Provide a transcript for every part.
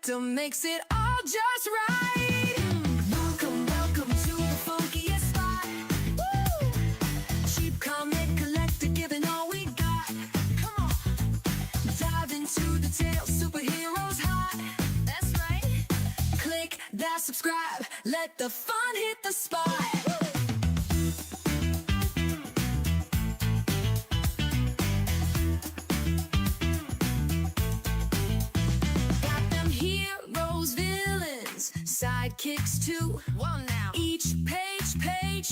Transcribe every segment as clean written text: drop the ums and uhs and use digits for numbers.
collector makes it all just right. Welcome, welcome to the funkiest spot. Woo! Cheap comic collector giving all we got. Come on. Dive into the tale, superheroes hot. That's right. Click that subscribe, let the fun hit the spot. Got them heroes, villains, sidekicks too. Well now, each page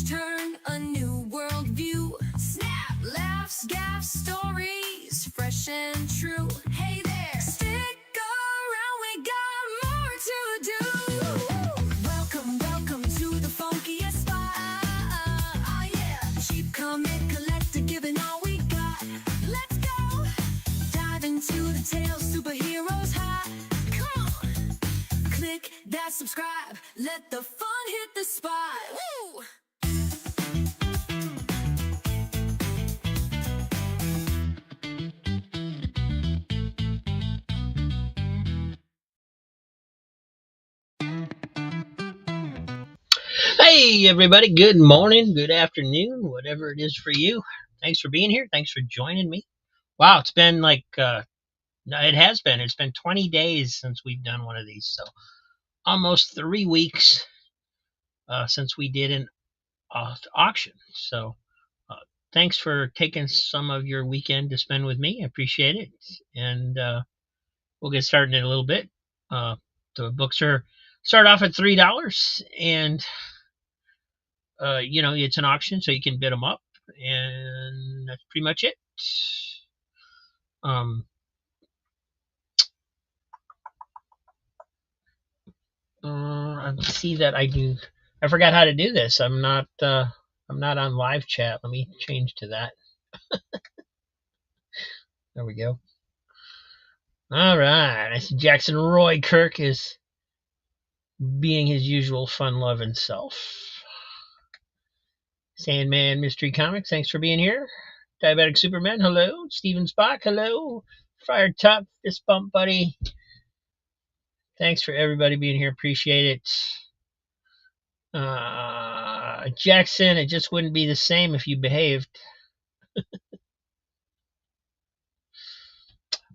turn a new world view. Snap, laughs, gaffs, stories, fresh and true. Hey there, stick around, we got more to do. Welcome, welcome to the funkiest spot. Oh yeah, cheap comic collector giving all we got. Let's go, dive into the tale, superheroes hot. Come on, click that subscribe, let the fun hit the spot. Woo! Hey everybody, good morning, good afternoon, whatever it is for you. Thanks for being here. Thanks for joining me. Wow, it's been it's been 20 days since we've done one of these. So almost 3 weeks since we did an auction. So thanks for taking some of your weekend to spend with me. I appreciate it. And we'll get started in a little bit. The books start off at $3, and it's an auction, so you can bid them up, and that's pretty much it. I see that I forgot how to do this. I'm not on live chat. Let me change to that. There we go. All right. I see Jackson Roy Kirk is being his usual fun-loving self. Sandman Mystery Comics, thanks for being here. Diabetic Superman, hello. Steven Spock, hello. Friar Tuck, Fist Bump Buddy. Thanks for everybody being here. Appreciate it. Jackson, it just wouldn't be the same if you behaved.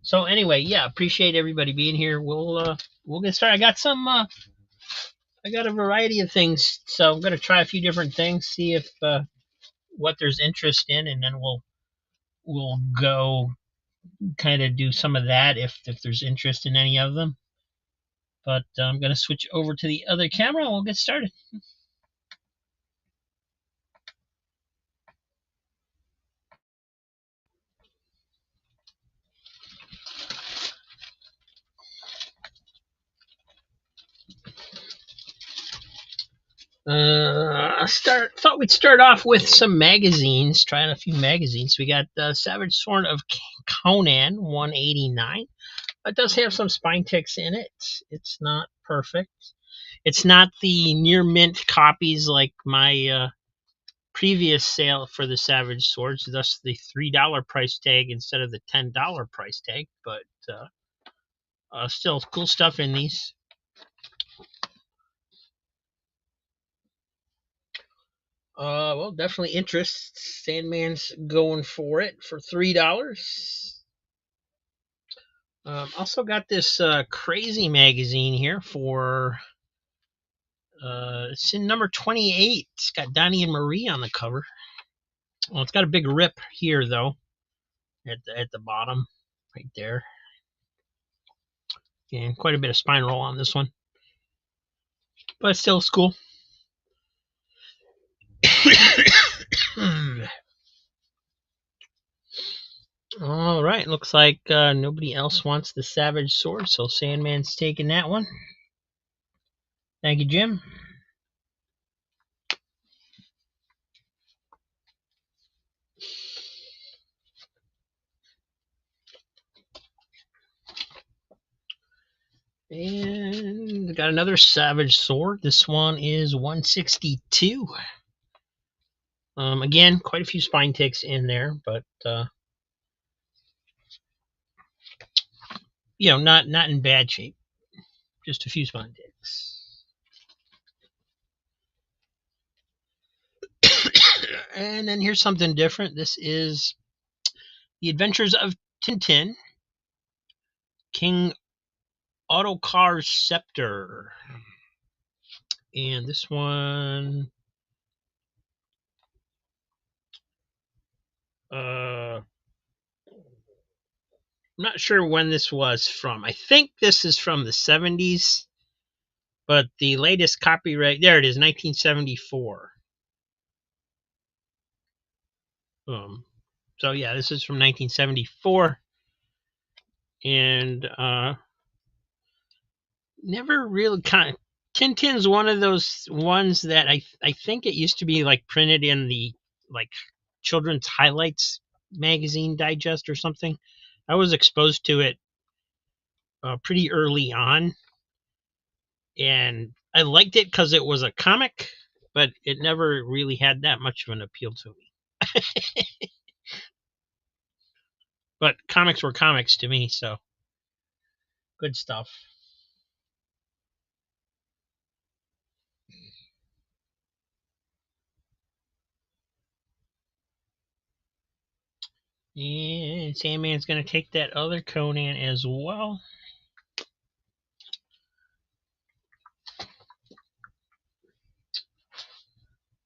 So anyway, yeah, appreciate everybody being here. We'll get started. I got a variety of things, so I'm gonna try a few different things, see if what there's interest in, and then we'll go kind of do some of that if there's interest in any of them. But I'm gonna switch over to the other camera and we'll get started. Thought we'd start off with some magazines, trying a few magazines. We got Savage Sword of Conan 189. It does have some spine ticks in it. It's not perfect. It's not the near mint copies like my previous sale for the Savage Swords, thus the $3 price tag instead of the $10 price tag. But still cool stuff in these. Well, definitely interest. Sandman's going for it for $3. Also got this crazy magazine here for it's in number 28. It's got Donnie and Marie on the cover. Well, it's got a big rip here though, at the bottom, right there. And quite a bit of spine roll on this one, but still it's cool. All right, looks like nobody else wants the Savage Sword, so Sandman's taking that one. Thank you, Jim. And we got another Savage Sword. This one is 162. Again, quite a few spine ticks in there, but not in bad shape. just a few spine ticks. And then here's something different. This is The Adventures of Tintin, King Ottokar's Scepter. And this one, I'm not sure when this was from. I think this is from the 70s, but the latest copyright, there it is, 1974. So yeah, this is from 1974, and never really kind of, Tintin's one of those ones that I think it used to be like printed in the like children's highlights magazine digest or something. I was exposed to it pretty early on, and I liked it because it was a comic, but it never really had that much of an appeal to me. But comics were comics to me, so good stuff. And Sandman's going to take that other Conan as well.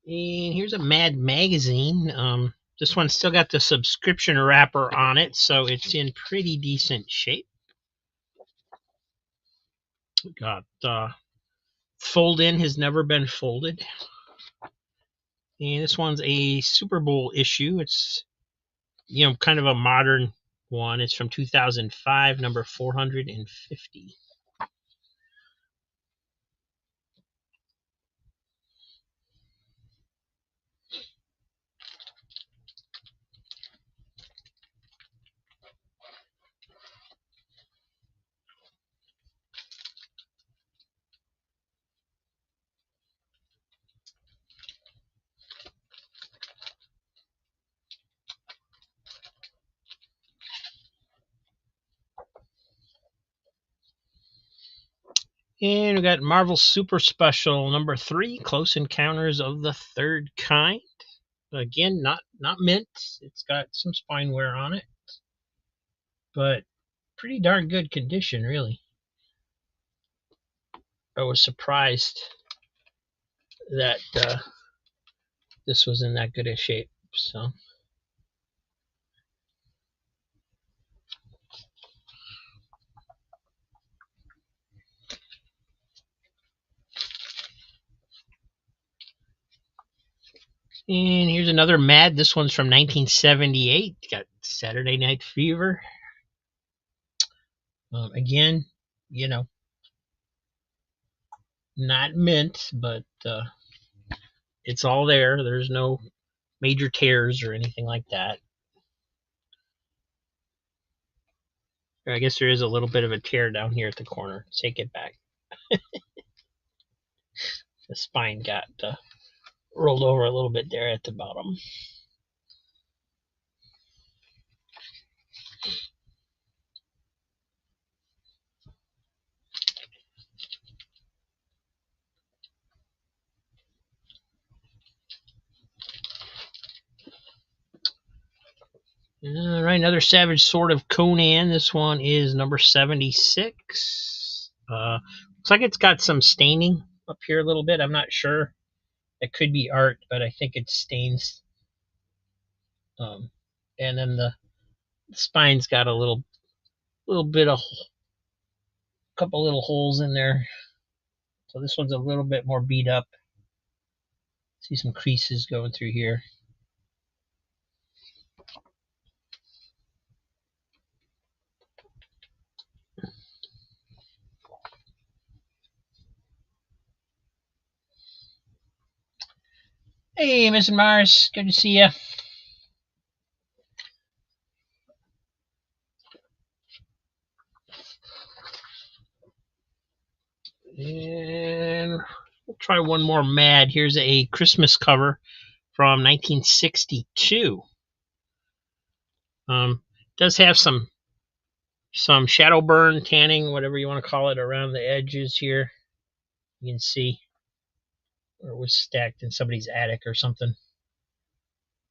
And here's a Mad magazine. This one's still got the subscription wrapper on it, so it's in pretty decent shape. Got Fold In Has Never Been Folded. And this one's a Super Bowl issue. It's, kind of a modern one. It's from 2005, number 450. And we got Marvel Super Special number 3, Close Encounters of the Third Kind. Again, not mint. It's got some spine wear on it, but pretty darn good condition, really. I was surprised that this was in that good a shape. So. And here's another Mad. This one's from 1978. Got Saturday Night Fever. Again, not mint, but it's all there. There's no major tears or anything like that. I guess there is a little bit of a tear down here at the corner. Take it back. The spine got rolled over a little bit there at the bottom. All right, another Savage Sword of Conan. This one is number 76. Looks like it's got some staining up here a little bit. I'm not sure. It could be art, but I think it stains. And then the spine's got a little bit of couple little holes in there. So this one's a little bit more beat up. See some creases going through here. Hey, Mr. Mars, good to see you. And we'll try one more Mad. Here's a Christmas cover from 1962. Does have some some shadow burn, tanning, whatever you want to call it, around the edges here. You can see where it was stacked in somebody's attic or something.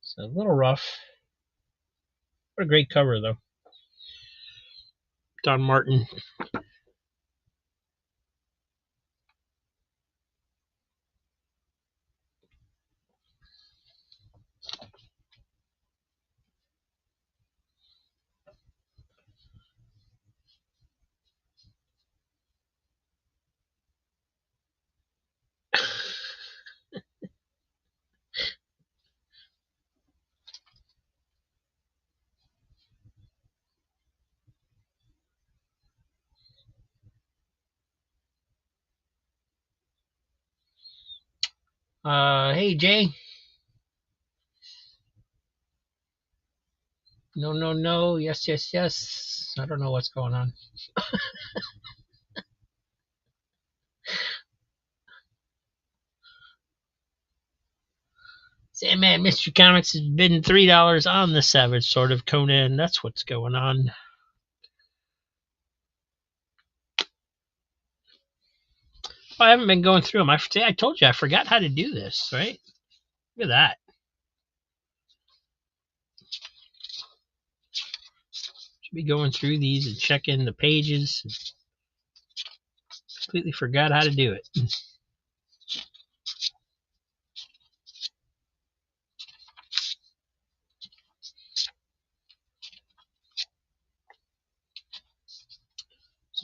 So a little rough. What a great cover, though. Don Martin. Hey, Jay. No, no, no. Yes, yes, yes. I don't know what's going on. Sandman Mystery Comics has been $3 on the Savage Sword of Conan. That's what's going on. I haven't been going through them. I told you I forgot how to do this, right? Look at that. Should be going through these and checking the pages. Completely forgot how to do it.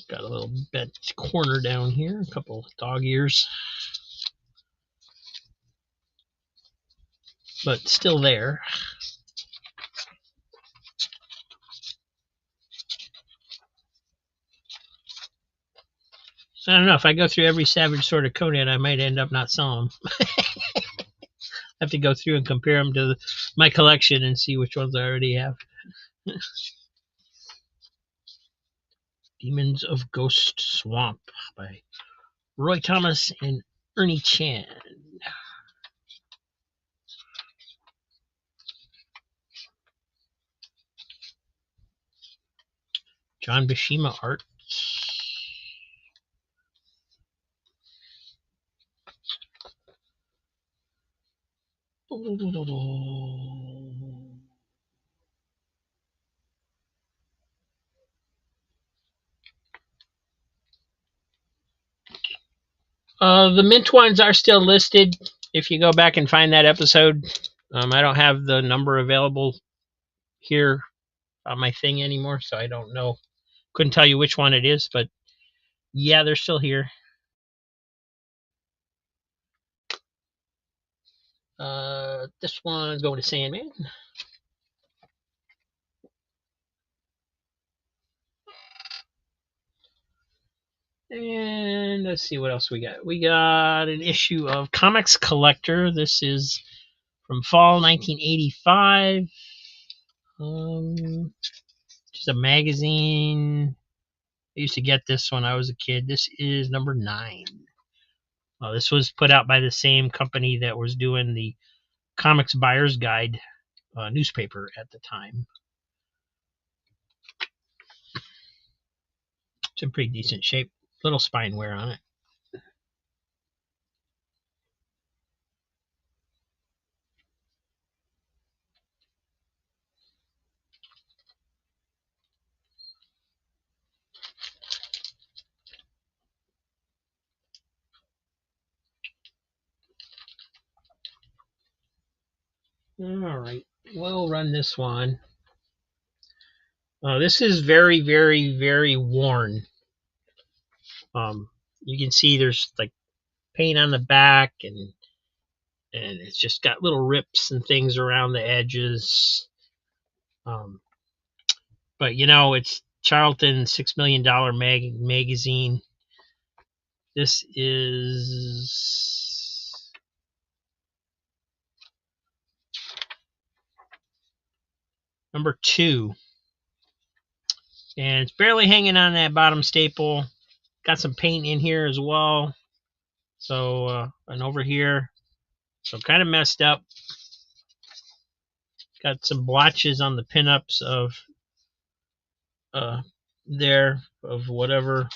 Got a little bent corner down here. A couple dog ears. But still there. I don't know. If I go through every Savage Sword of Conan, I might end up not selling them. I have to go through and compare them to my collection and see which ones I already have. Demons of Ghost Swamp by Roy Thomas and Ernie Chan. John Bishima art. The mint ones are still listed. If you go back and find that episode, I don't have the number available here on my thing anymore, so I don't know. Couldn't tell you which one it is, but yeah, they're still here. This one's going to Sandman. And let's see what else we got. We got an issue of Comics Collector. This is from fall 1985. Just a magazine. I used to get this when I was a kid. This is number 9. This was put out by the same company that was doing the Comics Buyer's Guide newspaper at the time. It's in pretty decent shape. Little spine wear on it. All right, we'll run this one. This is very, very, very worn. You can see there's like paint on the back, and it's just got little rips and things around the edges. But you know, it's Charlton's $6 Million magazine. This is number 2. And it's barely hanging on that bottom staple. Got some paint in here as well. So, and over here. So kind of messed up. Got some blotches on the pinups of there of whatever.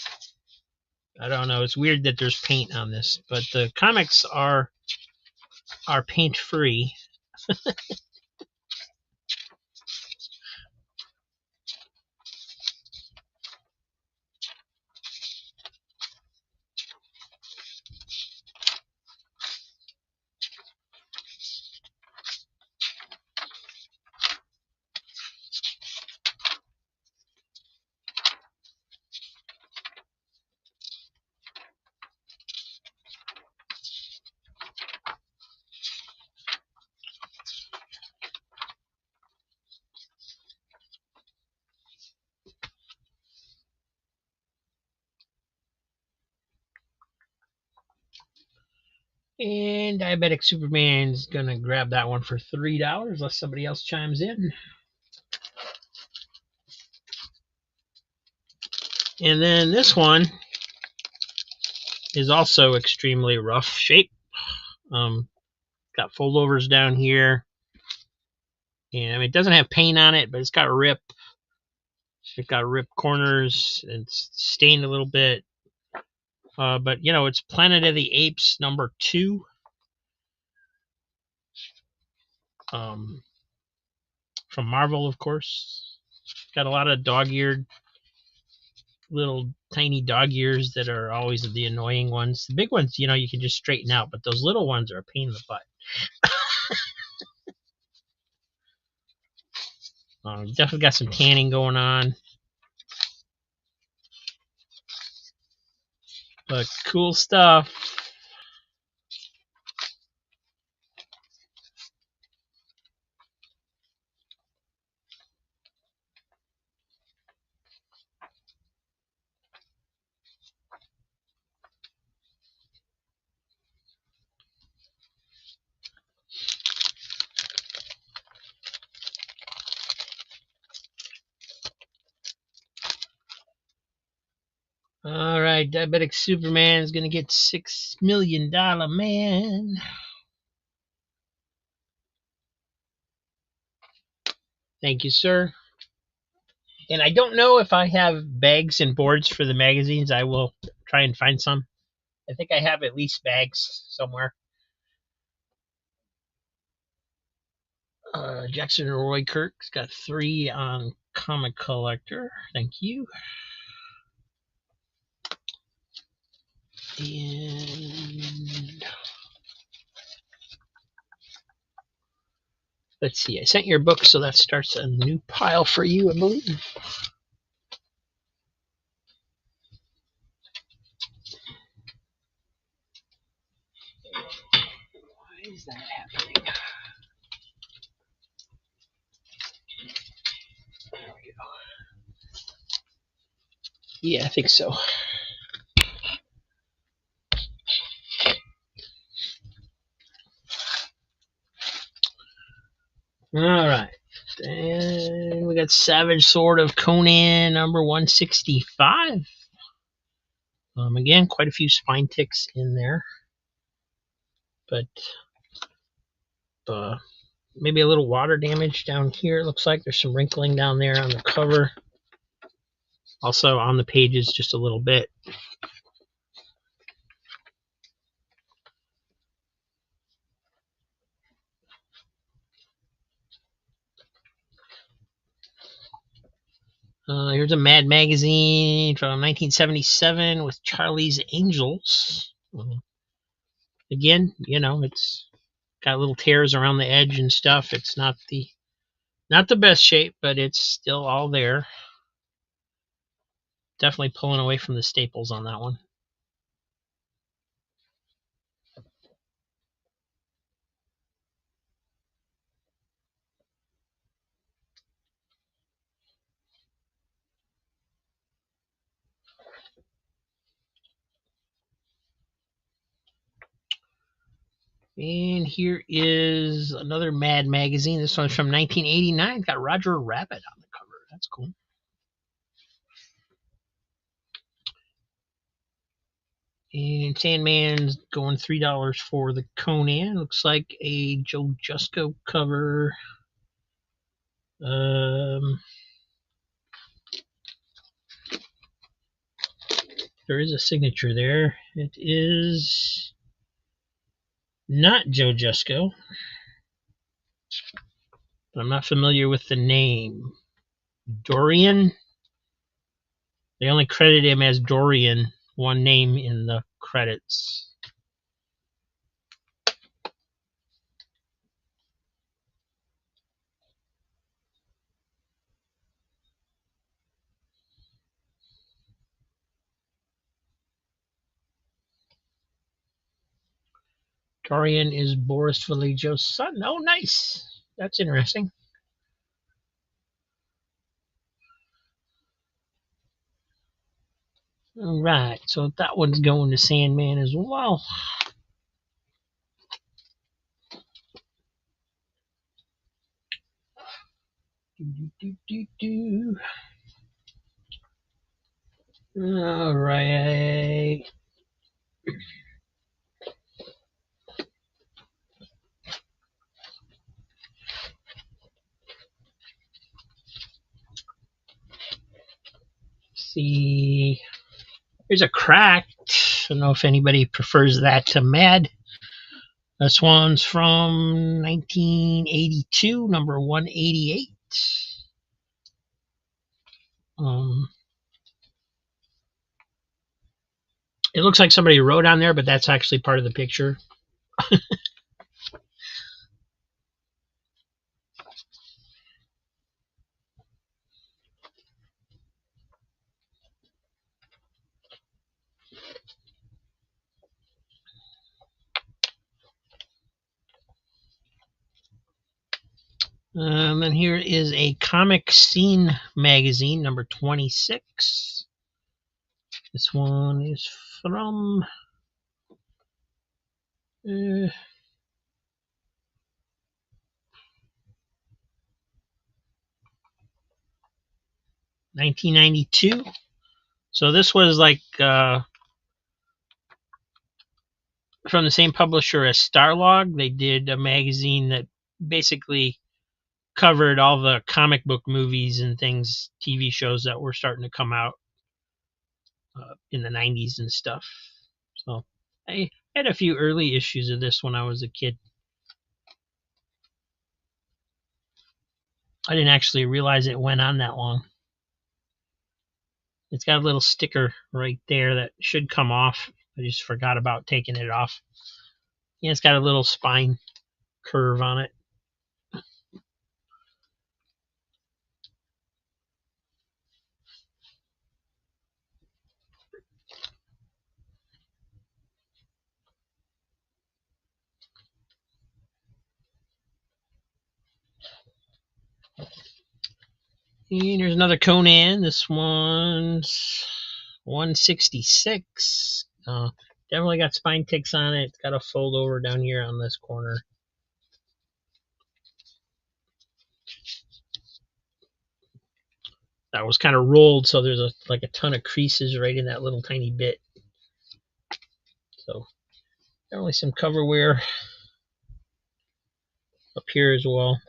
I don't know. It's weird that there's paint on this, but the comics are paint free. And Diabetic Superman's gonna grab that one for $3 unless somebody else chimes in. And then this one is also extremely rough shape. Got foldovers down here. And I mean, it doesn't have paint on it, but it's got a rip. It got ripped corners. It's stained a little bit. But, you know, it's Planet of the Apes #2. From Marvel, of course. Got a lot of dog-eared, little tiny dog ears that are always the annoying ones. The big ones, you know, you can just straighten out, but those little ones are a pain in the butt. Definitely got some tanning going on. But cool stuff. All right, Diabetic Superman is going to get $6 million man. Thank you, sir. And I don't know if I have bags and boards for the magazines. I will try and find some. I think I have at least bags somewhere. Jackson and Roy Kirk's got 3 on Comic Collector. Thank you. And let's see. I sent your book, so that starts a new pile for you, I believe. Why is that happening? There we go. Yeah, I think so. All right. And we got Savage Sword of Conan #165. Again, quite a few spine ticks in there. But maybe a little water damage down here. It looks like there's some wrinkling down there on the cover. Also on the pages just a little bit. Here's a Mad magazine from 1977 with Charlie's Angels. Again, you know, it's got little tears around the edge and stuff. It's not the best shape, but it's still all there. Definitely pulling away from the staples on that one. And here is another Mad magazine. This one's from 1989. It's got Roger Rabbit on the cover. That's cool. And Sandman's going $3 for the Conan. Looks like a Joe Jusko cover. There is a signature there. It is not Joe Jusko, but I'm not familiar with the name. Dorian? They only credit him as Dorian, one name in the credits. Dorian is Boris Vallejo's son. Oh, nice. That's interesting. All right, so that one's going to Sandman as well. All right. See, here's a cracked. I don't know if anybody prefers that to Mad. This one's from 1982, number 188. It looks like somebody wrote on there, but that's actually part of the picture. And here is a Comic Scene magazine, number 26. This one is from 1992. So this was like from the same publisher as Starlog. They did a magazine that basically covered all the comic book movies and things, TV shows that were starting to come out in the 90s and stuff. So I had a few early issues of this when I was a kid. I didn't actually realize it went on that long. It's got a little sticker right there that should come off. I just forgot about taking it off. Yeah, it's got a little spine curve on it. And here's another Conan. This one's 166. Definitely got spine ticks on it. It's got a fold over down here on this corner. That was kind of rolled, so there's like a ton of creases right in that little tiny bit. So definitely some cover wear up here as well.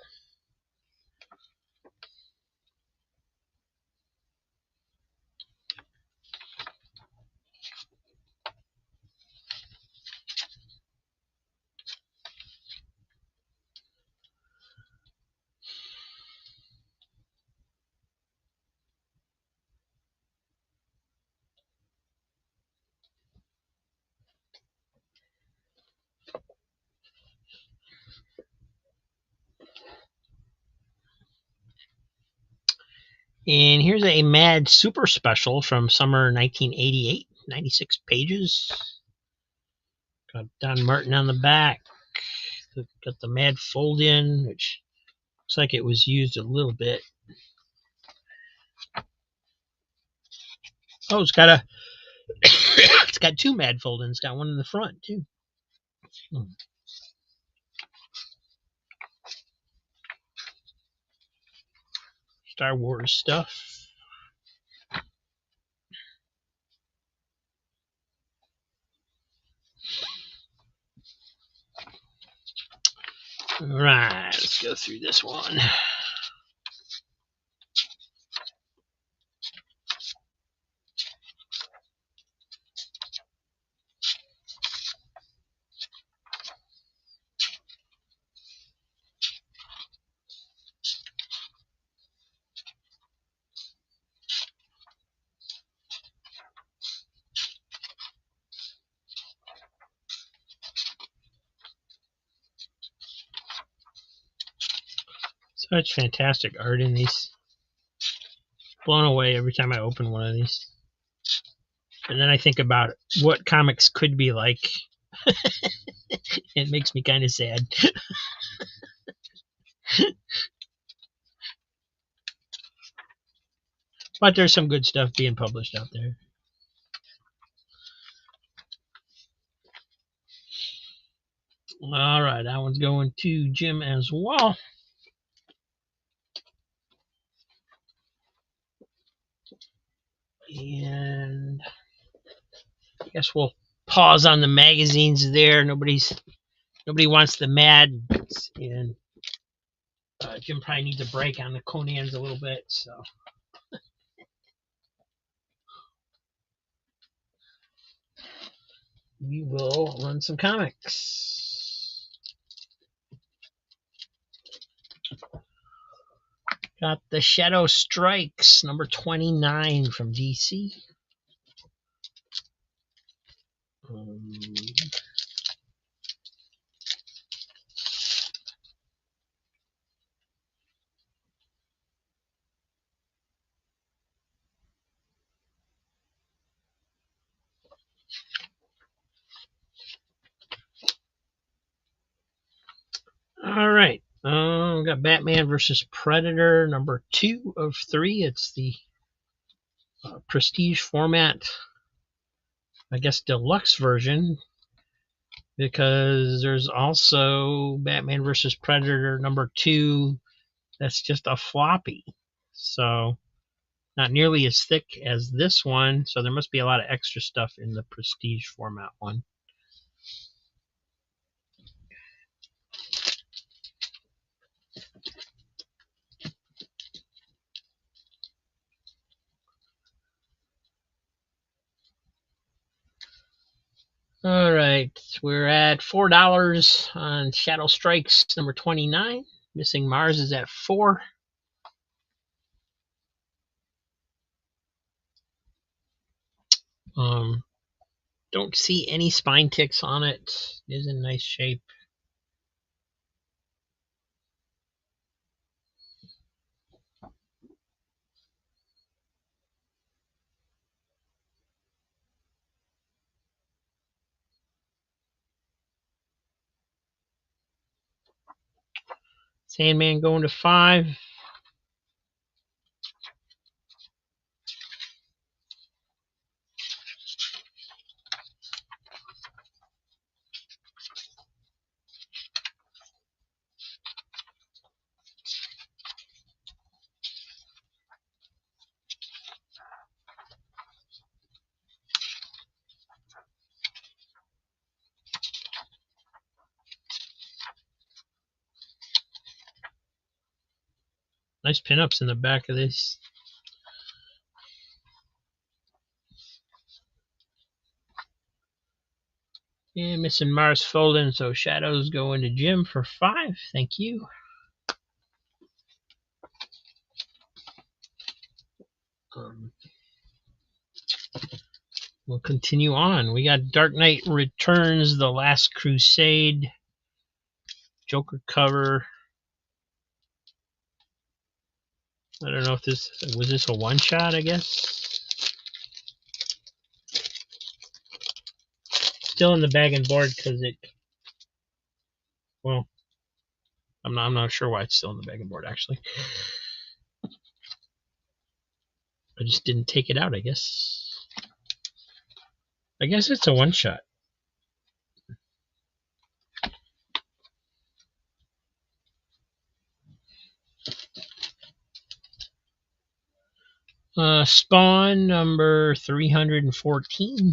And here's a Mad Super Special from summer 1988, 96 pages. Got Don Martin on the back. Got the Mad fold in, which looks like it was used a little bit. Oh, it's got it's got two Mad fold ins. It's got one in the front too. Star Wars stuff. All right, let's go through this one. Such fantastic art in these. Blown away every time I open one of these. And then I think about what comics could be like. It makes me kind of sad. But there's some good stuff being published out there. All right, that one's going to Jim as well. And I guess we'll pause on the magazines there. Nobody wants the Mads, and Jim probably needs a break on the Conans a little bit. So we will run some comics. Got the Shadow Strikes, number 29 from DC. All right. We got Batman versus Predator, number 2 of 3. It's the prestige format, I guess deluxe version, because there's also Batman versus Predator number 2 that's just a floppy. So not nearly as thick as this one, so there must be a lot of extra stuff in the prestige format one. All right, we're at $4 on Shadow Strikes number 29. Missing Mars is at 4. Don't see any spine ticks on it. It is in nice shape. Sandman going to 5. Nice pinups in the back of this. And missing Mars folding, so Shadows going to Jim for 5. Thank you. We'll continue on. We got Dark Knight Returns, The Last Crusade, Joker cover. I don't know if this was a one shot, I guess. Still in the bag and board because I'm not sure why it's still in the bag and board actually. I just didn't take it out, I guess. I guess it's a one shot. Spawn number 314.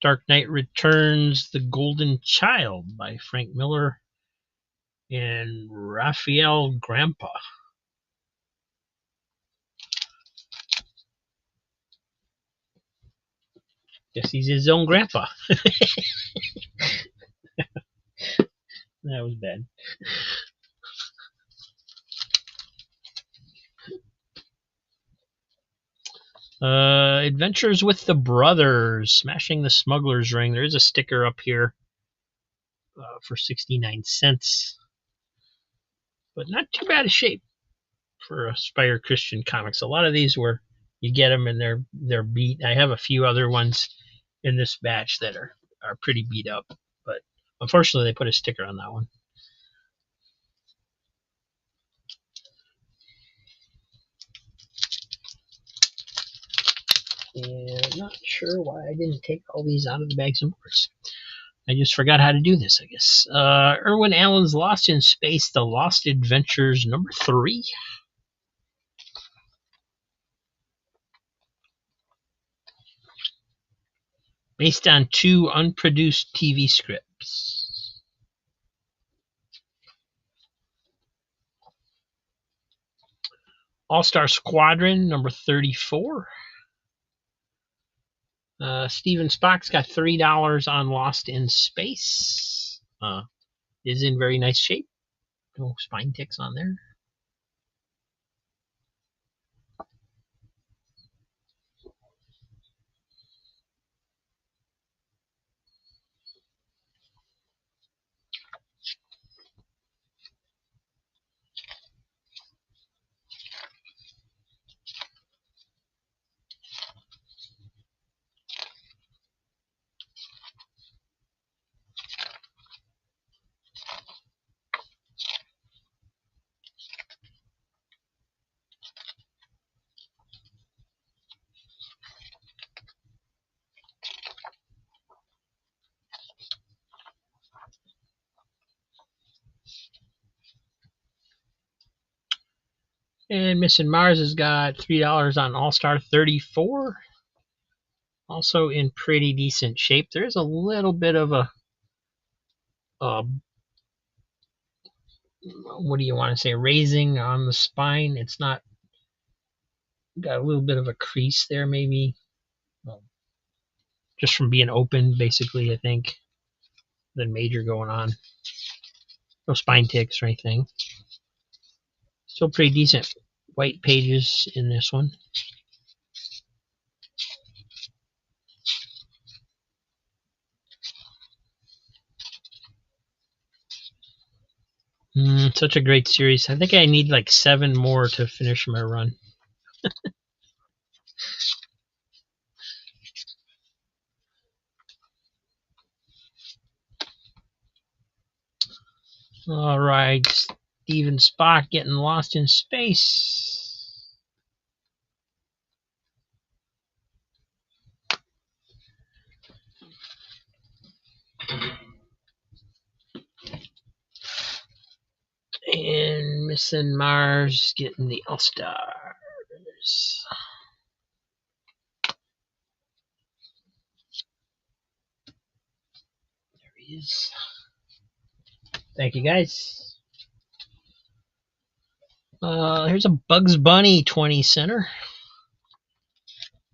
Dark Knight Returns, The Golden Child by Frank Miller and Raphael Grandpa. Guess he's his own grandpa. That was bad. Adventures with the Brothers, Smashing the Smuggler's Ring. There is a sticker up here for 69 cents. But not too bad a shape for Aspire Christian Comics. A lot of these where you get them and they're beat. I have a few other ones in this batch that are pretty beat up, but unfortunately they put a sticker on that one. And I'm not sure why I didn't take all these out of the bags and boards. I just forgot how to do this, I guess. Irwin Allen's Lost in Space, The Lost Adventures #3. Based on 2 unproduced TV scripts. All-Star Squadron #34. Steven Spock's got $3 on Lost in Space. Is in very nice shape. No spine ticks on there. And Missing Mars has got $3 on All-Star 34. Also in pretty decent shape. There's a little bit of a what do you want to say, raising on the spine. It's not got a little bit of a crease there, maybe. Just from being open, basically, I think. Then major going on. No spine ticks or anything. Still pretty decent white pages in this one. Such a great series. I think I need like 7 more to finish my run. All right, Steven Spock getting lost in space. And Missing Mars getting the All-Stars. There he is. Thank you, guys. Here's a Bugs Bunny 20 center.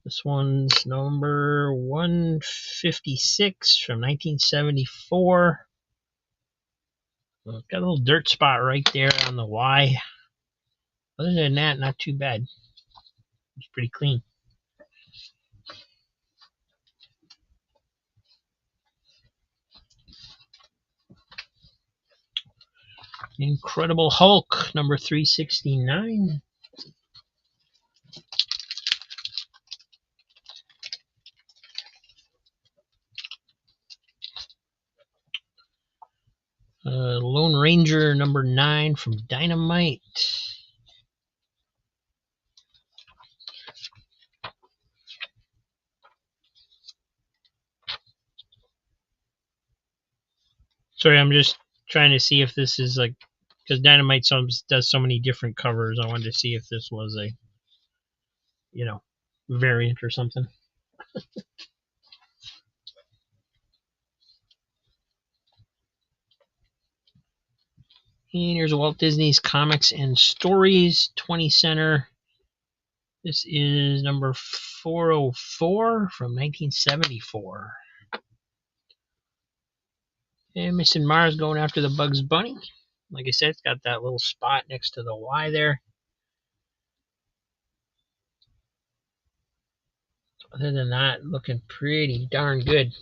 This one's number 156 from 1974. Got a little dirt spot right there on the Y. Other than that, not too bad. It's pretty clean. Incredible Hulk, number 369. Lone Ranger, number 9 from Dynamite. Sorry, I'm just trying to see if this is like, because Dynamite does so many different covers. I wanted to see if this was a, variant or something. And here's Walt Disney's Comics and Stories 20 center. This is number 404 from 1974. And Missing Mars going after the Bugs Bunny. Like I said, it's got that little spot next to the Y there. Other than that, looking pretty darn good.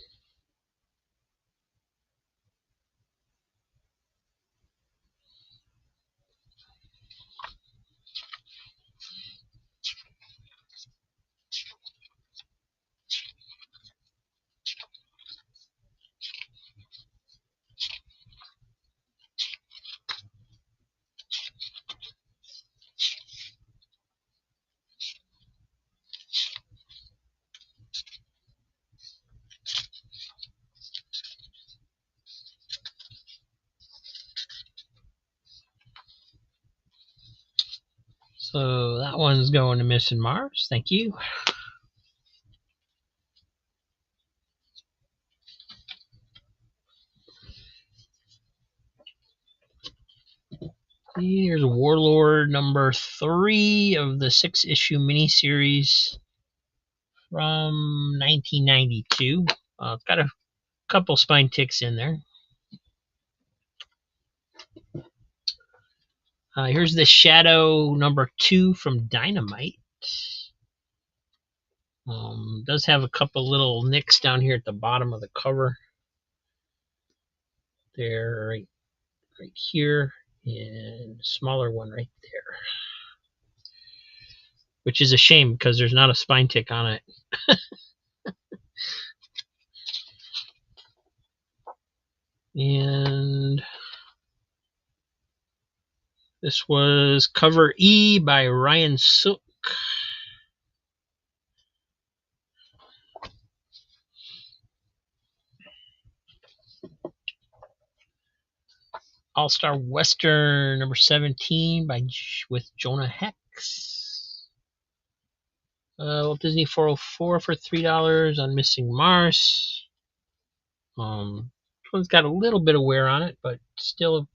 So that one's going to Miss and Mars. Thank you. Here's Warlord number 3 of the 6-issue miniseries from 1992. It's got a couple spine ticks in there. Here's the Shadow number 2 from Dynamite. Does have a couple little nicks down here at the bottom of the cover. There, right here, and a smaller one right there. Which is a shame because there's not a spine tick on it. And this was cover E by Ryan Sook. All-Star Western number 17 with Jonah Hex. Walt Disney 404 for $3 on Missing Mars. This one's got a little bit of wear on it, but still,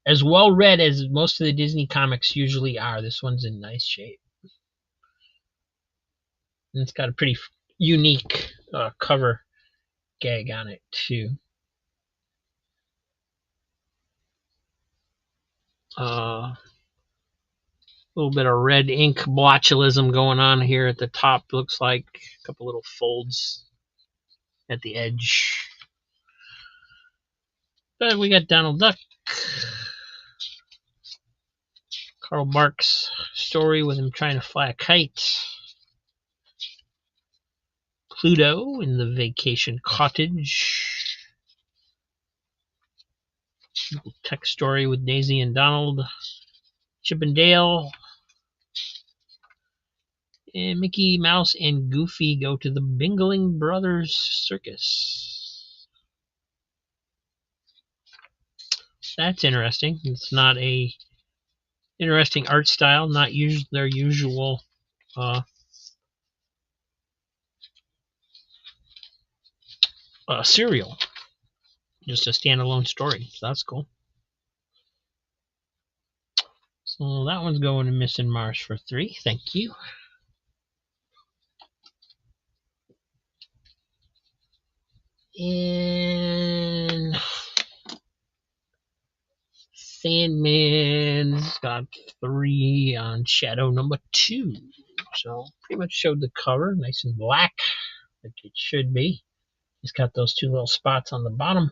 as well read as most of the Disney comics usually are. This one's in nice shape. And it's got a pretty unique cover gag on it too. A little bit of red ink blotchulism going on here at the top. Looks like a couple little folds at the edge. But we got Donald Duck. Karl Barks story with him trying to fly a kite. Pluto in the vacation cottage. Tech story with Daisy and Donald. Chip and Dale. And Mickey Mouse and Goofy go to the Bingling Brothers Circus. That's interesting. It's not a interesting art style, not their usual serial. Just a standalone story. So that's cool. So that one's going to Missing Mars for $3. Thank you. And Sandman's got 3 on Shadow number 2. So pretty much showed the cover, nice and black, like it should be. It's got those 2 little spots on the bottom.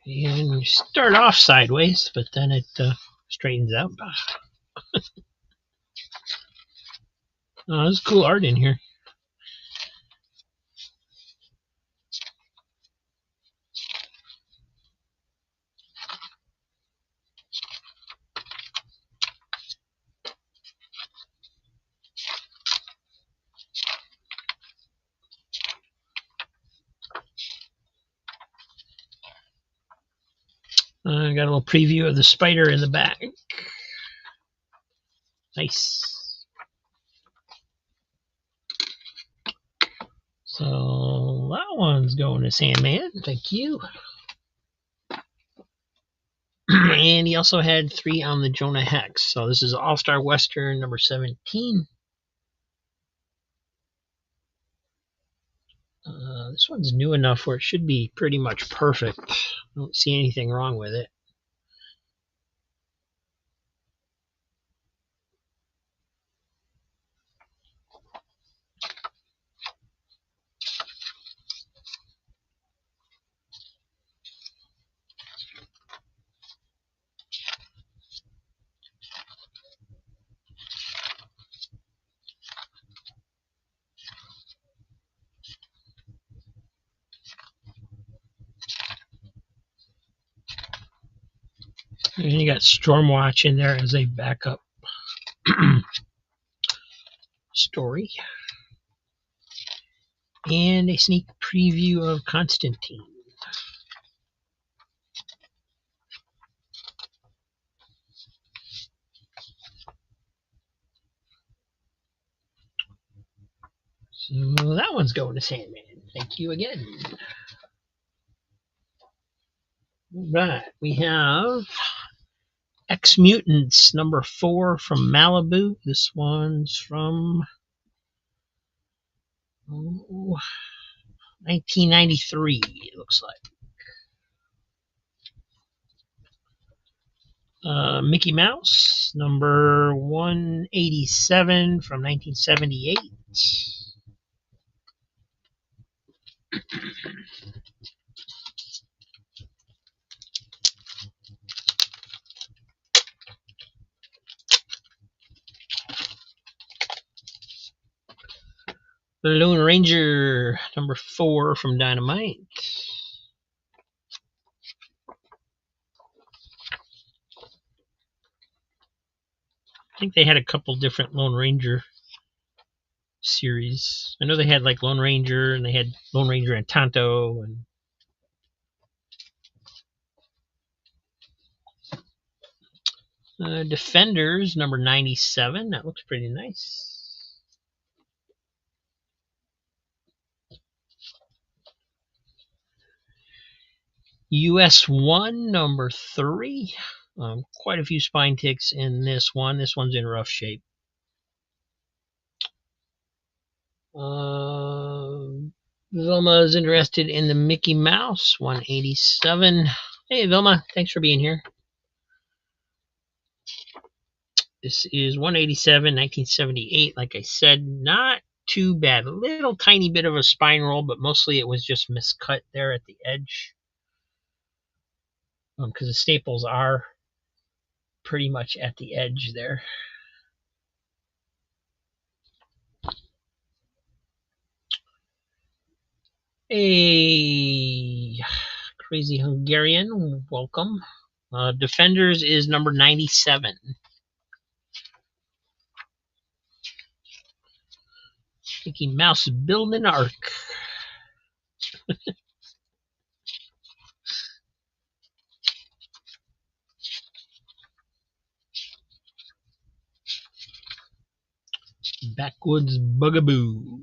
And you start off sideways, but then it straightens out. Oh, there's cool art in here. I got a little preview of the spider in the back. Nice. So that one's going to Sandman. Thank you. And he also had 3 on the Jonah Hex. So this is All-Star Western number 17. This one's new enough where it should be pretty much perfect. I don't see anything wrong with it. And you got Stormwatch in there as a backup. story and a sneak preview of Constantine. So that one's going to Sandman. Thank you again. Right, we have X-Mutants number 4 from Malibu. This one's from 1993, it looks like. Mickey Mouse number 187 from 1978. The Lone Ranger number 4 from Dynamite. I think they had a couple different Lone Ranger series. I know they had like Lone Ranger, and they had Lone Ranger and Tonto, and Defenders number 97. That looks pretty nice. US 1 number 3. Quite a few spine ticks in this one. This one's in rough shape. Vilma is interested in the Mickey Mouse 187. Hey Vilma, thanks for being here. This is 187, 1978. Like I said, not too bad. A little tiny bit of a spine roll, but mostly it was just miscut there at the edge. Because the staples are pretty much at the edge there. Hey, Crazy Hungarian, welcome. Defenders is number 97. Mickey Mouse building an ark. Backwoods Bugaboo.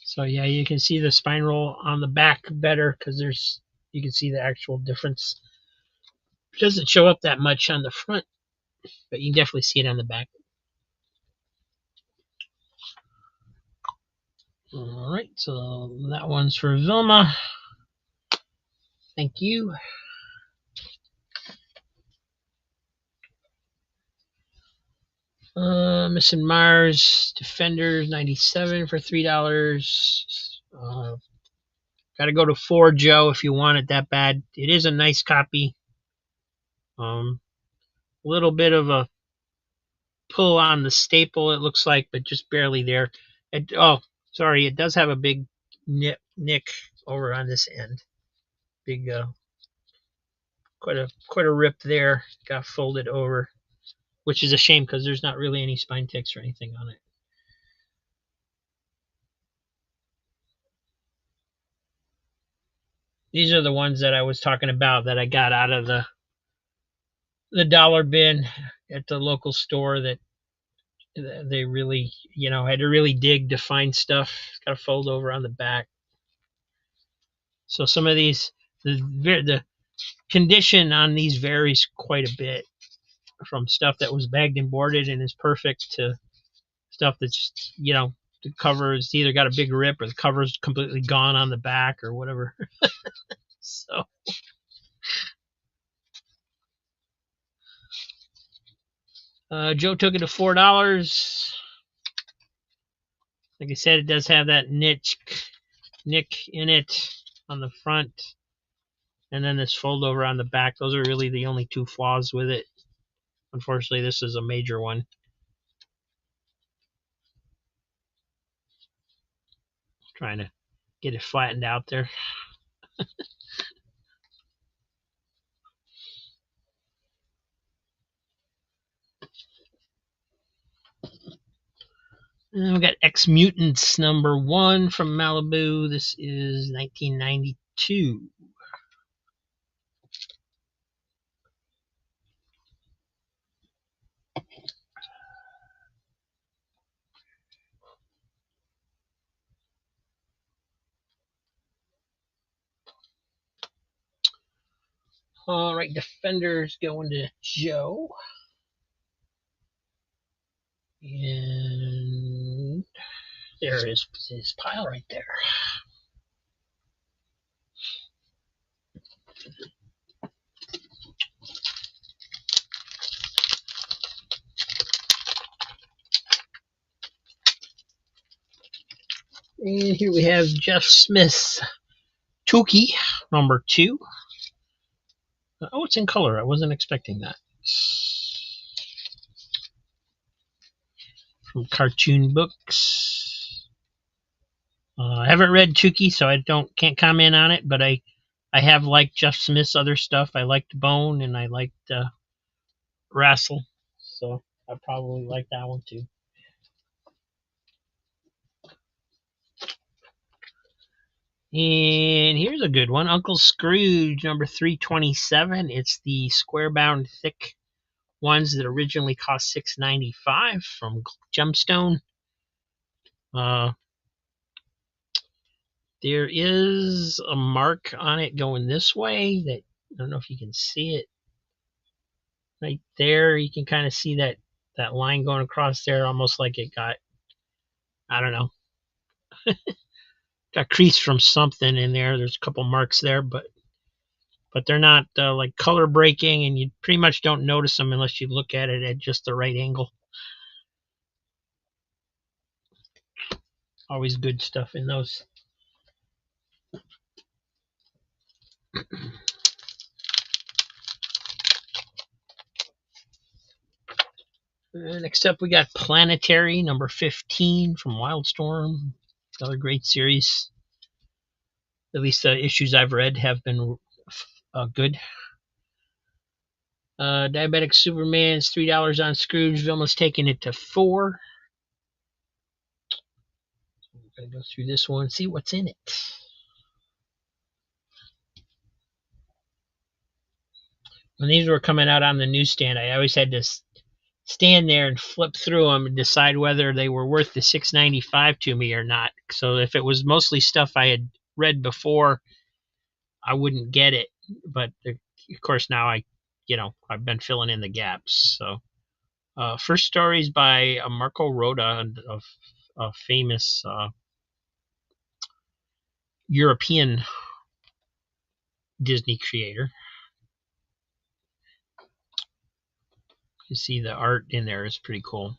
So yeah, you can see the spine roll on the back better because you can see the actual difference. It doesn't show up that much on the front, but you can definitely see it on the back. All right, so that one's for Vilma. Thank you. Missing Mars Defenders 97 for $3. Got to go to 4, Joe, if you want it that bad. It is a nice copy. Little bit of a pull on the staple, it looks like, but just barely there. It does have a big nick over on this end. Big, quite a rip there. Got folded over, which is a shame because there's not really any spine ticks or anything on it. These are the ones that I was talking about that I got out of the dollar bin at the local store that they really, had to really dig to find stuff. It's got to fold over on the back. So some of these, the condition on these varies quite a bit from stuff that was bagged and boarded and is perfect to stuff that's, the cover is either got a big rip or the cover's completely gone on the back or whatever. So Joe took it to $4. Like I said, it does have that nick in it on the front, and then this fold over on the back. Those are really the only two flaws with it. Unfortunately, this is a major one. Trying to get it flattened out there. And we got X Mutants #1 from Malibu. This is 1992. All right, Defenders going to Joe. And there is his pile right there. And here we have Jeff Smith, Tukey, #2. Oh, it's in color. I wasn't expecting that. From Cartoon Books. I haven't read Tukey, so I can't comment on it. But I have liked Jeff Smith's other stuff. I liked Bone and I liked Wrestle, so I probably like that one too. And here's a good one, Uncle Scrooge #327. It's the square-bound thick ones that originally cost $6.95 from Gemstone. There is a mark on it going this way that I don't know if you can see it. Right there, you can kind of see that line going across there, almost like it got, I don't know, got creased from something in there. There's a couple marks there, but they're not like color breaking, and you pretty much don't notice them unless you look at it at just the right angle. Always good stuff in those. Next up, we got Planetary #15 from Wildstorm. Another great series. At least the issues I've read have been good. Diabetic Superman's $3 on Scrooge. Vilma's taking it to 4. I'm going to go through this one and see what's in it. When these were coming out on the newsstand, I always had to stand there and flip through them and decide whether they were worth the $6.95 to me or not. So if it was mostly stuff I had read before, I wouldn't get it. But of course now I've been filling in the gaps. So first story is by Marco Rota, a famous European Disney creator. You see the art in there is pretty cool.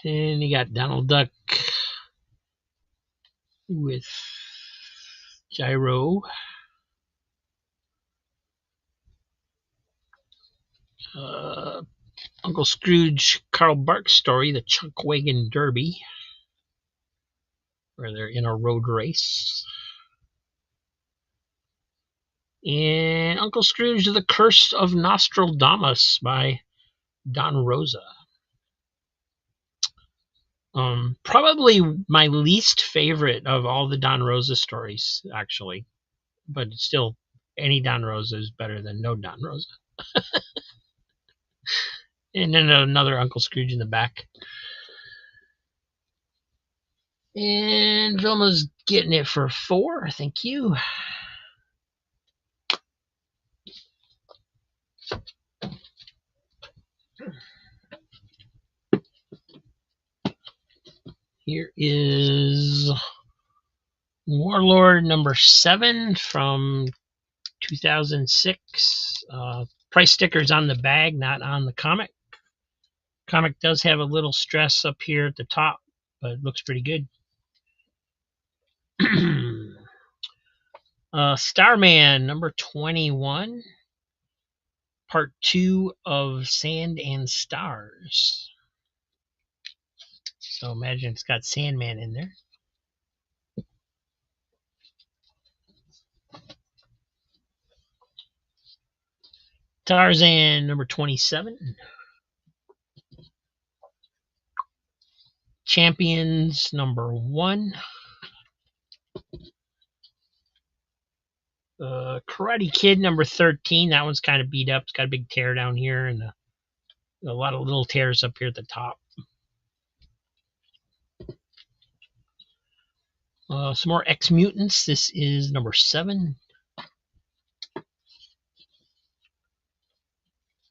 And you got Donald Duck with Gyro. Uncle Scrooge, Carl Barks story, the Chuck Wagon Derby, where they're in a road race. And Uncle Scrooge, The Curse of Nostradamus by Don Rosa. Probably my least favorite of all the Don Rosa stories, actually. But still, any Don Rosa is better than no Don Rosa. And then another Uncle Scrooge in the back. And Vilma's getting it for 4. Thank you. Here is Warlord #7 from 2006. Price stickers on the bag, not on the comic. Comic does have a little stress up here at the top, but it looks pretty good. Starman #21. part 2 of Sand and Stars. So imagine it's got Sandman in there. Tarzan number 27. Champions number 1. Karate Kid number 13. That one's kind of beat up. It's got a big tear down here and a lot of little tears up here at the top. Some more X-Mutants. This is number 7.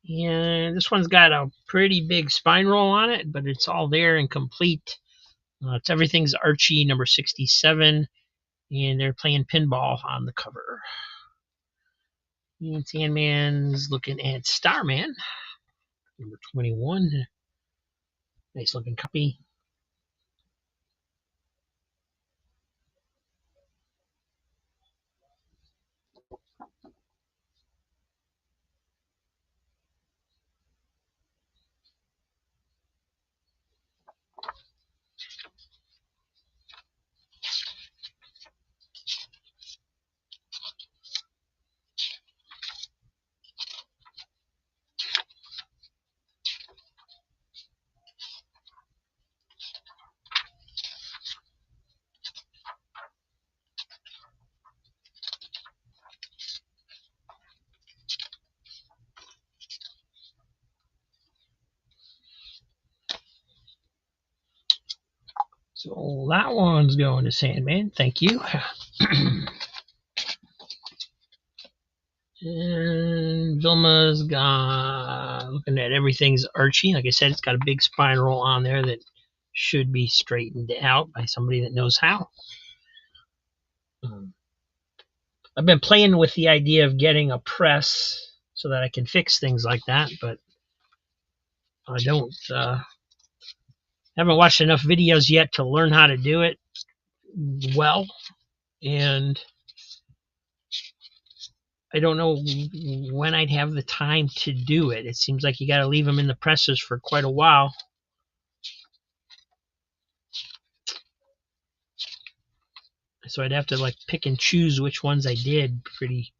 And this one's got a pretty big spine roll on it, but it's all there and complete. It's Everything's Archie number 67, and they're playing pinball on the cover. And Sandman's looking at Starman number 21. Nice looking copy. So that one's going to Sandman. Thank you. And Vilma's got looking at Everything's Archie. Like I said, it's got a big spine roll on there that should be straightened out by somebody that knows how. I've been playing with the idea of getting a press so that I can fix things like that, but I haven't watched enough videos yet to learn how to do it well, and I don't know when I'd have the time to do it. It seems like you got to leave them in the presses for quite a while. So I'd have to like pick and choose which ones I did pretty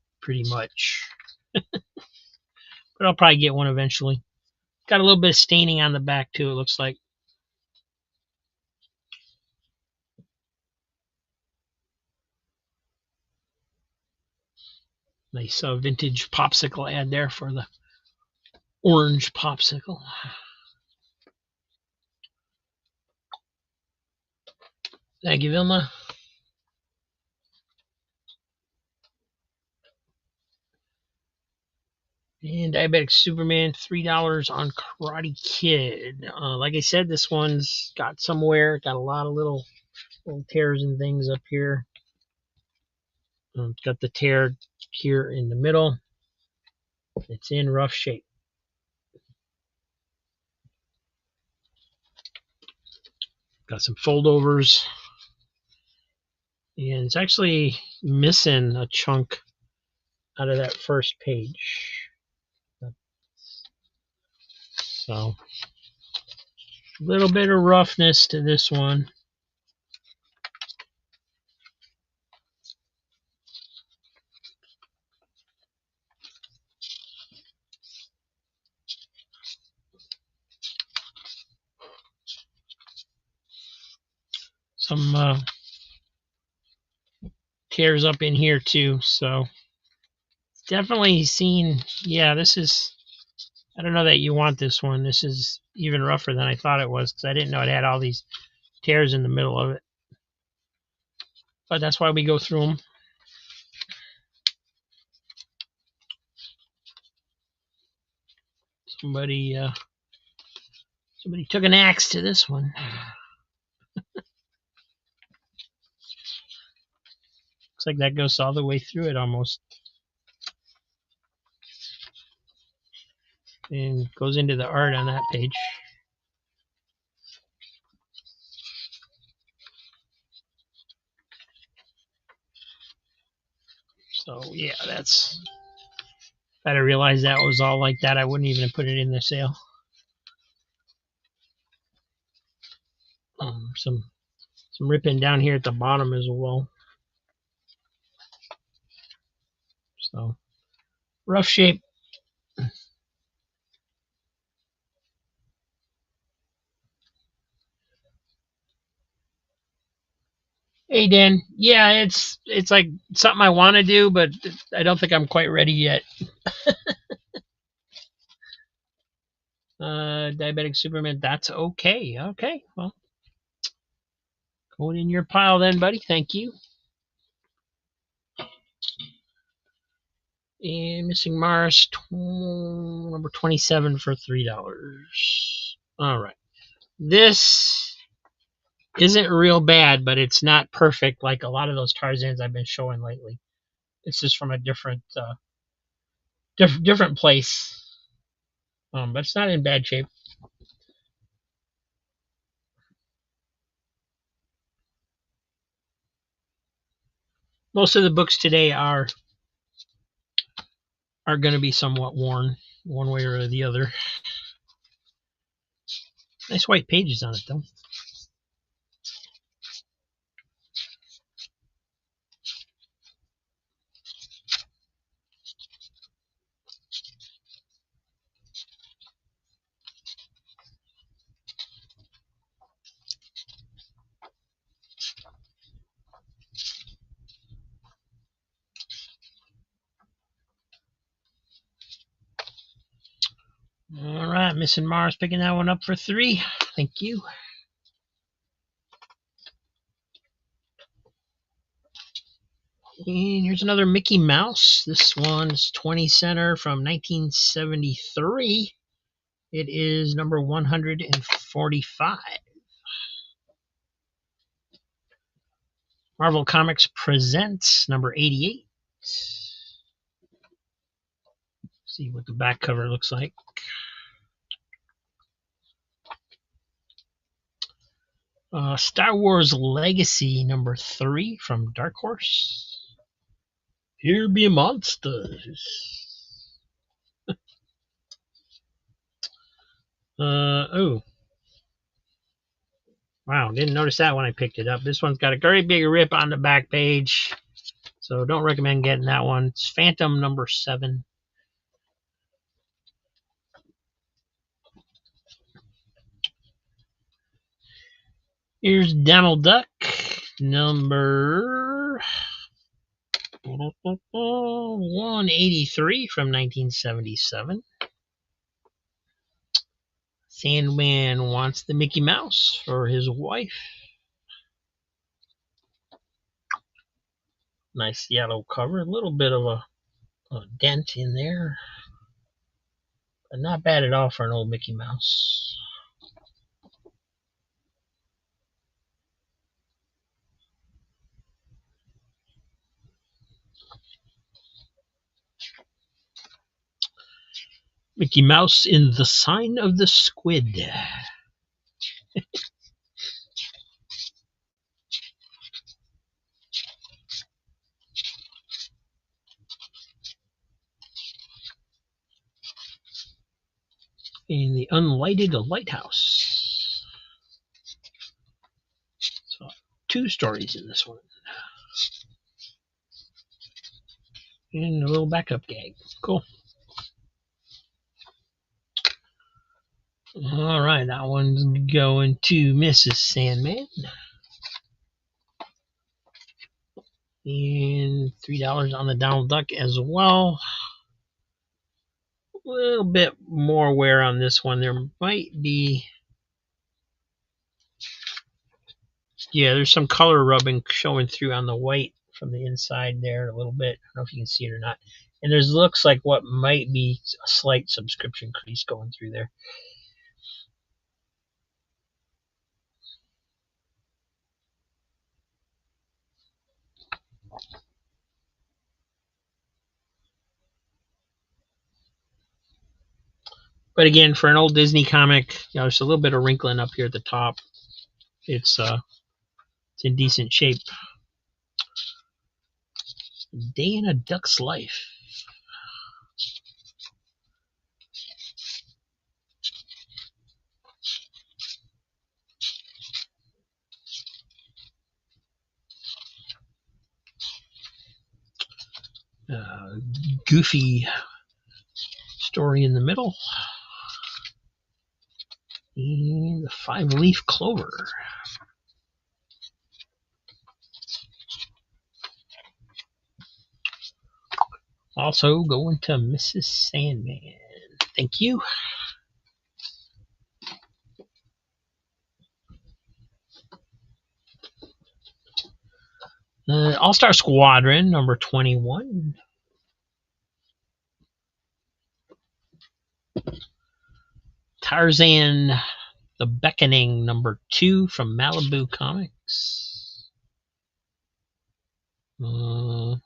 much. But I'll probably get one eventually. Got a little bit of staining on the back too, it looks like. Nice vintage popsicle ad there for the orange popsicle. Thank you, Vilma. And Diabetic Superman, $3 on Karate Kid. Like I said, this one's got some wear. Got a lot of little tears and things up here. Got the tear here in the middle. It's in rough shape. Got some foldovers. And it's actually missing a chunk out of that first page. So, a little bit of roughness to this one. Some tears up in here too, so definitely seen. Yeah, this is, I don't know that you want this one. This is even rougher than I thought it was because I didn't know it had all these tears in the middle of it. But that's why we go through them. Somebody took an axe to this one. Looks like that goes all the way through it almost. And goes into the art on that page. So yeah, that's If I'd have realized that was all like that, I wouldn't even have put it in the sale. Some ripping down here at the bottom as well. So rough shape. Hey Dan, yeah, it's like something I want to do, but I don't think I'm quite ready yet. Diabetic Superman, that's okay. Okay, well, going in your pile then, buddy. Thank you. And Missing Mars, number 27 for $3. All right. This isn't real bad, but it's not perfect like a lot of those Tarzans I've been showing lately. This is from a different different place, but it's not in bad shape. Most of the books today are going to be somewhat worn, one way or the other. Nice white pages on it, though. All right, Missing Mars picking that one up for $3. Thank you. And here's another Mickey Mouse. This one's 20 center from 1973. It is number 145. Marvel Comics presents number 88. See what the back cover looks like. Star Wars Legacy number 3 from Dark Horse. Here be monsters. Oh. Wow, didn't notice that when I picked it up. This one's got a very big rip on the back page, so don't recommend getting that one. It's Phantom number 7. Here's Donald Duck number 183 from 1977. Sandman wants the Mickey Mouse for his wife. Nice yellow cover. A little bit of a dent in there, but not bad at all for an old Mickey Mouse. Mickey Mouse in The Sign of the Squid. In the Unlighted Lighthouse. So 2 stories in this one. And a little backup gag. Cool. All right, that one's going to Mrs. Sandman. And $3 on the Donald Duck as well. A little bit more wear on this one. There might be, yeah, there's some color rubbing showing through on the white from the inside there a little bit. I don't know if you can see it or not. And there's looks like what might be a slight subscription crease going through there. But again, for an old Disney comic, you know, there's a little bit of wrinkling up here at the top. It's in decent shape. Day in a Duck's Life. goofy story in the middle. And the 5-leaf clover. Also going to Mrs. Sandman. Thank you. All-Star Squadron, number 21. Tarzan, The Beckoning, number 2 from Malibu Comics. Number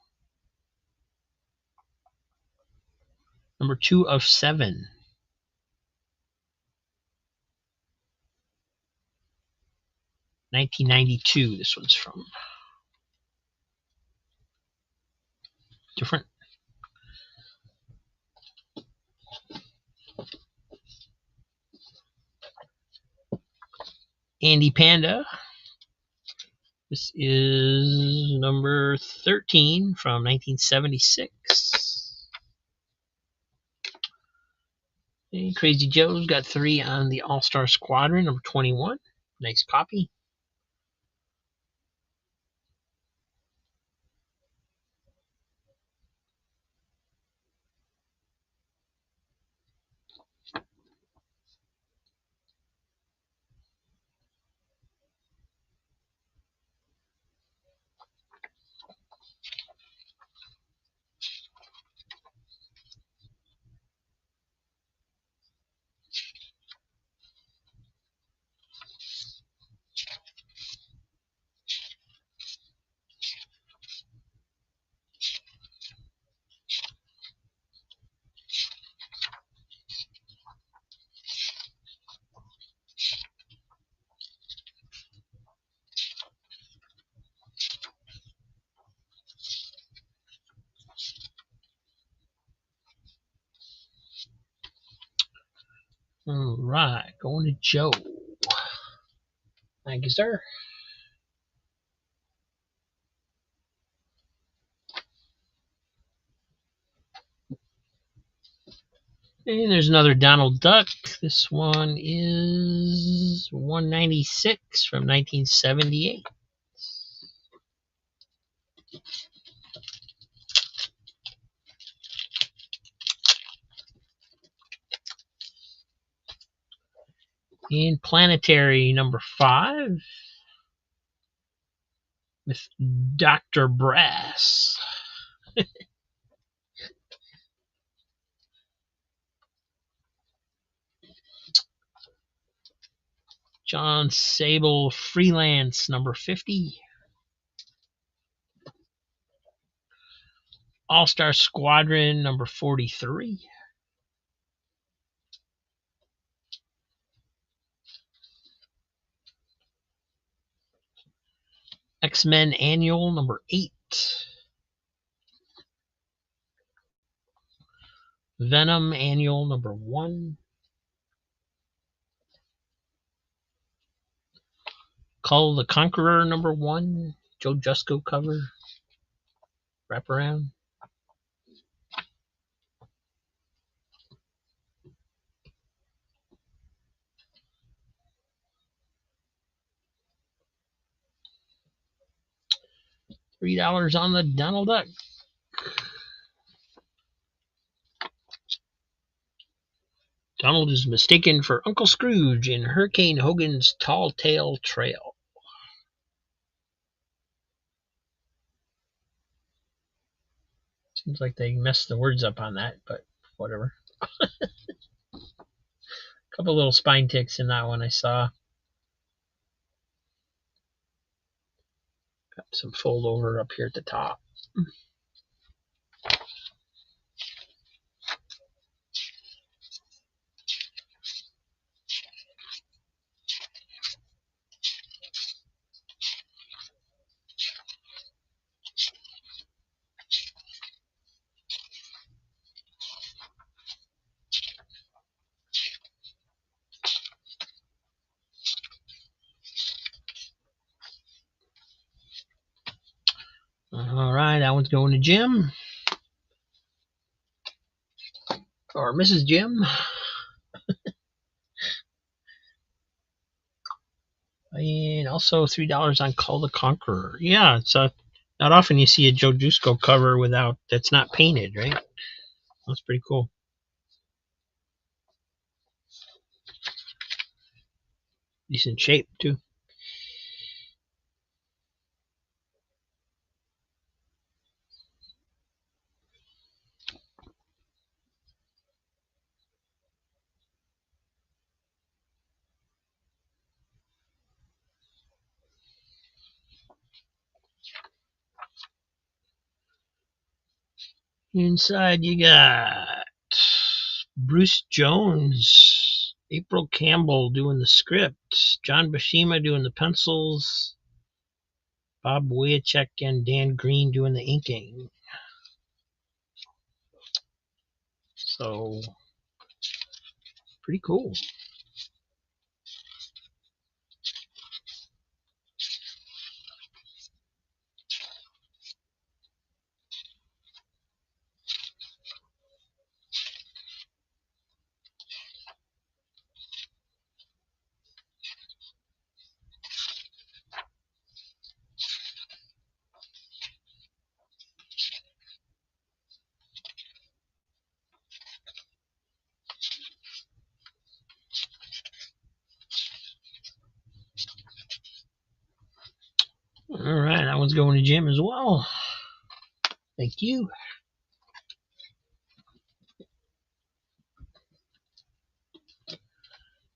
2 of 7. 1992, this one's from. Different. Andy Panda. This is number 13 from 1976. And Crazy Joe's got 3 on the All-Star Squadron, number 21. Nice copy. All right, going to Joe. Thank you, sir. And there's another Donald Duck. This one is 196 from 1978. And Planetary, number 5 with Dr. Brass. John Sable Freelance, number 50. All-Star Squadron, number 43. X-Men Annual, number 8. Venom Annual, number 1. Cull the Conqueror, number 1. Joe Jusko cover. Wraparound. $3 on the Donald Duck. Donald is mistaken for Uncle Scrooge in Hurricane Hogan's Tall Tale Trail. Seems like they messed the words up on that, but whatever. A couple little spine ticks in that one I saw. Got some fold over up here at the top. All right, that one's going to Jim. or Mrs. Jim. And also $3 on Call the Conqueror. Yeah, it's not often you see a Joe Jusko cover that's not painted, right? That's pretty cool. Decent shape too. Inside you got Bruce Jones, April Campbell doing the script, John Buscema doing the pencils, Bob Wojciech and Dan Green doing the inking. So, pretty cool. All right, that one's going to Jim as well. Thank you.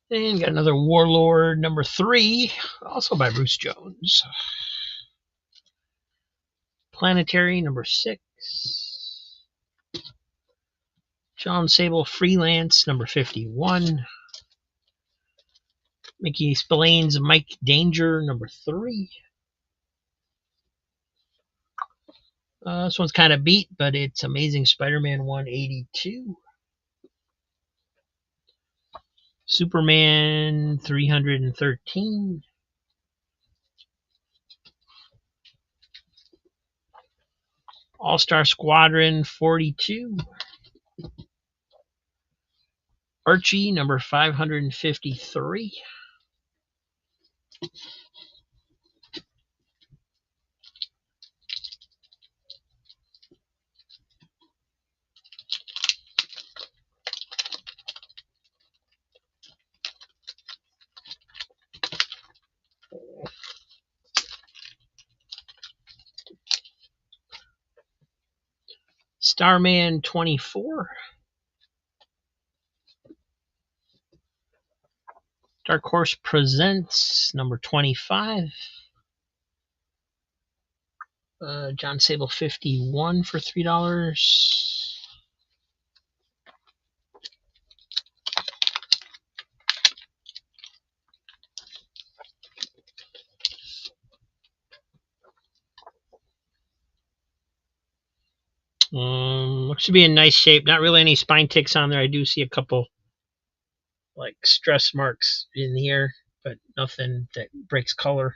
And got another Warlord number 3, also by Bruce Jones. Planetary number 6. John Sable Freelance number 51. Mickey Spillane's Mike Danger number 3. This one's kind of beat, but it's Amazing Spider-Man 182. Superman 313. All-Star Squadron 42. Archie number 553. Starman 24. Dark Horse Presents number 25. John Sable 51 for $3. Looks to be in nice shape. Not really any spine ticks on there. I do see a couple like stress marks in here, but nothing that breaks color.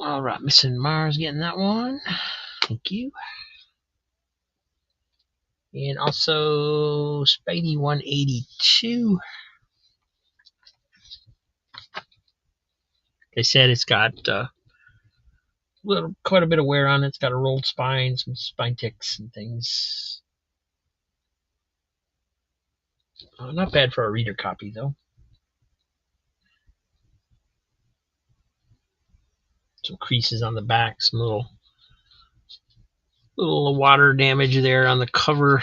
All right, Missing Mars getting that one. Thank you. And also Spidey 182. They said it's got quite a bit of wear on it. It's got a rolled spine, some spine ticks and things. Not bad for a reader copy, though. Some creases on the back, some little little water damage there on the cover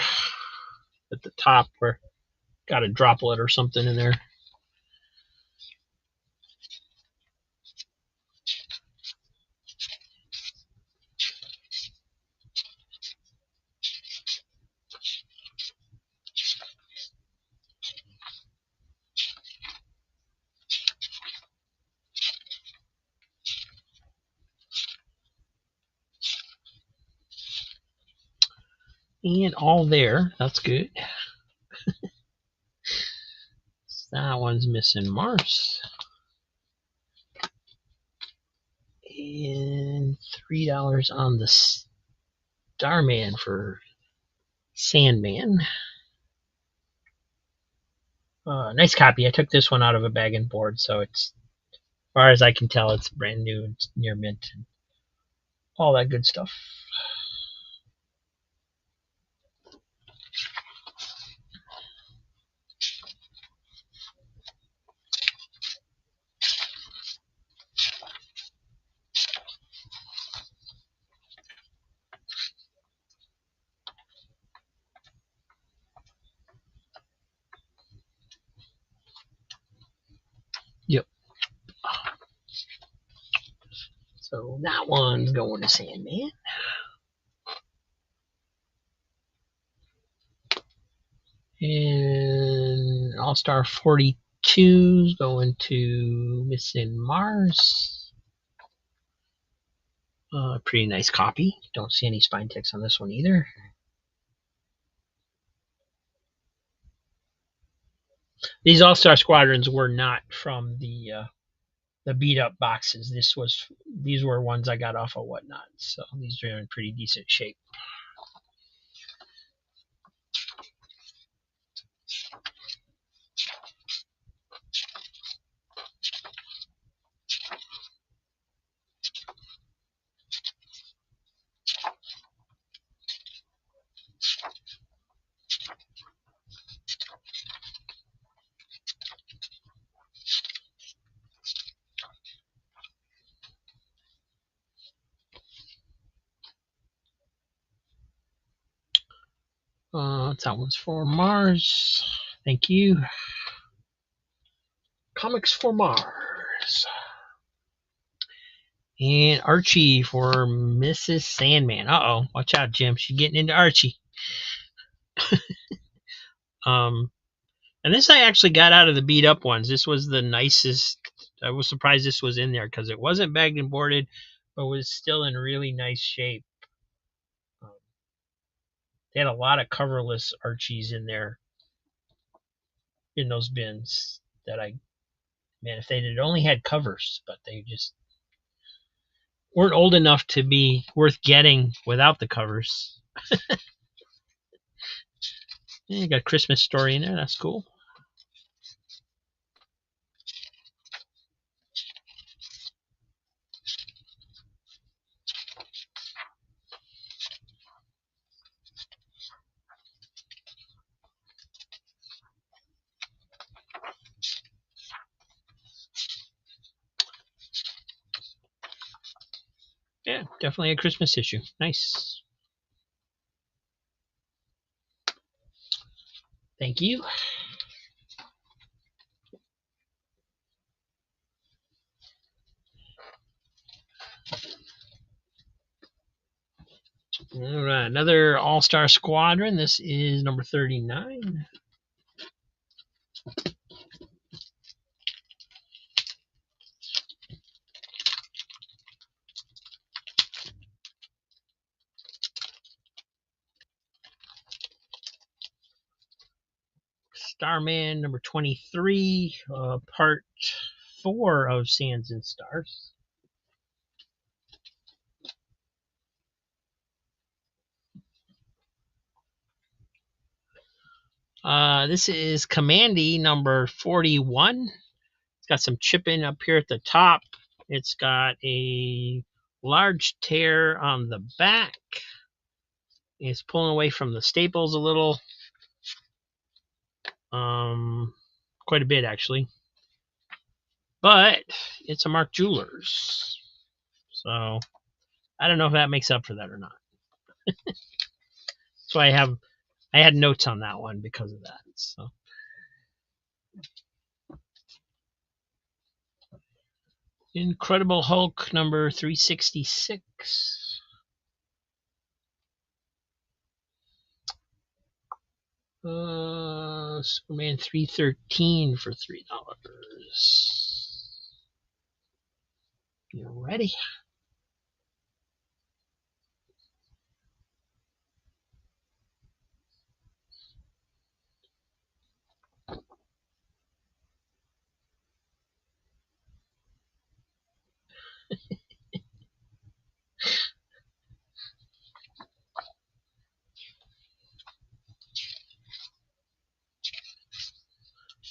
at the top where got a droplet or something in there. And all there. That's good. That one's missing Mars. And $3 on the Starman for Sandman. Nice copy. I took this one out of a bag and board, so it's, as far as I can tell, it's brand new. It's near mint and all that good stuff. Yep. So that one's going to Sandman. And All-Star 42's going to Missing Mars. Pretty nice copy. Don't see any spine ticks on this one either. These All-Star Squadrons were not from the beat up boxes. These were ones I got off of Whatnot, so these are in pretty decent shape. That one's for Mars. Thank you. Comics for Mars. And Archie for Mrs. Sandman. Uh-oh. Watch out, Jim. She's getting into Archie. And this I actually got out of the beat up ones. This was the nicest. I was surprised this was in there because it wasn't bagged and boarded, but was still in really nice shape. They had a lot of coverless Archies in there, in those bins that man, if they had only had covers, but they just weren't old enough to be worth getting without the covers. Yeah, you got a Christmas story in there. That's cool. Yeah, definitely a Christmas issue. Nice. Thank you. All right, another All-Star Squadron. This is number 39. Starman number 23, part 4 of Sands and Stars. This is Commandy number 41. It's got some chipping up here at the top. It's got a large tear on the back. It's pulling away from the staples a little. Quite a bit, actually. But it's a Mark Jewelers. So I don't know if that makes up for that or not. So I had notes on that one because of that. So Incredible Hulk number 366. Superman 313 for $3. You ready?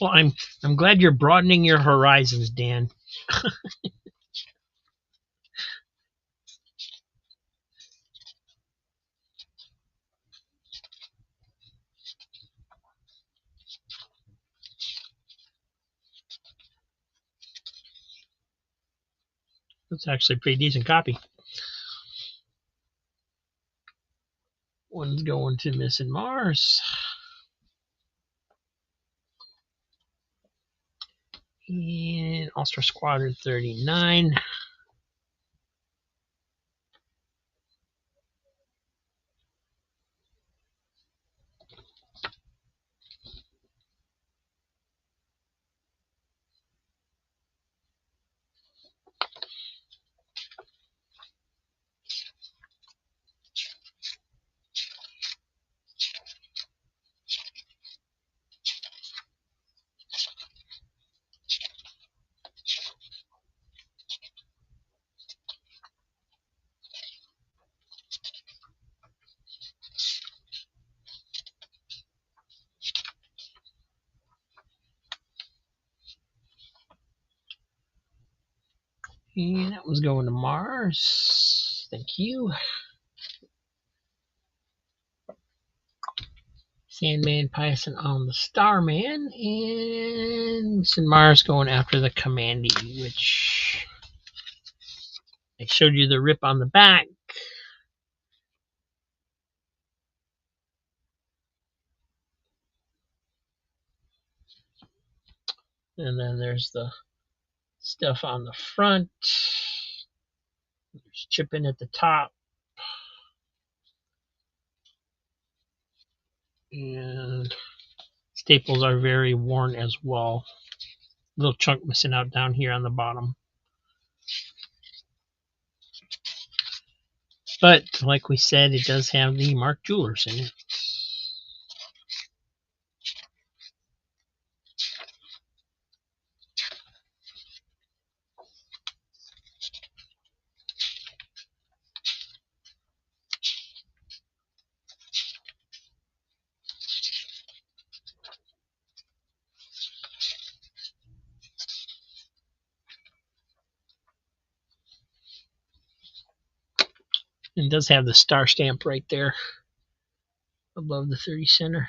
Well, I'm glad you're broadening your horizons, Dan. That's actually a pretty decent copy. One's going to Missing Mars. And All-Star Squadron 39. And that one's going to Mars. Thank you. Sandman passing on the Starman. And Missing Mars going after the Commandee, which I showed you the rip on the back. And then there's the stuff on the front. There's chipping at the top. And staples are very worn as well. Little chunk missing out down here on the bottom. But like we said, it does have the Mark Jewelers in it. It does have the star stamp right there above the 30 center.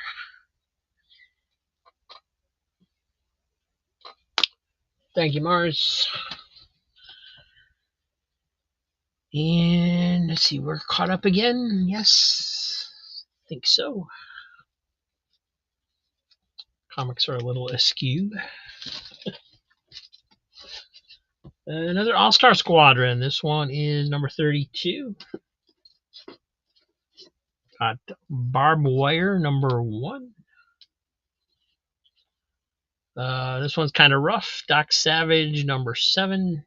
Thank you, Mars. And let's see, we're caught up again. Yes, I think so. Comics are a little askew. Another All-Star Squadron. This one is number 32. Got Barbed Wire number 1. This one's kind of rough. Doc Savage number 7.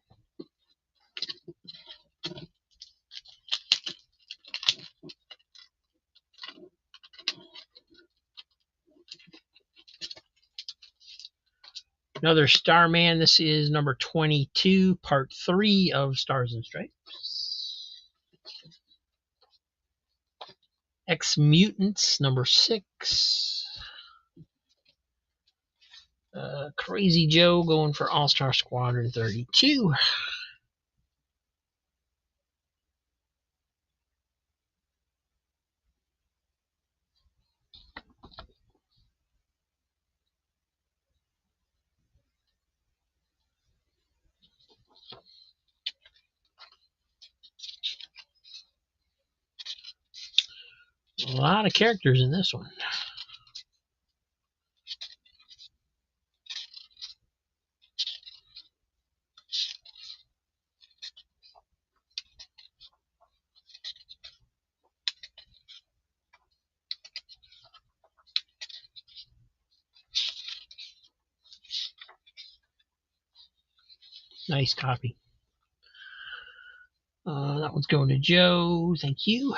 Another Starman. This is number 22, part 3 of Stars and Stripes. X-Mutants number 6. Crazy Joe going for All-Star Squadron 32. A lot of characters in this one. Nice copy. That one's going to Joe. Thank you.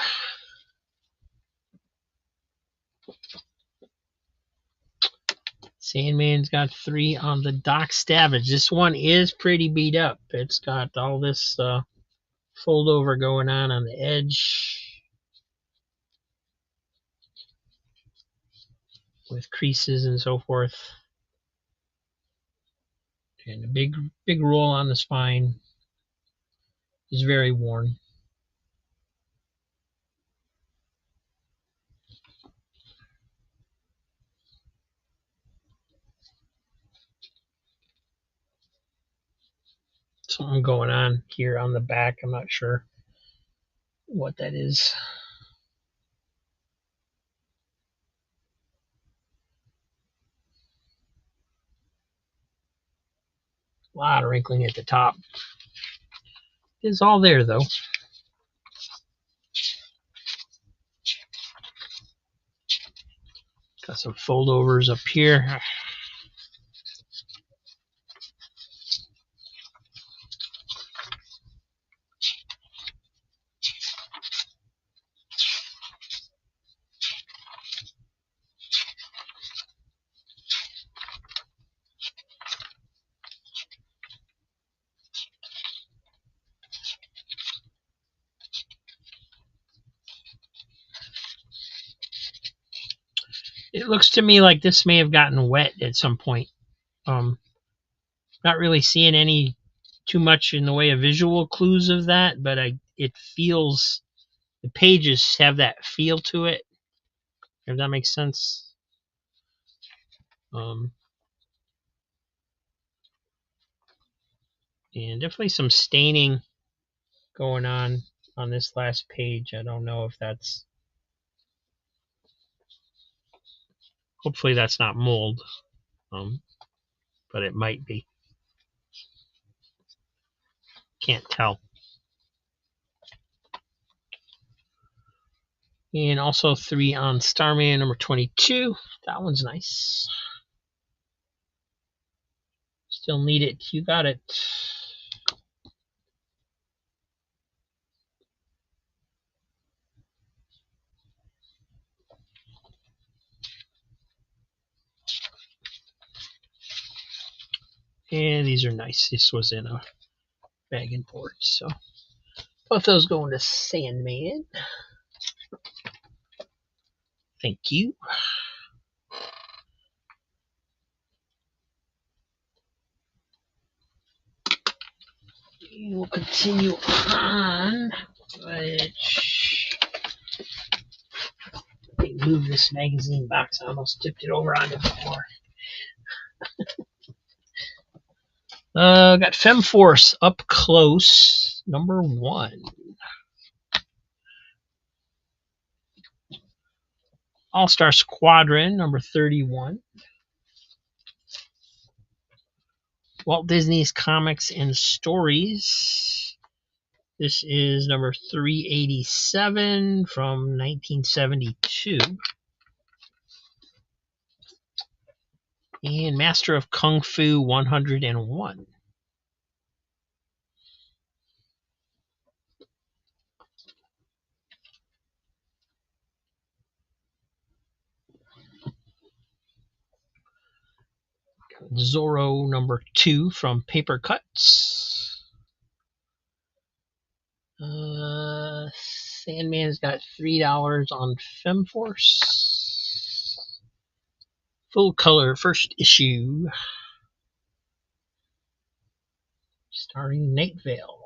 Sandman's got 3 on the Doc Savage. This one is pretty beat up. It's got all this fold over going on the edge with creases and so forth. And a big roll on the spine. Is very worn. Something going on here on the back. I'm not sure what that is. A lot of wrinkling at the top. It's all there though. Got some fold overs up here. It looks to me like this may have gotten wet at some point. Not really seeing any too much in the way of visual clues of that, but it feels, the pages have that feel to it, if that makes sense. And definitely some staining going on this last page. I don't know if that's, hopefully that's not mold, but it might be. Can't tell. And also 3 on Starman number 22. That one's nice. Still need it. You got it. And these are nice. This was in a bag and board. So both those going to Sandman. Thank you. And we'll continue on. Which, let me move this magazine box. I almost tipped it over onto the floor. Got Femforce Up Close, number 1. All-Star Squadron, number 31. Walt Disney's Comics and Stories. This is number 387 from 1972. And Master of Kung Fu 101. Zorro number 2 from Paper Cuts. Sandman's got $3 on Femforce. Full color first issue. Starring Night Vale.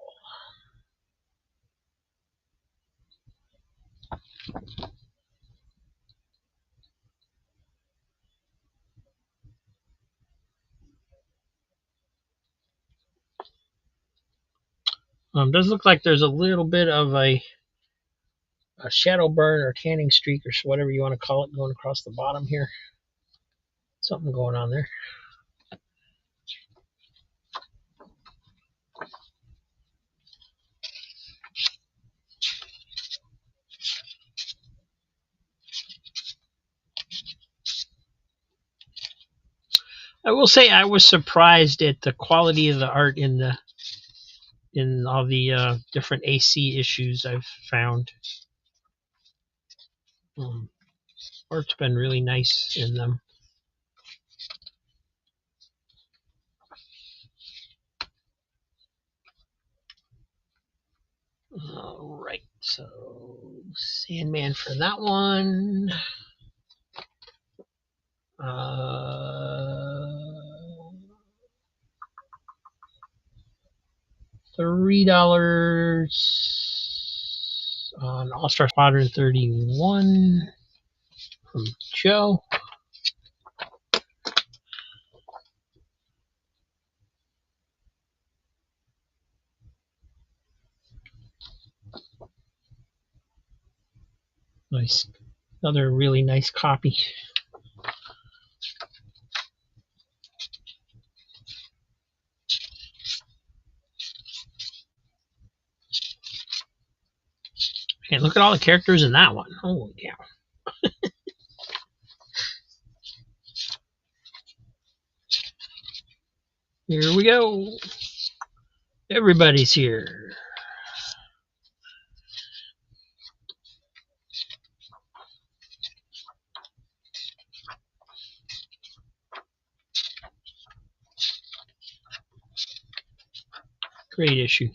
Does look like there's a little bit of a a shadow burn or tanning streak or whatever you want to call it going across the bottom here. Something going on there. I will say I was surprised at the quality of the art in all the different AC issues I've found. Art's been really nice in them. All right, so Sandman for that one. $3 on All Star Squadron 31 from Joe. Nice, another really nice copy. And look at all the characters in that one. Holy cow. Here we go. Everybody's here. Great issue.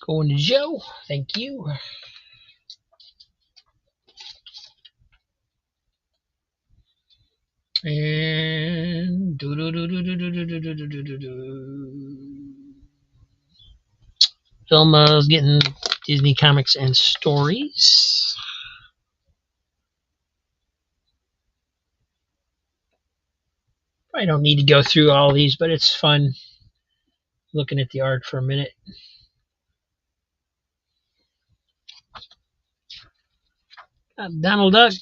Going to Joe. Thank you. And Vilma's getting Disney Comics and Stories. I don't need to go through all these, but it's fun looking at the art for a minute. Donald Duck.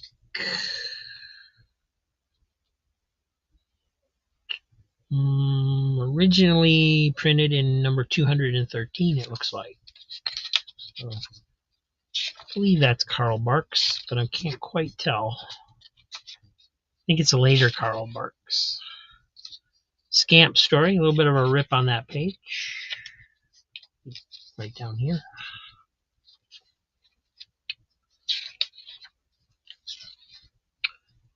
Originally printed in number 213, it looks like. So, I believe that's Karl Barks, but I can't quite tell. I think it's a later Karl Barks. Scamp story, a little bit of a rip on that page. Right down here.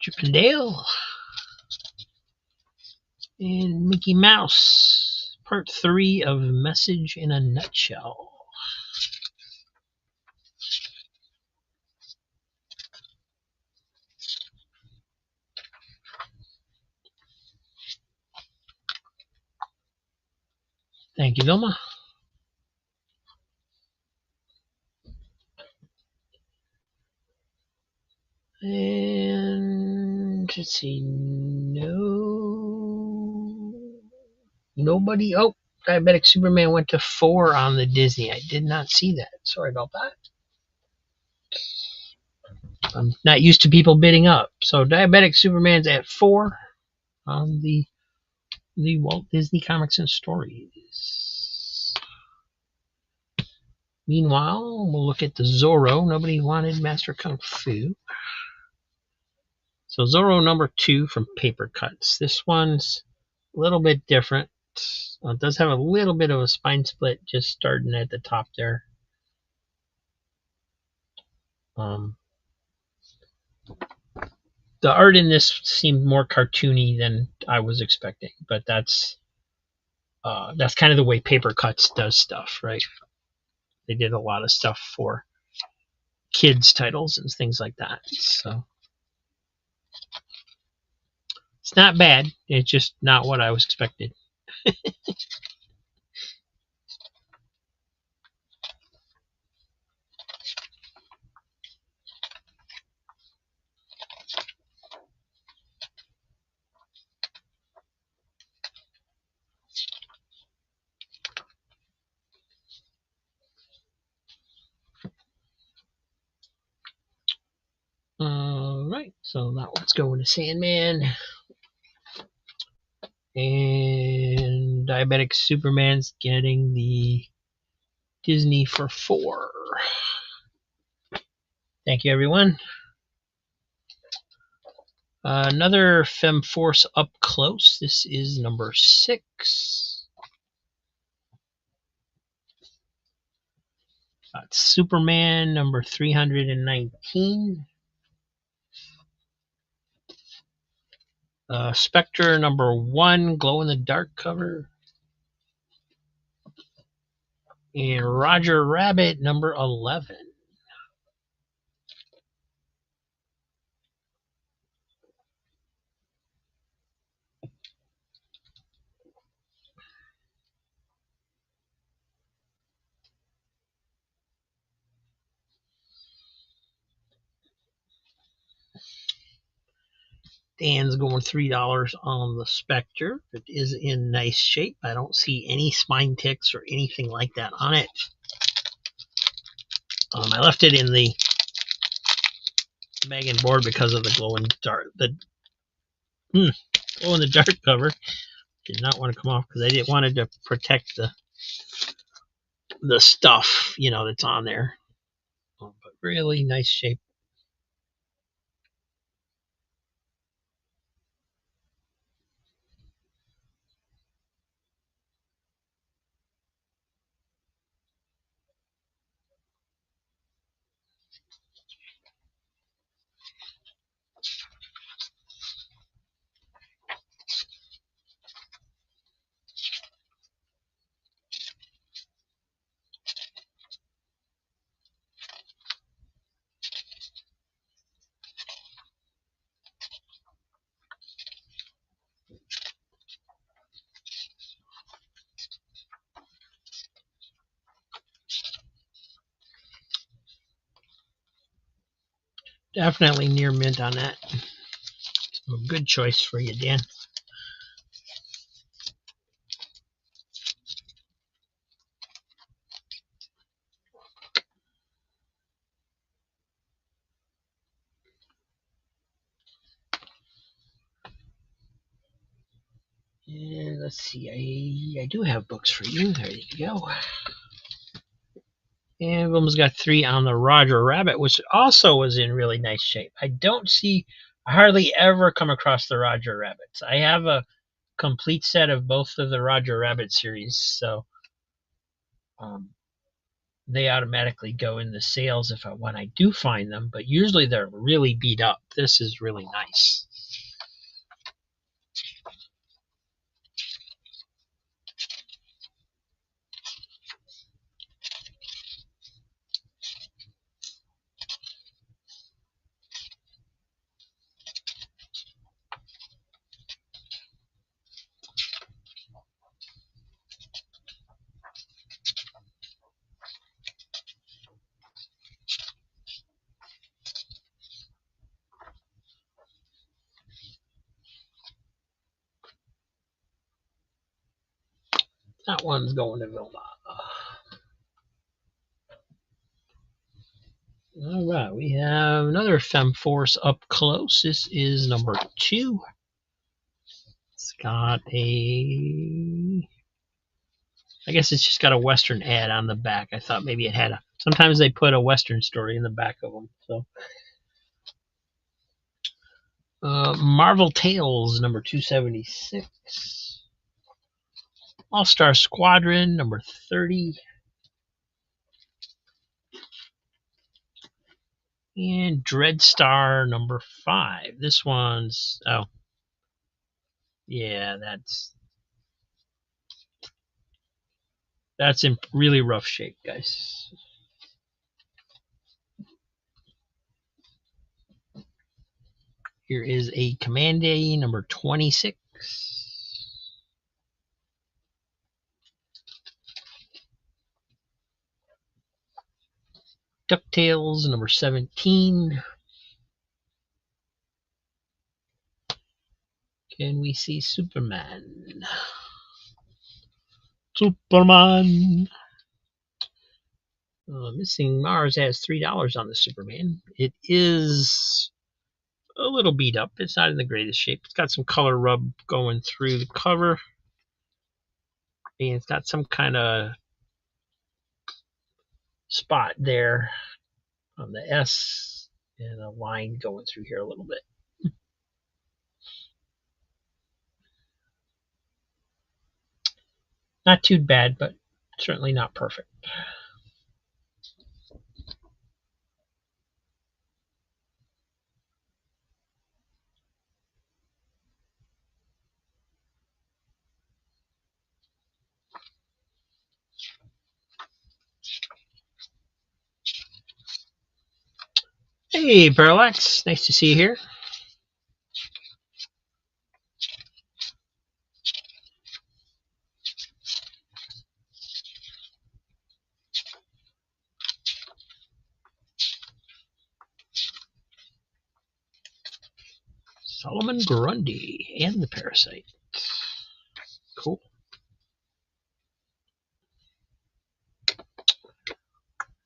Chip and Dale. And Mickey Mouse, part 3 of Message in a Nutshell. Thank you, Vilma. And let's see, nobody. Oh, Diabetic Superman went to 4 on the Disney. I did not see that. Sorry about that. I'm not used to people bidding up. So Diabetic Superman's at 4 on the Walt Disney Comics and Stories. Meanwhile, we'll look at the Zorro. Nobody wanted Master Kung Fu. So Zorro number 2 from Paper Cuts. This one's a little bit different. It does have a little bit of a spine split just starting at the top there. The art in this seemed more cartoony than I was expecting, but that's kind of the way Paper Cuts does stuff, right? They did a lot of stuff for kids titles and things like that. So it's not bad. It's just not what I was expecting. So that one's going to Sandman. And Diabetic Superman's getting the Disney for 4. Thank you, everyone. Another Femforce up close. This is number 6. Got Superman number 319. Spectre number 1, glow in the dark cover. And Roger Rabbit number 11. Dan's going $3 on the Spectre. It is in nice shape. I don't see any spine ticks or anything like that on it. I left it in the bag and board because of the glow in the dark cover. Did not want to come off because I didn't wanted to protect the stuff that's on there. But really nice shape. Definitely near mint on that. So good choice for you, Dan. And let's see, I do have books for you. There you go. And we've almost got 3 on the Roger Rabbit, which also was in really nice shape. I hardly ever come across the Roger Rabbits. I have a complete set of both of the Roger Rabbit series, so they automatically go in the sales when I do find them, but usually they're really beat up. This is really nice. That one's going to Vilma. All right, we have another Femforce up close. This is number 2. It's got I guess it's just got a Western ad on the back. I thought maybe it had sometimes they put a Western story in the back of them. So, Marvel Tales number 276. All-Star Squadron number 30. And Dreadstar number 5. This one's yeah, that's in really rough shape, guys. Here is a Commanday number 26. DuckTales number 17. Can we see Superman? Superman! Missing Mars has $3 on the Superman. It is a little beat up. It's not in the greatest shape. It's got some color rub going through the cover, and it's got some kind of spot there on the S and a line going through here a little bit. Not too bad, but certainly not perfect. Hey, Parallax. Nice to see you here. Solomon Grundy and the Parasite. Cool.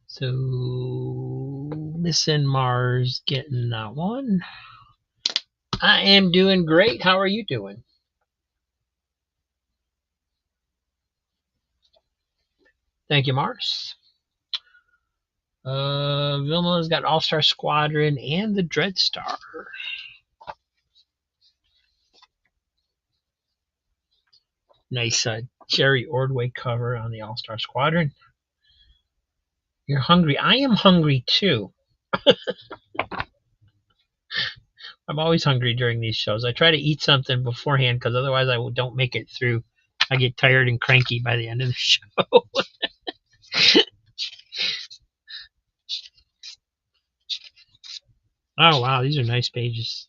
So, missing Mars getting that one. I am doing great. How are you doing? Thank you, Mars. Vilma's got All-Star Squadron and the Dreadstar. Nice Jerry Ordway cover on the All-Star Squadron. You're hungry. I am hungry too. I'm always hungry during these shows. I try to eat something beforehand because otherwise I don't make it through. I get tired and cranky by the end of the show. Oh, wow. These are nice pages.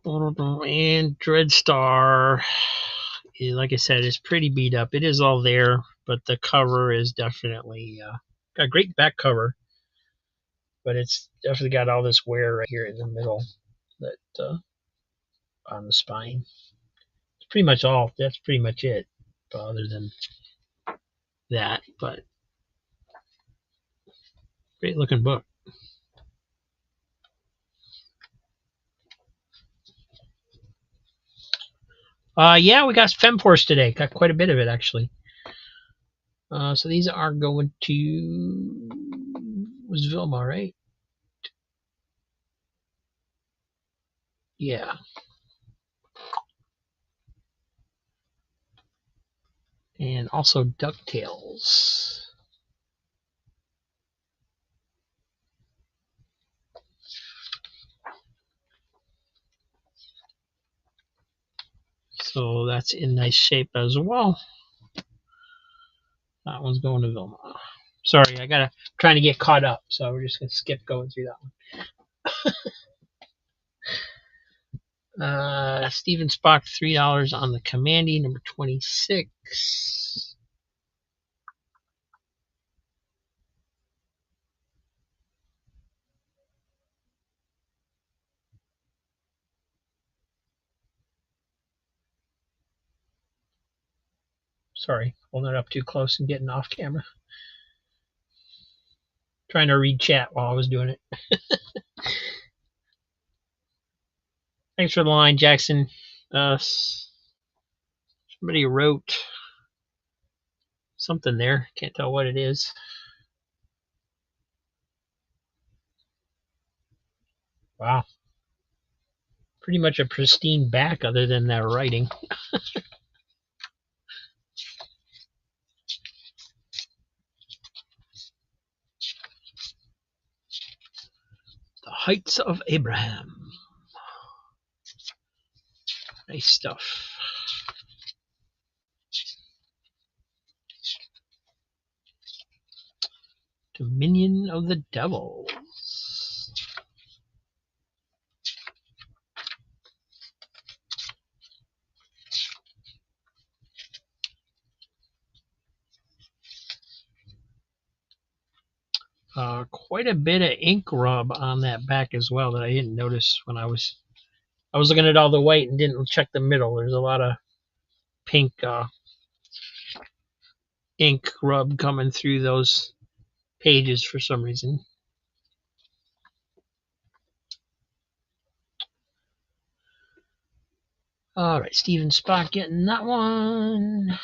And Dreadstar, like I said, is pretty beat up. It is all there, but the cover is definitely got a great back cover, but it's definitely got all this wear right here in the middle that on the spine. It's pretty much all. That's pretty much it, other than that. But great looking book. Yeah, we got Femforce today. Got quite a bit of it actually. So these are going to was Vilma, right? Yeah. And also DuckTales. So that's in nice shape as well. That one's going to Vilma. Sorry, trying to get caught up, so we're just gonna skip going through that one. Steven Spock, $3 on the Commandy, number 26. Sorry, holding it up too close and getting off camera. Trying to read chat while I was doing it. Thanks for the line, Jackson. Somebody wrote something there. Can't tell what it is. Wow. Pretty much a pristine back other than that writing. The Heights of Abraham. Nice stuff. Dominion of the Devils. Quite a bit of ink rub on that back as well that I didn't notice when I was looking at all the white and didn't check the middle. There's a lot of pink ink rub coming through those pages for some reason. All right, Steven Spot getting that one.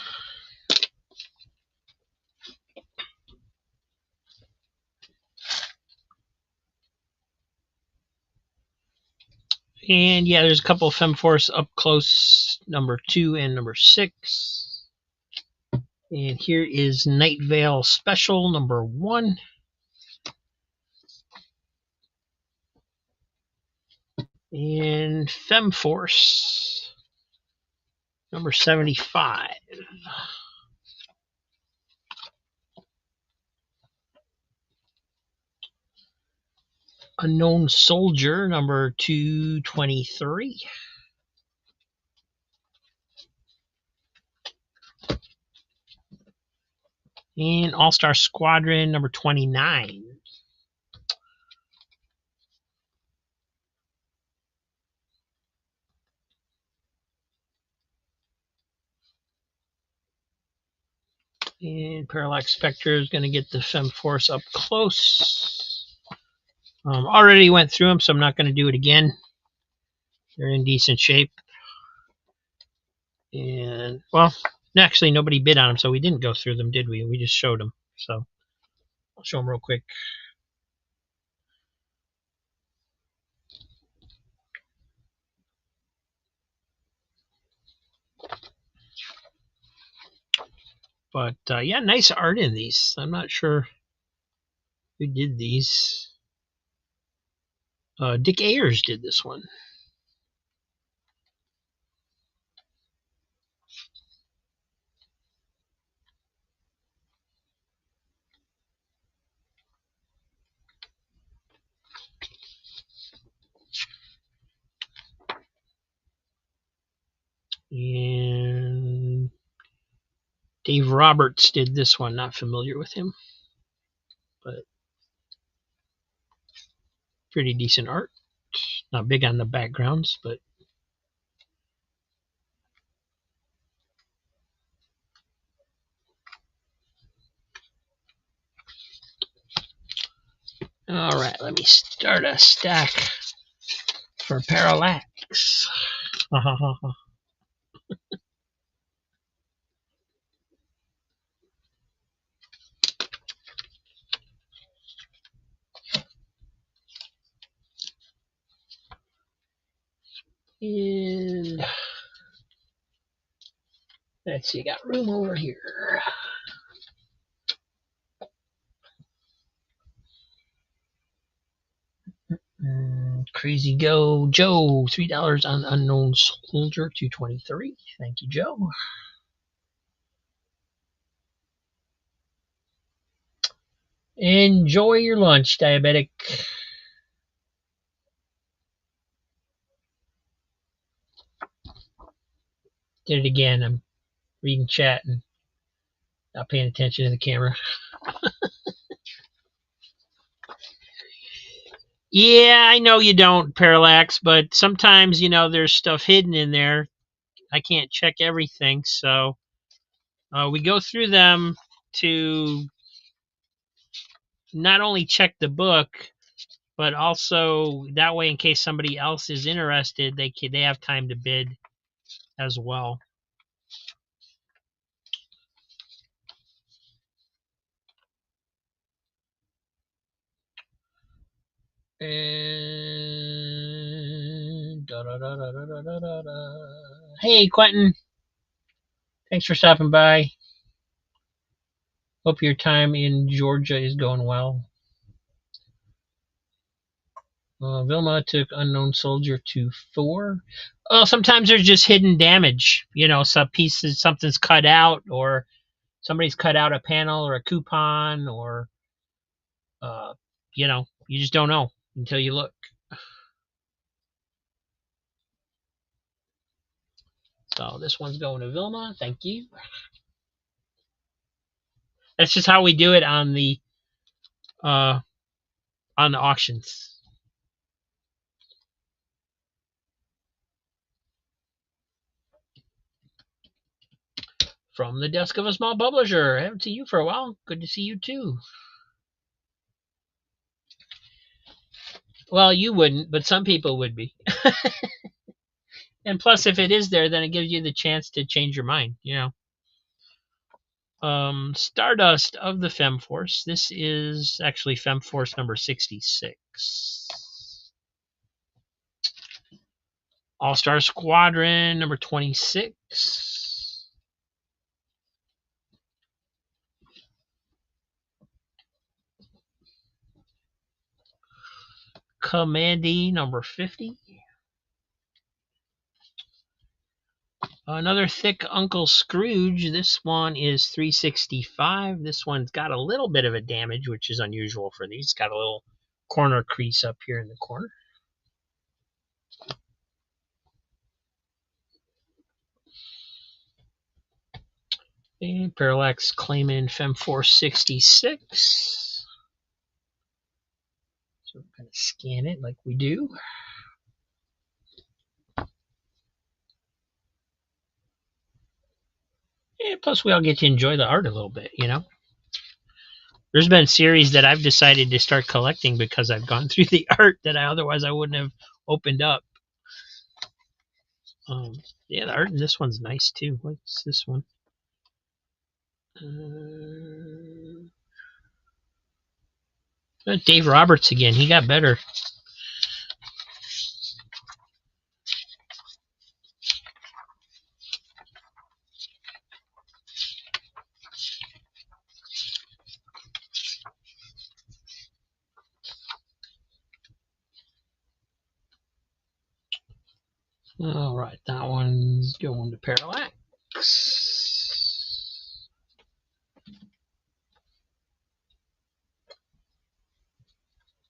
And yeah, there's a couple of Femforce up close, number 2 and number 6. And here is Night Vale Special number 1. And Femforce number 75. Unknown Soldier number 223. And All-Star Squadron number 29. And Parallax Spectre is going to get the Femforce up close. Already went through them, so I'm not going to do it again. They're in decent shape. And, well, actually, nobody bid on them, so we didn't go through them, did we? We just showed them. So I'll show them real quick. But, yeah, nice art in these. I'm not sure who did these. Dick Ayers did this one. And Dave Roberts did this one. Not familiar with him, but pretty decent art. Not big on the backgrounds, but all right. Let me start a stack for Parallax. And let's see, got room over here. Crazy Go Joe, $3 on Unknown Soldier, 223. Thank you, Joe. Enjoy your lunch, diabetic. Did it again. I'm reading chat and not paying attention to the camera. Yeah, I know you don't, Parallax, but sometimes, there's stuff hidden in there. I can't check everything, so we go through them to not only check the book, but also that way, in case somebody else is interested, they have time to bid as well. And hey, Quentin, thanks for stopping by. Hope your time in Georgia is going well. Vilma took Unknown Soldier to 4. Sometimes there's just hidden damage. Some pieces, something's cut out, or somebody's cut out a panel or a coupon, or you just don't know until you look. So this one's going to Vilma. Thank you. That's just how we do it on the on the auctions. From the desk of a small publisher. I haven't seen you for a while. Good to see you too. Well, you wouldn't, but some people would be. And plus, if it is there, then it gives you the chance to change your mind. Stardust of the Femforce. This is actually Femforce number 66. All-Star Squadron number 26. Commandy number 50. Another thick Uncle Scrooge. This one is 365. This one's got a little bit of a damage, which is unusual for these. It's got a little corner crease up here in the corner. And Parallax Clayman Femforce 66. So we're going to scan it like we do. And plus, we all get to enjoy the art a little bit, There's been series that I've decided to start collecting because I've gone through the art that otherwise I wouldn't have opened up. Yeah, the art in this one's nice too. What's this one? Dave Roberts again. He got better. All right, that one's going to Parallax.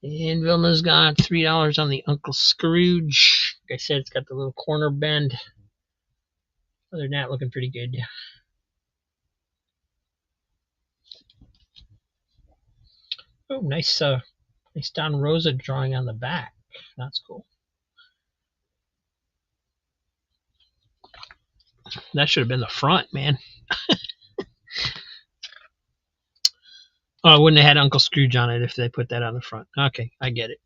And Vilna's got $3 on the Uncle Scrooge. Like I said, it's got the little corner bend. Other than that, looking pretty good. Oh, nice Don Rosa drawing on the back. That's cool. That should have been the front, man. Oh, I wouldn't have had Uncle Scrooge on it if they put that on the front. Okay, I get it.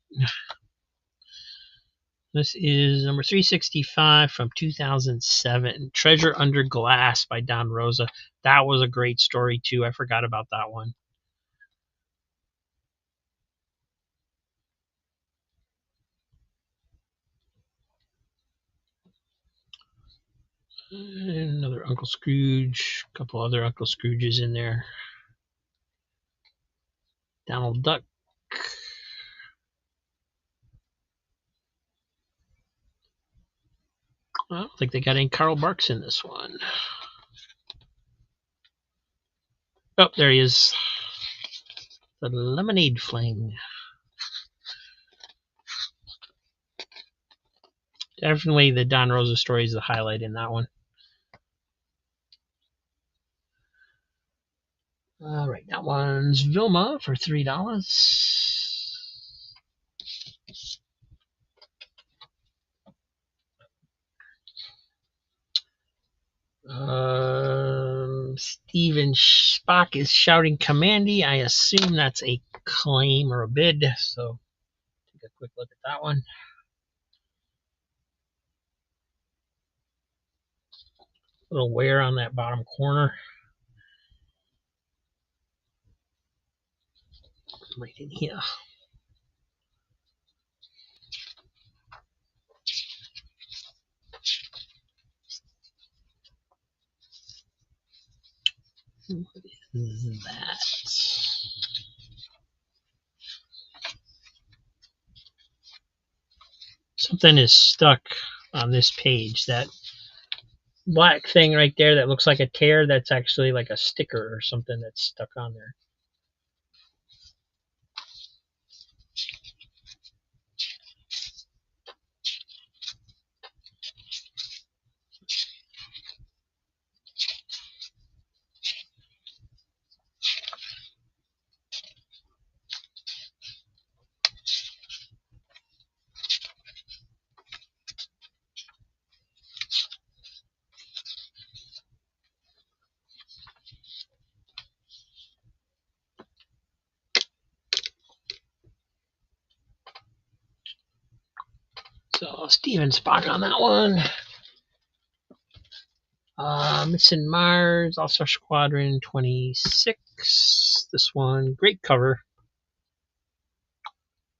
This is number 365 from 2007. Treasure Under Glass by Don Rosa. That was a great story, too. I forgot about that one. And another Uncle Scrooge. A couple other Uncle Scrooges in there. Donald Duck. I don't think they got any Carl Barks in this one. Oh, there he is. The Lemonade Fling. Definitely the Don Rosa story is the highlight in that one. All right, that one's Vilma for $3. Steven Spock is shouting Commandy. I assume that's a claim or a bid, so take a quick look at that one. Little wear on that bottom corner. Right in here. What is that? Something is stuck on this page. That black thing right there that looks like a tear, that's actually like a sticker or something that's stuck on there. So Steven Spock on that one. Missing Mars, All-Star Squadron 26. This one, great cover.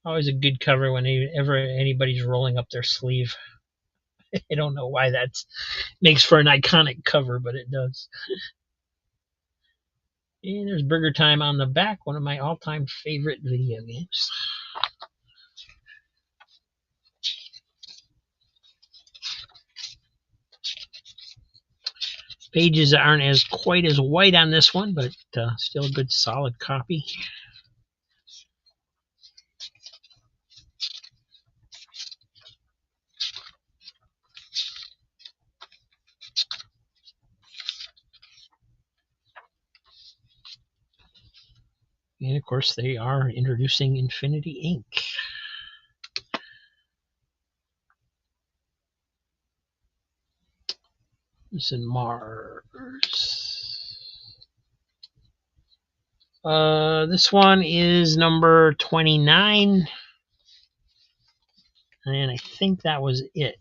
Always a good cover whenever anybody's rolling up their sleeve. I don't know why that makes for an iconic cover, but it does. And there's Burger Time on the back, one of my all-time favorite video games. Pages aren't as quite as white on this one, but still a good solid copy. And of course, they are introducing Infinity Ink. This is Mars. This one is number 29. And I think that was it.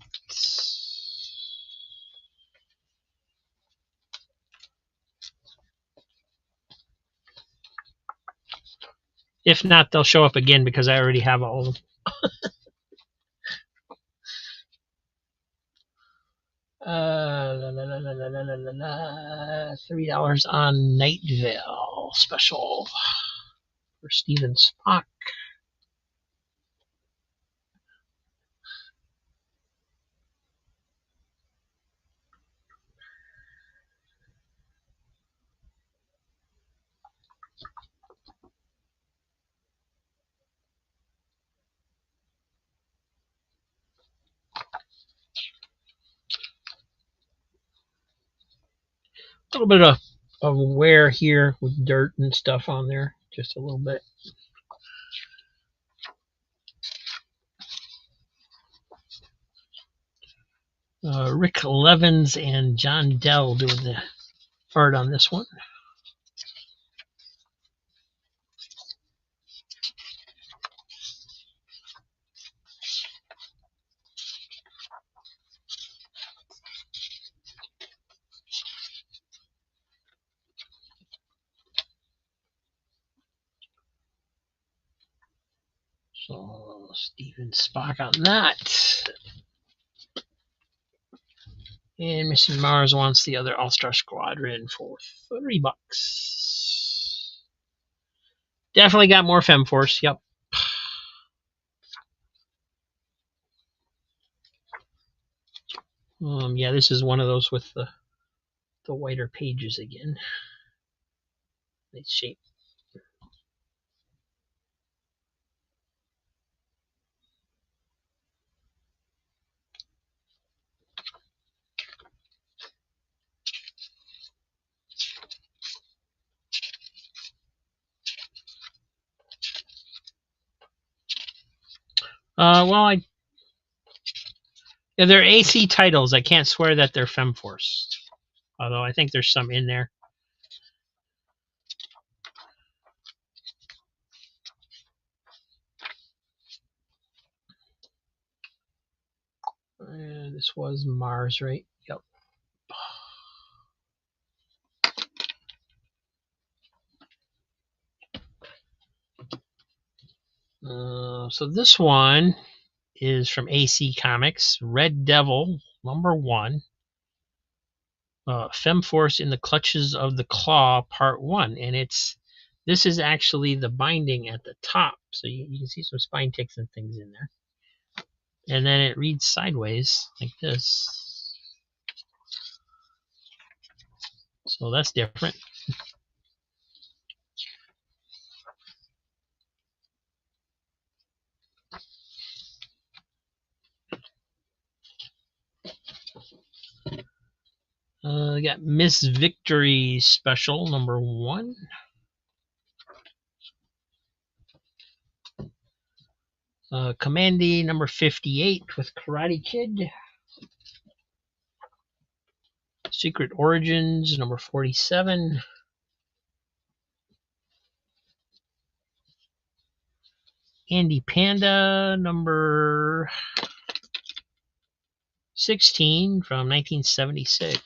If not, they'll show up again because I already have all of them. $3 on Night Vale special for Steven Spock. A little bit of wear here with dirt and stuff on there, just a little bit. Rick Levins and John Dell doing the art on this one. So Steven Spock on that. And Mission Mars wants the other All-Star Squadron for $3. Definitely got more Femforce, yep. Yeah, this is one of those with the whiter pages again. Nice shape. Well, yeah, they're AC titles. I can't swear that they're Femforce, although I think there's some in there. This was Mars, right? Yep. So this one is from AC Comics, Red Devil #1, Femforce in the Clutches of the Claw, Part 1, and this is actually the binding at the top, so you can see some spine ticks and things in there, and then it reads sideways like this, so that's different. We got Miss Victory special #1. Commandy #58 with Karate Kid. Secret Origins #47. Andy Panda 16 from 1976.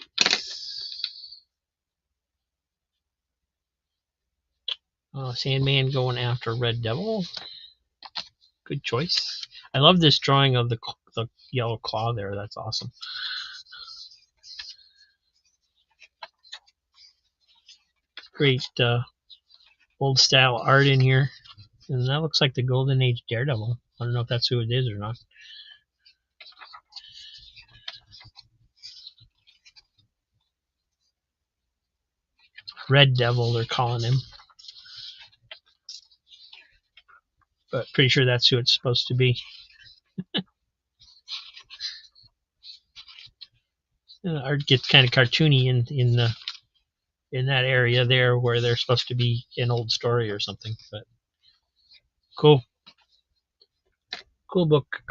Sandman going after Red Devil. Good choice. I love this drawing of the yellow claw there. That's awesome. Great old style art in here. And that looks like the Golden Age Daredevil. I don't know if that's who it is or not. Red Devil, they're calling him. But pretty sure that's who it's supposed to be. Art gets kind of cartoony in that area there where they're supposed to be an old story or something. But cool book.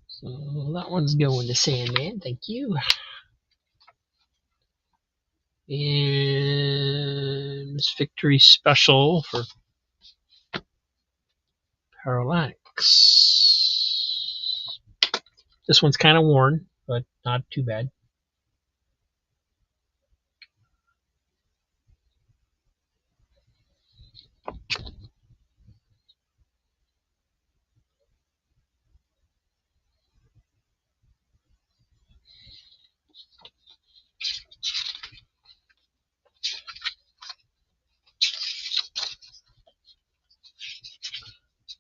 So that one's going to Sandman. Thank you. And Miss Victory Special for Parallax. This one's kind of worn, but not too bad.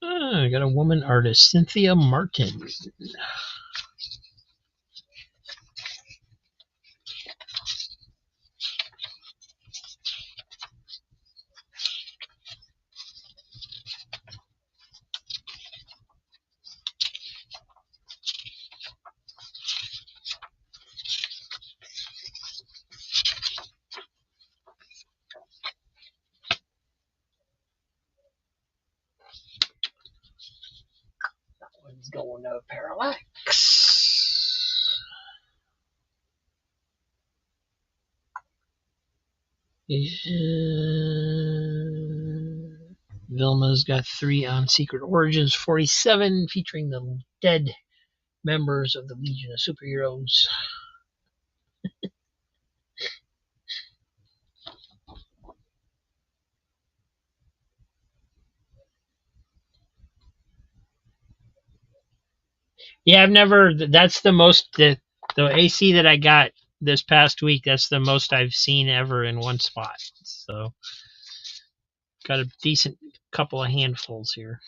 I got a woman artist, Cynthia Martin. That one's going to Parallax. Vilma's got 3 on Secret Origins 47, featuring the dead members of the Legion of Superheroes. Yeah, I've never. That's the most the AC that I got this past week. That's the most I've seen ever in one spot. So got a decent couple of handfuls here.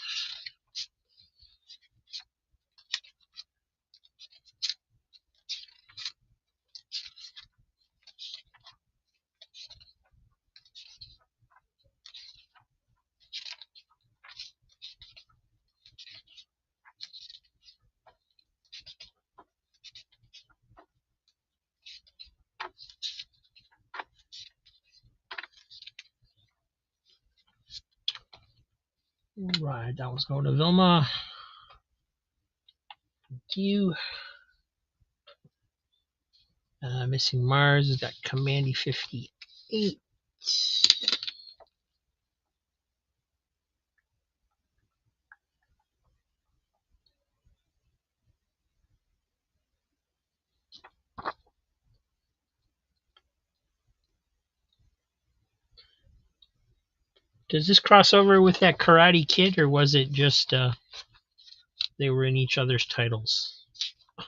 Right, that was going to Vilma. Thank you. Missing Mars has got Commandy 58. Does this cross over with that Karate Kid, or was it just they were in each other's titles? I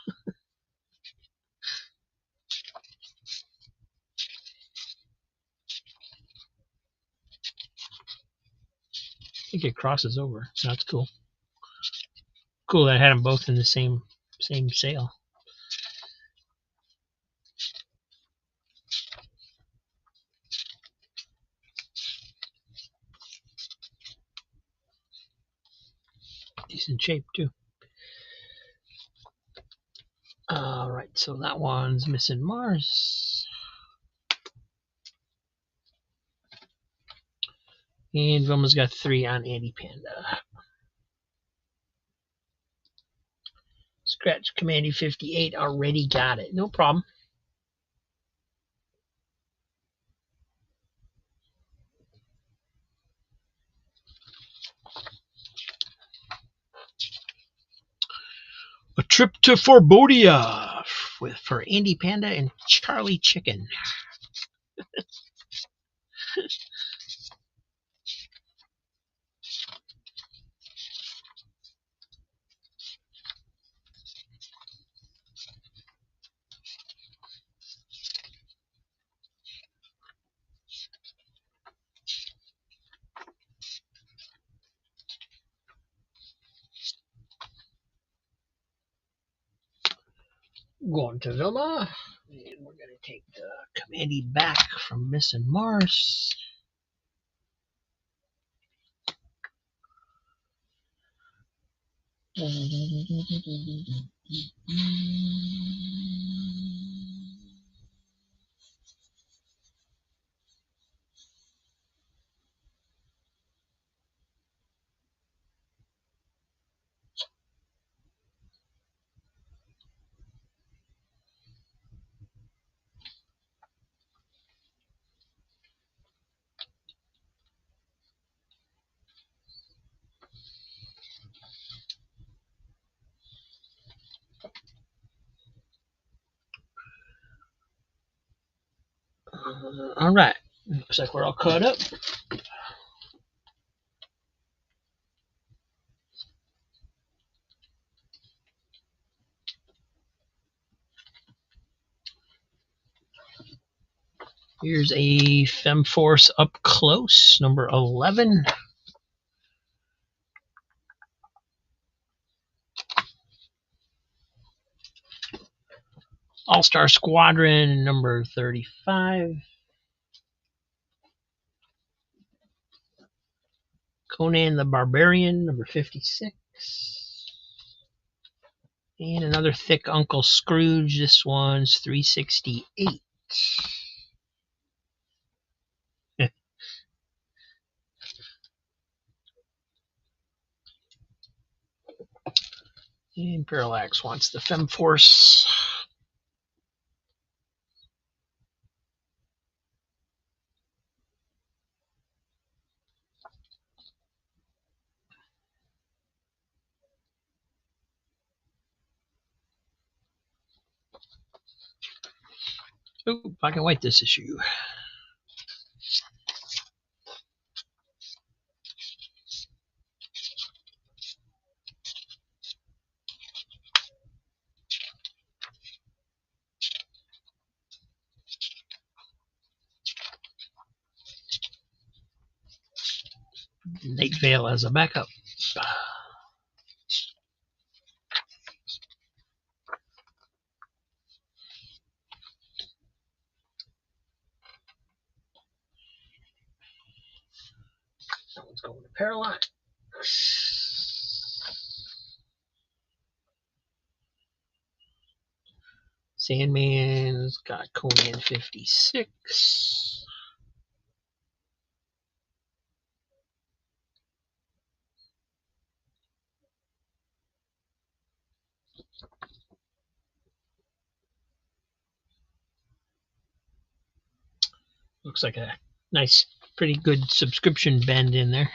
think it crosses over. That's cool. Cool that I had them both in the same sale. Decent shape too. All right, so that one's missing Mars. And Vilma's got 3 on Andy Panda. Scratch Commandy 58 already got it. No problem. A trip to Forbodia for Andy Panda and Charlie Chicken. Going to Vilma. And we're going to take the Commandy back from Missing Mars. All right. Looks like we're all caught up. Here's a Femforce up close, number 11. All-Star Squadron, number 35. Conan the Barbarian, number 56. And another thick Uncle Scrooge. This one's 368. And Parallax wants the Femforce. Ooh, black and white this issue. Night Vale as a backup. That one's going to Parallax. Sandman's got Conan 56. Looks like a nice, pretty good subscription bend in there.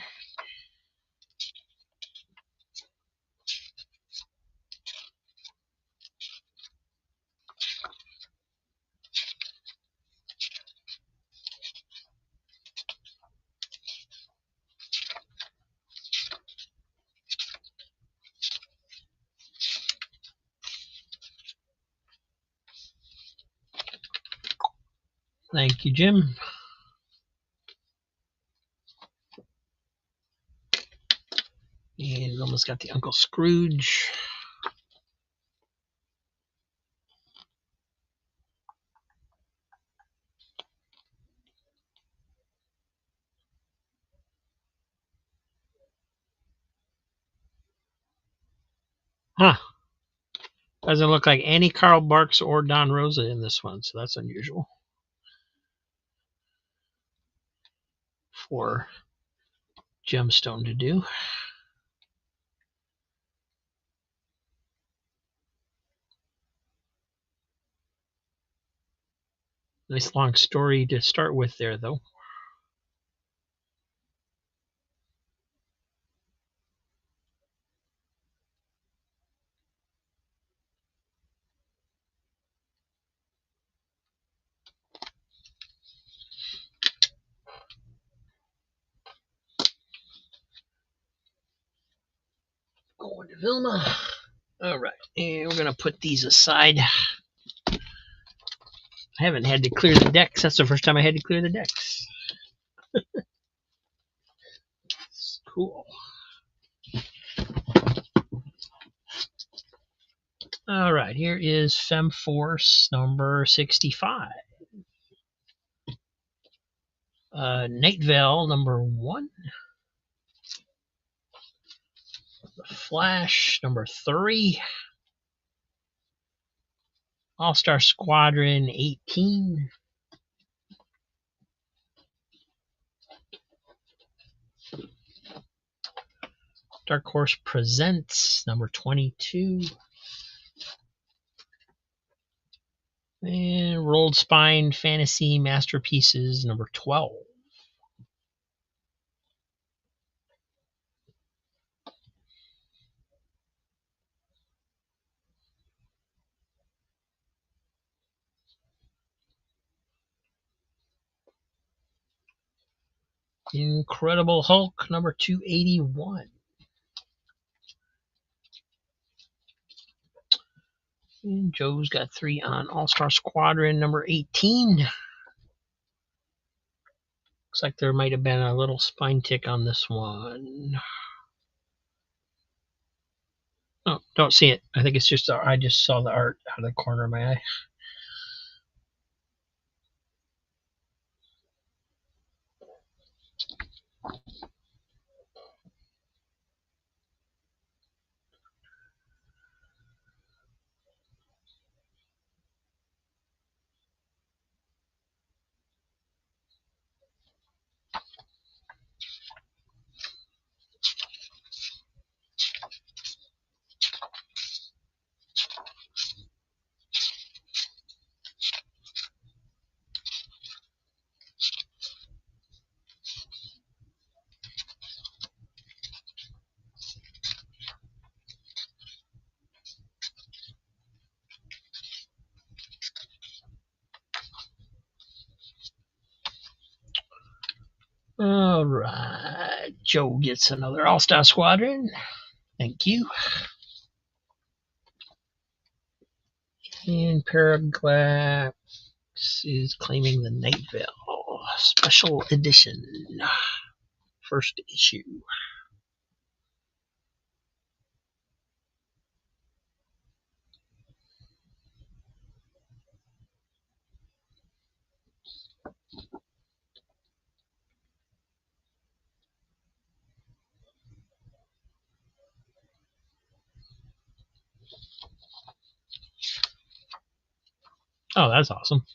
Thank you, Jim. And almost got the Uncle Scrooge. Huh. Doesn't look like any Karl Barks or Don Rosa in this one, so that's unusual for Gemstone to do. Nice long story to start with there, though. going to Vilma. All right, and we're gonna put these aside. I haven't had to clear the decks. That's the first time I had to clear the decks. Cool. All right, here is Femforce number 65. Night Veil number 1. The Flash number 3. All-Star Squadron 18. Dark Horse Presents number 22. And Rolled Spine Fantasy Masterpieces number 12. Incredible Hulk number 281. And Joe's got 3 on All-Star Squadron number 18. Looks like there might have been a little spine tick on this one. Oh, don't see it. I think it's just, I just saw the art out of the corner of my eye. All right, Joe gets another All-Star Squadron. Thank you. And Paraglax is claiming the Night Veil Special Edition. First issue. Oh, that's awesome.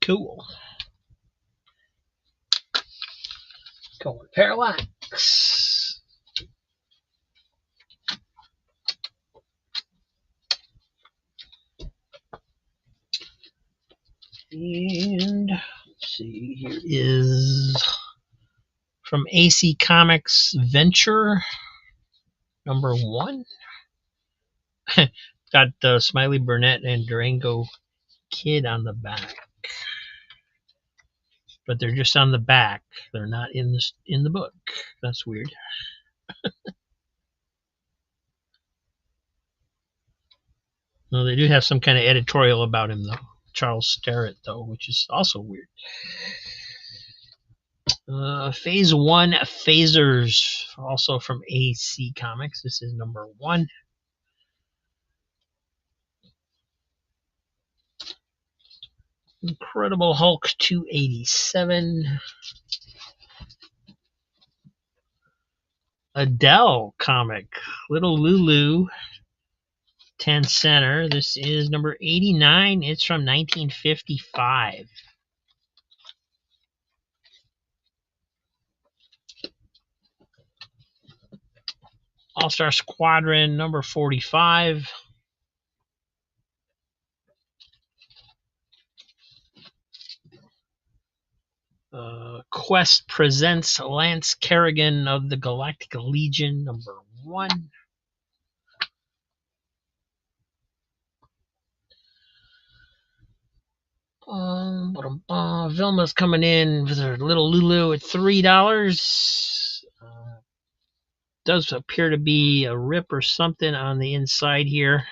Cool. Going Parallax. And let's see, here is from AC Comics Venture number 1. Got Smiley Burnett and Durango Kid on the back, but they're just on the back. They're not in the book. That's weird. No, they do have some kind of editorial about him though. Charles Starrett though, which is also weird. Phase 1 Phasers, also from AC Comics. This is number 1. Incredible Hulk 287. Adele comic, Little Lulu, 10 center. This is number 89. It's from 1955. All-Star Squadron number 45. Quest presents Lance Kerrigan of the Galactic Legion number 1. Vilma's coming in with her little Lulu at $3. Does appear to be a rip or something on the inside here.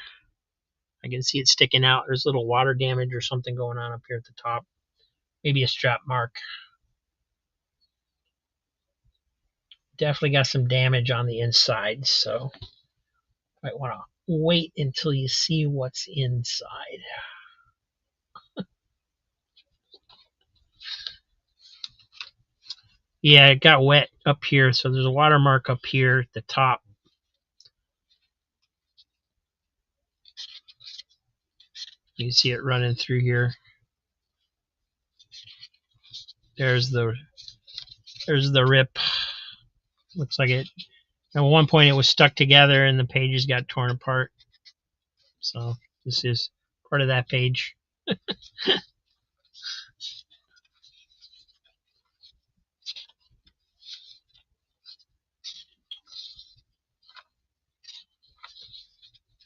I can see it sticking out. There's a little water damage or something going on up here at the top. Maybe a strap mark. Definitely got some damage on the inside, so might want to wait until you see what's inside. Yeah, it got wet up here, so there's a watermark up here at the top. You can see it running through here. There's the rip. Looks like it. At one point, it was stuck together, and the pages got torn apart. So this is part of that page.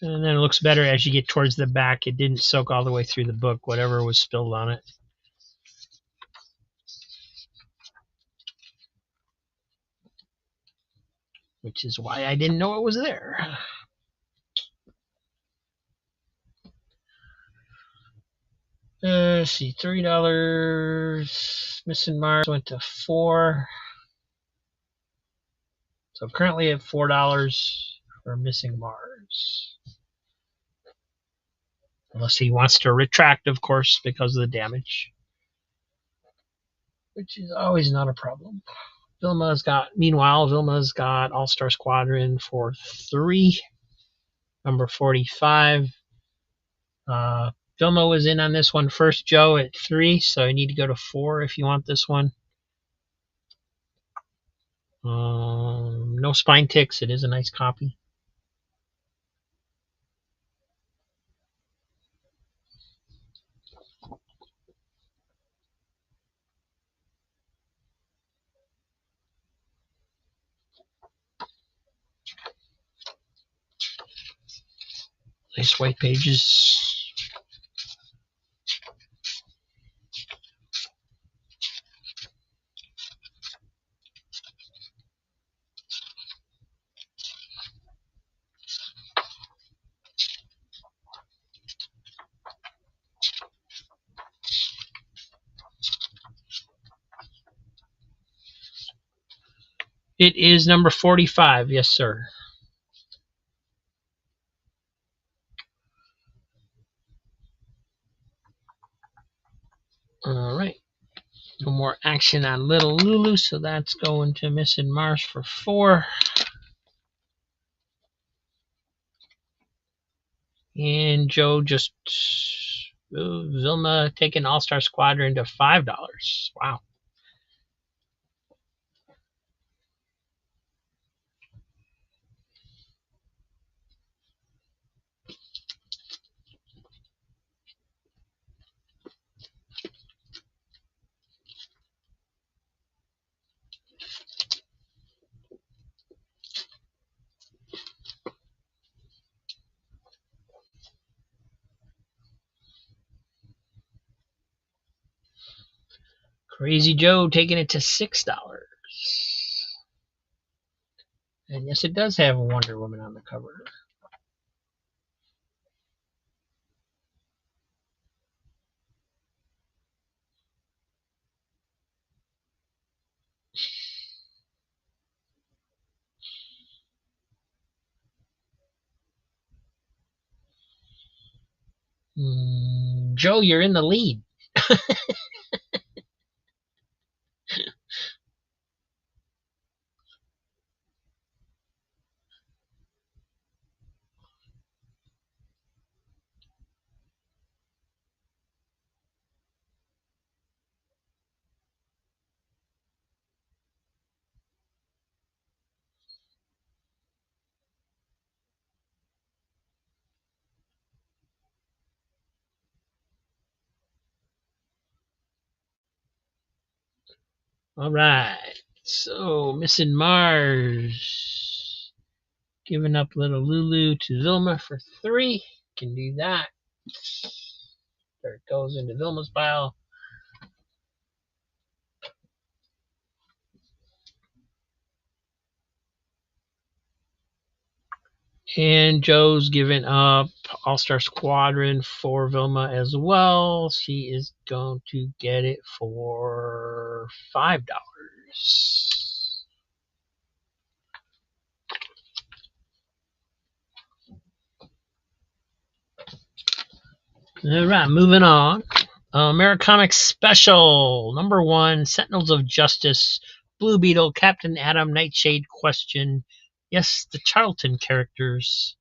And then it looks better as you get towards the back. It didn't soak all the way through the book, whatever was spilled on it. Which is why I didn't know it was there. Let's see, $3. Missing Mars went to $4. So currently at $4 for Missing Mars. Unless he wants to retract, of course, because of the damage. Which is always not a problem. Meanwhile, Vilma's got All-Star Squadron for 3. Number 45. Vilma was in on this one first, Joe, at 3, so you need to go to 4 if you want this one. No spine ticks. It is a nice copy. Nice white pages. It is number 45. Yes, sir. All right. No more action on Little Lulu, so that's going to Missing Mars for 4. And Joe just Vilma taking All-Star Squadron to $5. Wow. Crazy Joe taking it to $6. And yes, it does have a Wonder Woman on the cover. Joe, you're in the lead. All right. So, Missing Mars. Giving up little Lulu to Vilma for 3. Can do that. There it goes into Vilma's pile. And Joe's giving up All-Star Squadron for Vilma as well. She is going to get it for $5. All right, moving on. Americomics Special, number 1, Sentinels of Justice, Blue Beetle, Captain Atom, Nightshade, Question. Yes, the Charlton characters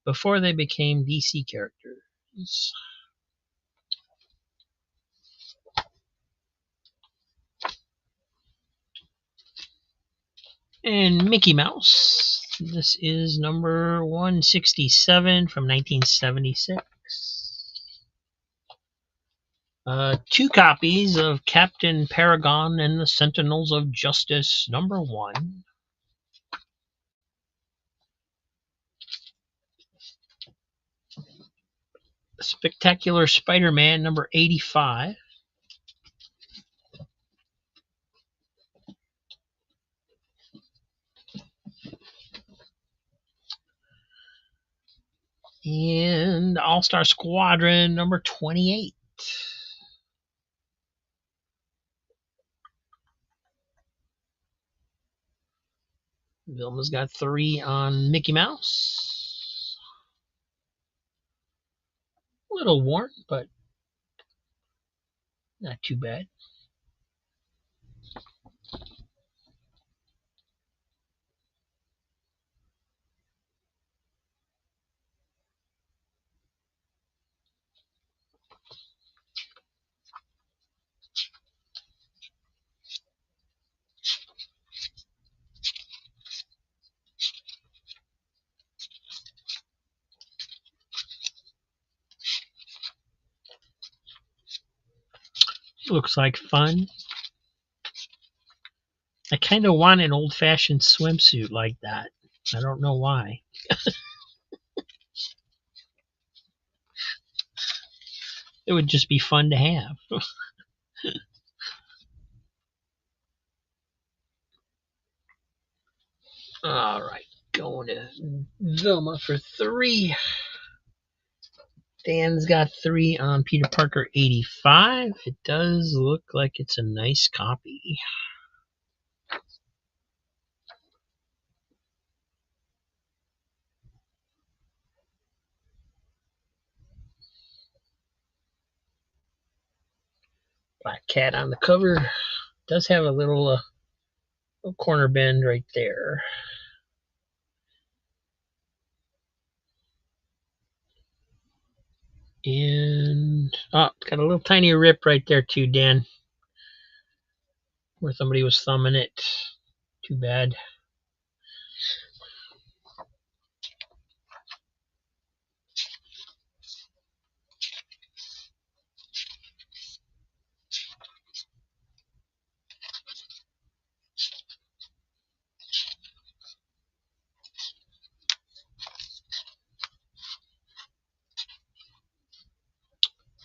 before they became DC characters. And Mickey Mouse. This is number 167 from 1976. 2 copies of Captain Paragon and the Sentinels of Justice, number 1. Spectacular Spider-Man, number 85. And All-Star Squadron, number 28. Vilma's got 3 on Mickey Mouse. A little worn, but not too bad. Looks like fun. I kind of want an old-fashioned swimsuit like that. I don't know why. It would just be fun to have. All right, going to Vilma for 3. Dan's got 3 on Peter Parker 85. It does look like it's a nice copy. Black Cat on the cover. Does have a little corner bend right there. And got a little tiny rip right there too, Dan, where somebody was thumbing it. Too bad.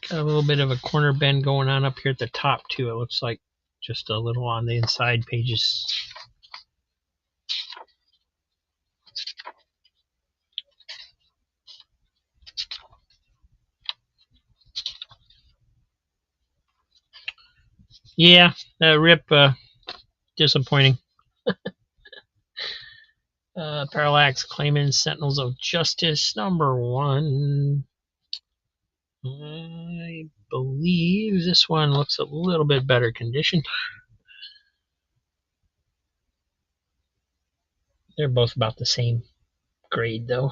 Got a little bit of a corner bend going on up here at the top too. It looks like just a little on the inside pages. Yeah, that rip, disappointing. Parallax claiming Sentinels of Justice, number 1. I believe this one looks a little bit better condition. They're both about the same grade though.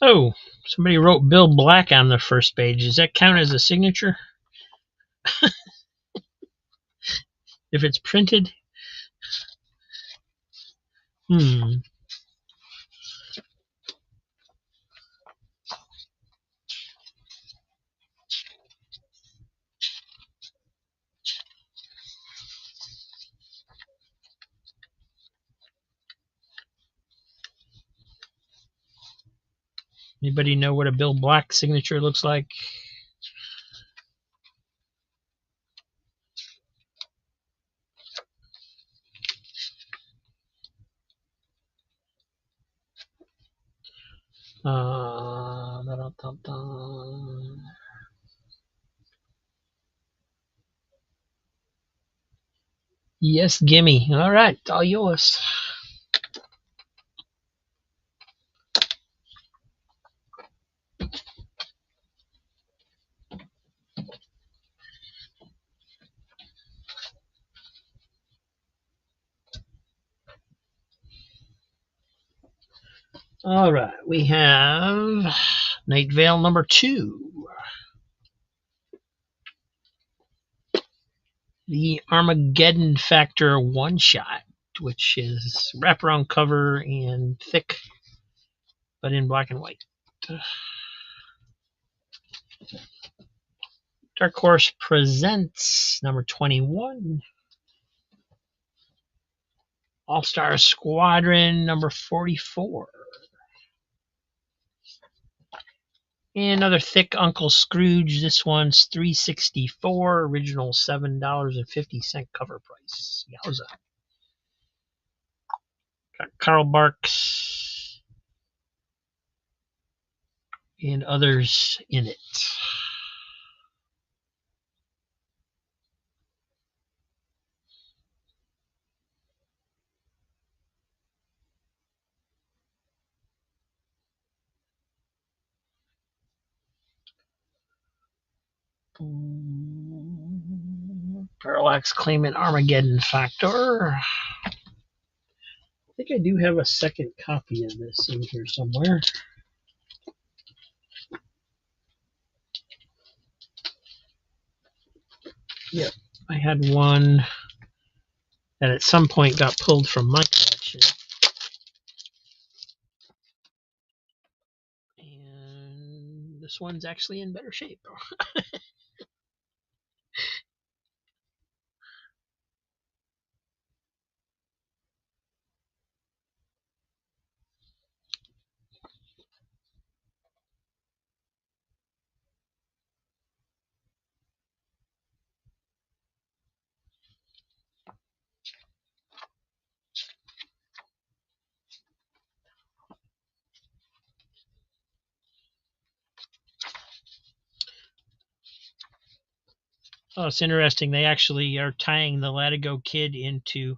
Oh, somebody wrote Bill Black on the first page. Does that count as a signature? If it's printed? Hmm. Anybody know what a Bill Black signature looks like? Da-da-da-da. Yes, gimme. All right, all yours. All right, we have Night Vale number 2. The Armageddon Factor one shot, which is wraparound cover and thick, but in black and white. Dark Horse presents number 21. All Star Squadron number 44. And another thick Uncle Scrooge. This one's $3.64. Original $7.50 cover price. Yowza. Got Carl Barks and others in it. Parallax Claimant Armageddon Factor. I think I do have a second copy of this in here somewhere. Yep, I had one that at some point got pulled from my collection. And this one's actually in better shape. Oh, it's interesting. They actually are tying the Latigo Kid into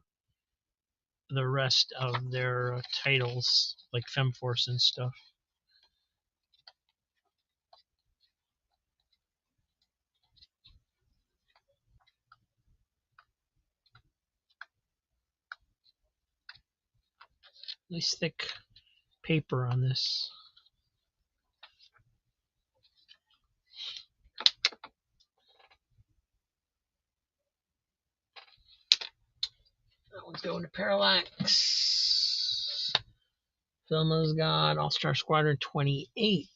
the rest of their titles, like Femforce and stuff. Nice thick paper on this. That one's going to Parallax. Filma's got All Star Squadron 28.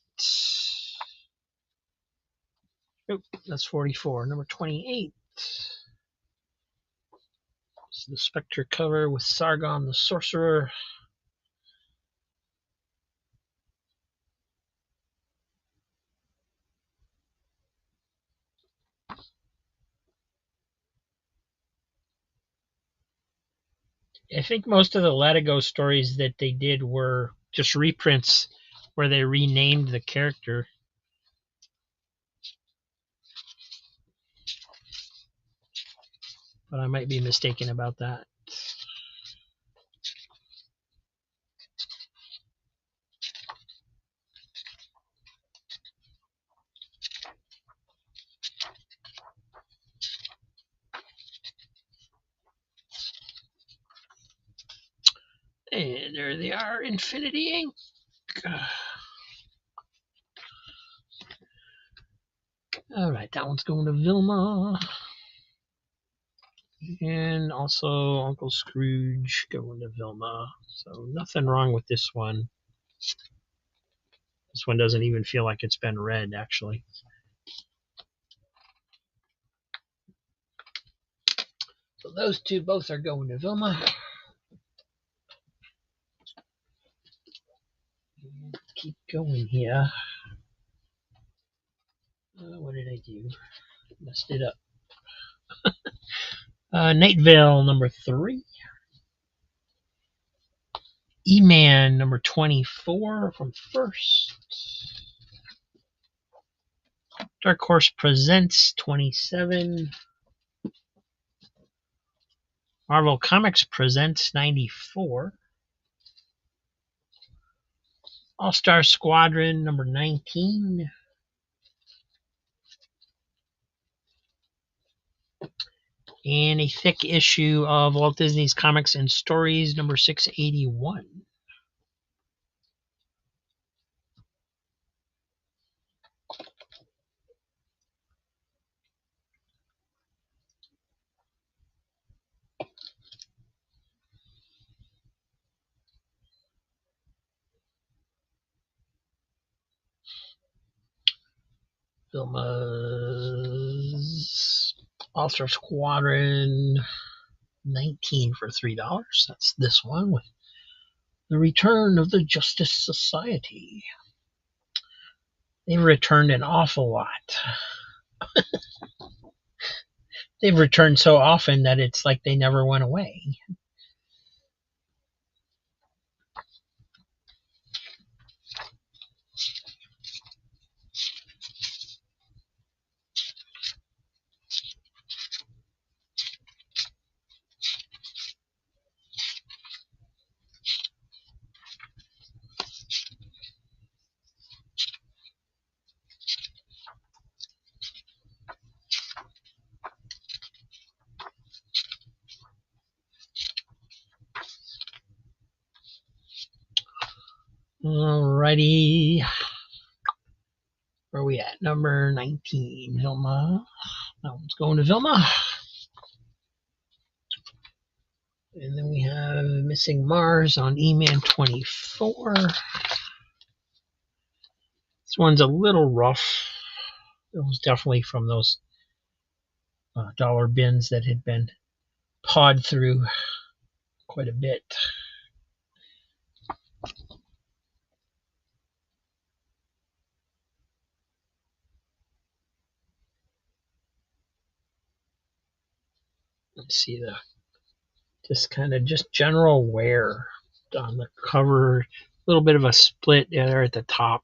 Oh, that's 44. Number 28. It's the Spectre cover with Sargon the Sorcerer. I think most of the Latigo stories that they did were just reprints where they renamed the character. But I might be mistaken about that. And there they are, Infinity Ink. All right, that one's going to Vilma. And also Uncle Scrooge going to Vilma. So nothing wrong with this one. This one doesn't even feel like it's been read, actually. So those two both are going to Vilma. Keep going here. What did I do? Messed it up. Night Vale number 3. E-Man number 24 from First. Dark Horse Presents 27. Marvel Comics Presents 94. All-Star Squadron number 19. And a thick issue of Walt Disney's Comics and Stories number 681. Vilma's All-Star Squadron 19 for $3. That's this one with the return of the Justice Society. They've returned an awful lot. They've returned so often that it's like they never went away. Alrighty. Where are we at? Number 19, Vilma. That one's going to Vilma. And then we have Missing Mars on E-Man 24. This one's a little rough. It was definitely from those dollar bins that had been pawed through quite a bit. Let's see the just general wear on the cover. A little bit of a split there at the top.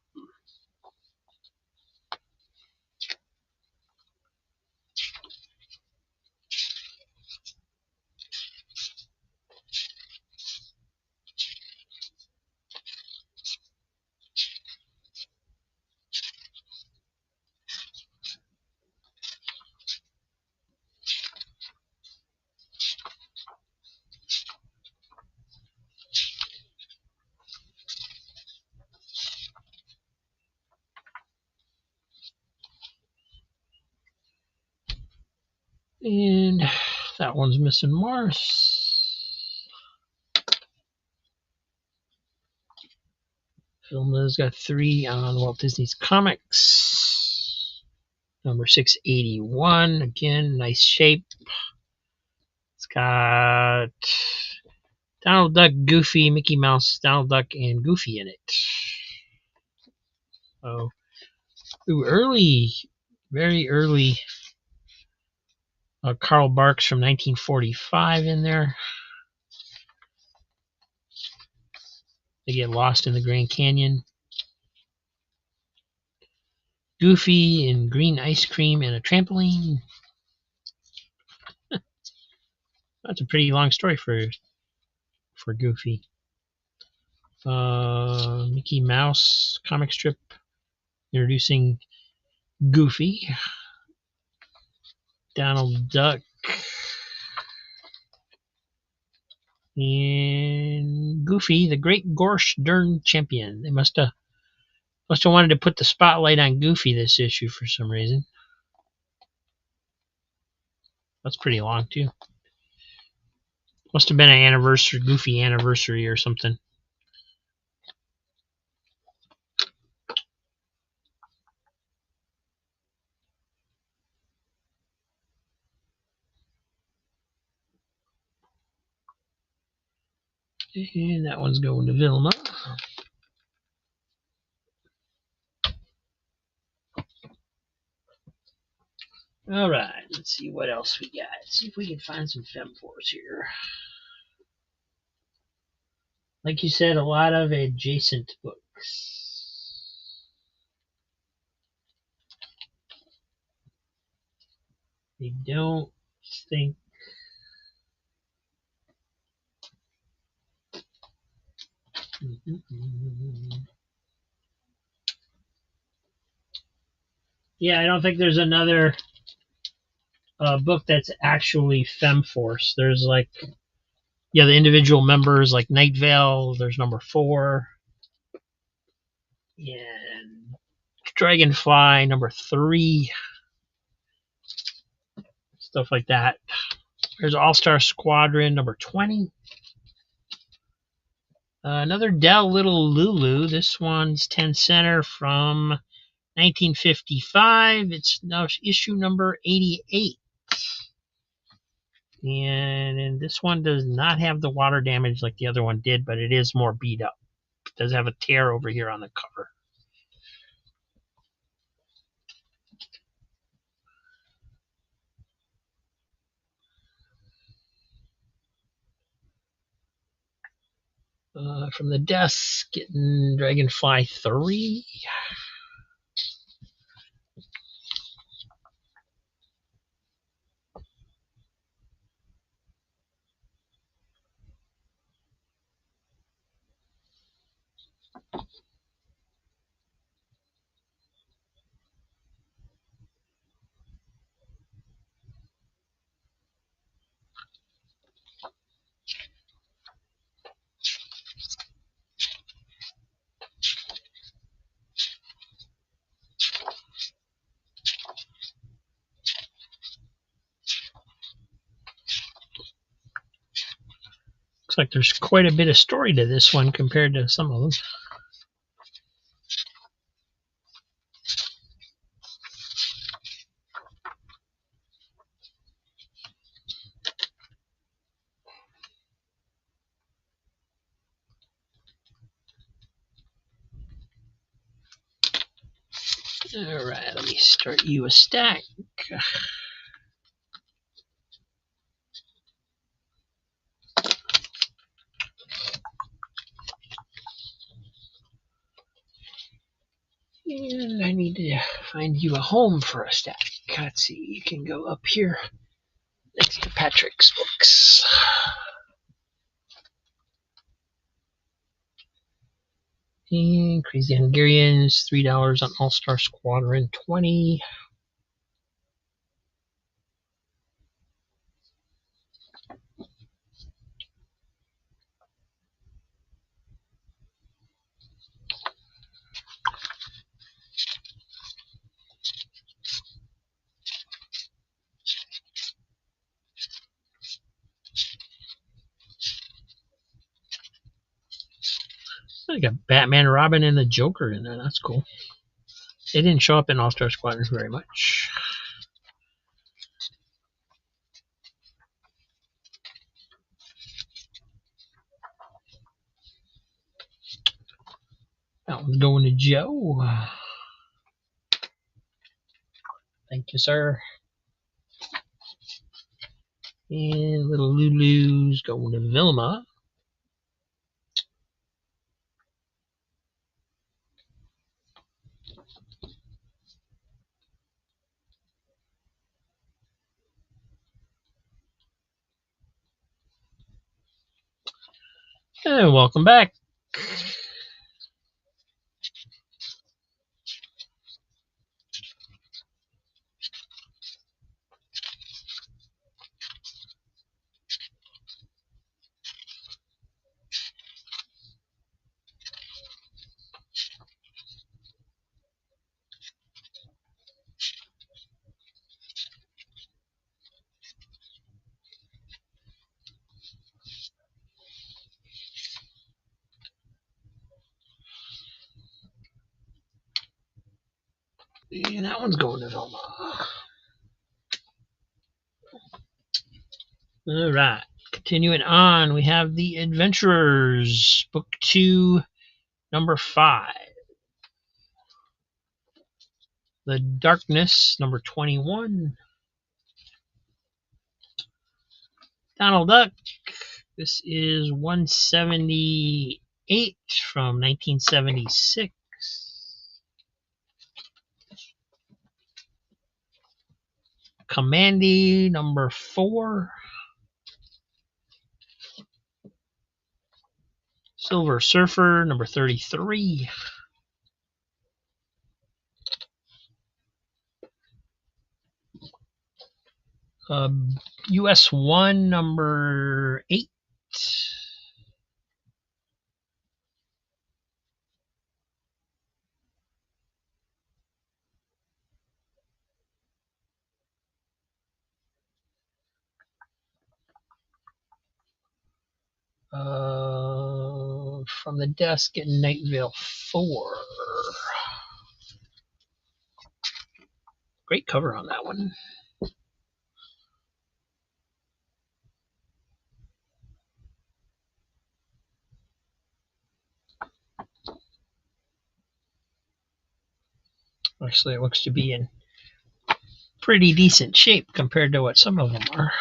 And that one's Missing Mars. Vilma's got 3 on Walt Disney's Comics. Number 681. Again, nice shape. It's got Donald Duck, Goofy, Mickey Mouse, Donald Duck, and Goofy in it. So, early, very early Carl Barks from 1945 in there. They get lost in the Grand Canyon. Goofy and green ice cream and a trampoline. That's a pretty long story for Goofy. Mickey Mouse comic strip introducing Goofy. Donald Duck. And Goofy, the Great Gorsh Dern Champion. They must have wanted to put the spotlight on Goofy this issue for some reason. That's pretty long too. Must have been an anniversary, goofy anniversary or something. And that one's going to Vilma. All right, let's see what else we got. Let's see if we can find some Femforce here. Like you said, a lot of adjacent books. I don't think. Yeah, I don't think there's another book that's actually Femforce. There's like, yeah, the individual members like Night Vale. There's number 4. And Dragonfly, number 3. Stuff like that. There's All Star Squadron, number 20. Another Dell Little Lulu. This one's 10 center from 1955. It's now issue number 88. And this one does not have the water damage like the other one did, but it is more beat up. It does have a tear over here on the cover. From the desk, getting Dragonfly 3. Looks like there's quite a bit of story to this one compared to some of them. All right, let me start you a stack. And I need to find you a home for a stack. Let's see, you can go up here next to Patrick's books. And Crazy Hungarians, $3 on All Star Squadron 20. I got Batman, Robin, and the Joker in there. That's cool. They didn't show up in All Star Squadron very much. That one's going to Joe. Thank you, sir. And little Lulu's going to Vilma. And welcome back. And that one's going to Velma. All right. Continuing on, we have The Adventurers, Book 2, number 5. The Darkness, number 21. Donald Duck. This is 178 from 1976. Commandy, number 4. Silver Surfer, number 33. US 1, number 8. From the desk in Nightvale 4. Great cover on that one. Actually, it looks to be in pretty decent shape compared to what some of them are.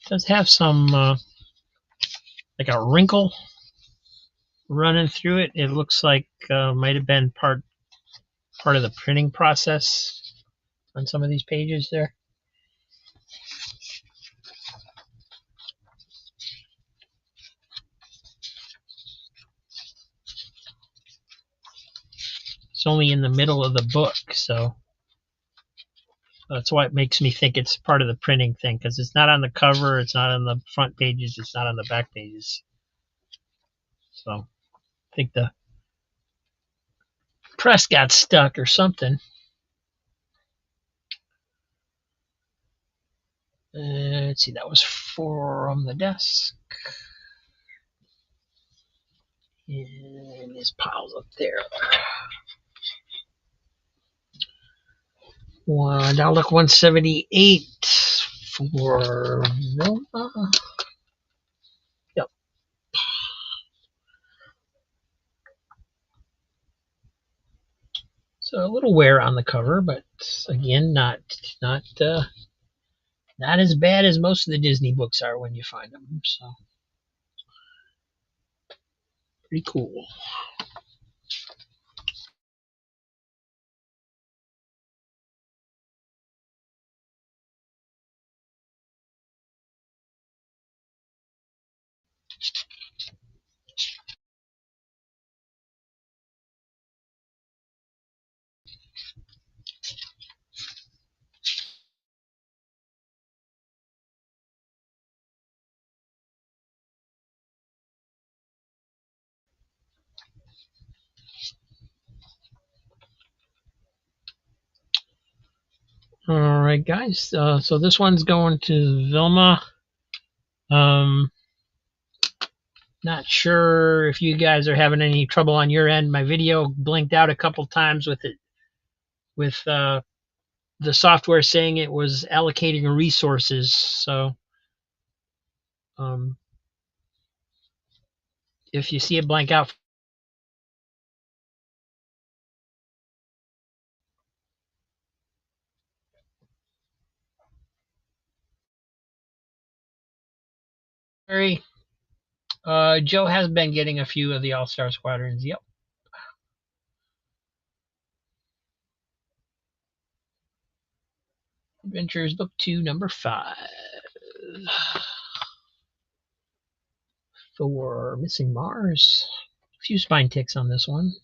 It does have some like a wrinkle running through it. It looks like might have been part of the printing process on some of these pages there. It's only in the middle of the book, so that's why it makes me think it's part of the printing thing, because it's not on the cover, it's not on the front pages, it's not on the back pages. So I think the press got stuck or something. Let's see, that was from the desk. And his piles up there. Now look, 178 for Roma. Yep. So a little wear on the cover, but again, not as bad as most of the Disney books are when you find them. So pretty cool. All right, guys. So this one's going to Vilma. Not sure if you guys are having any trouble on your end. My video blinked out a couple times with the software saying it was allocating resources. So if you see it blank out, Joe has been getting a few of the All-Star Squadrons. Yep. Adventures Book 2, number 5. For Missing Mars. A few spine ticks on this one.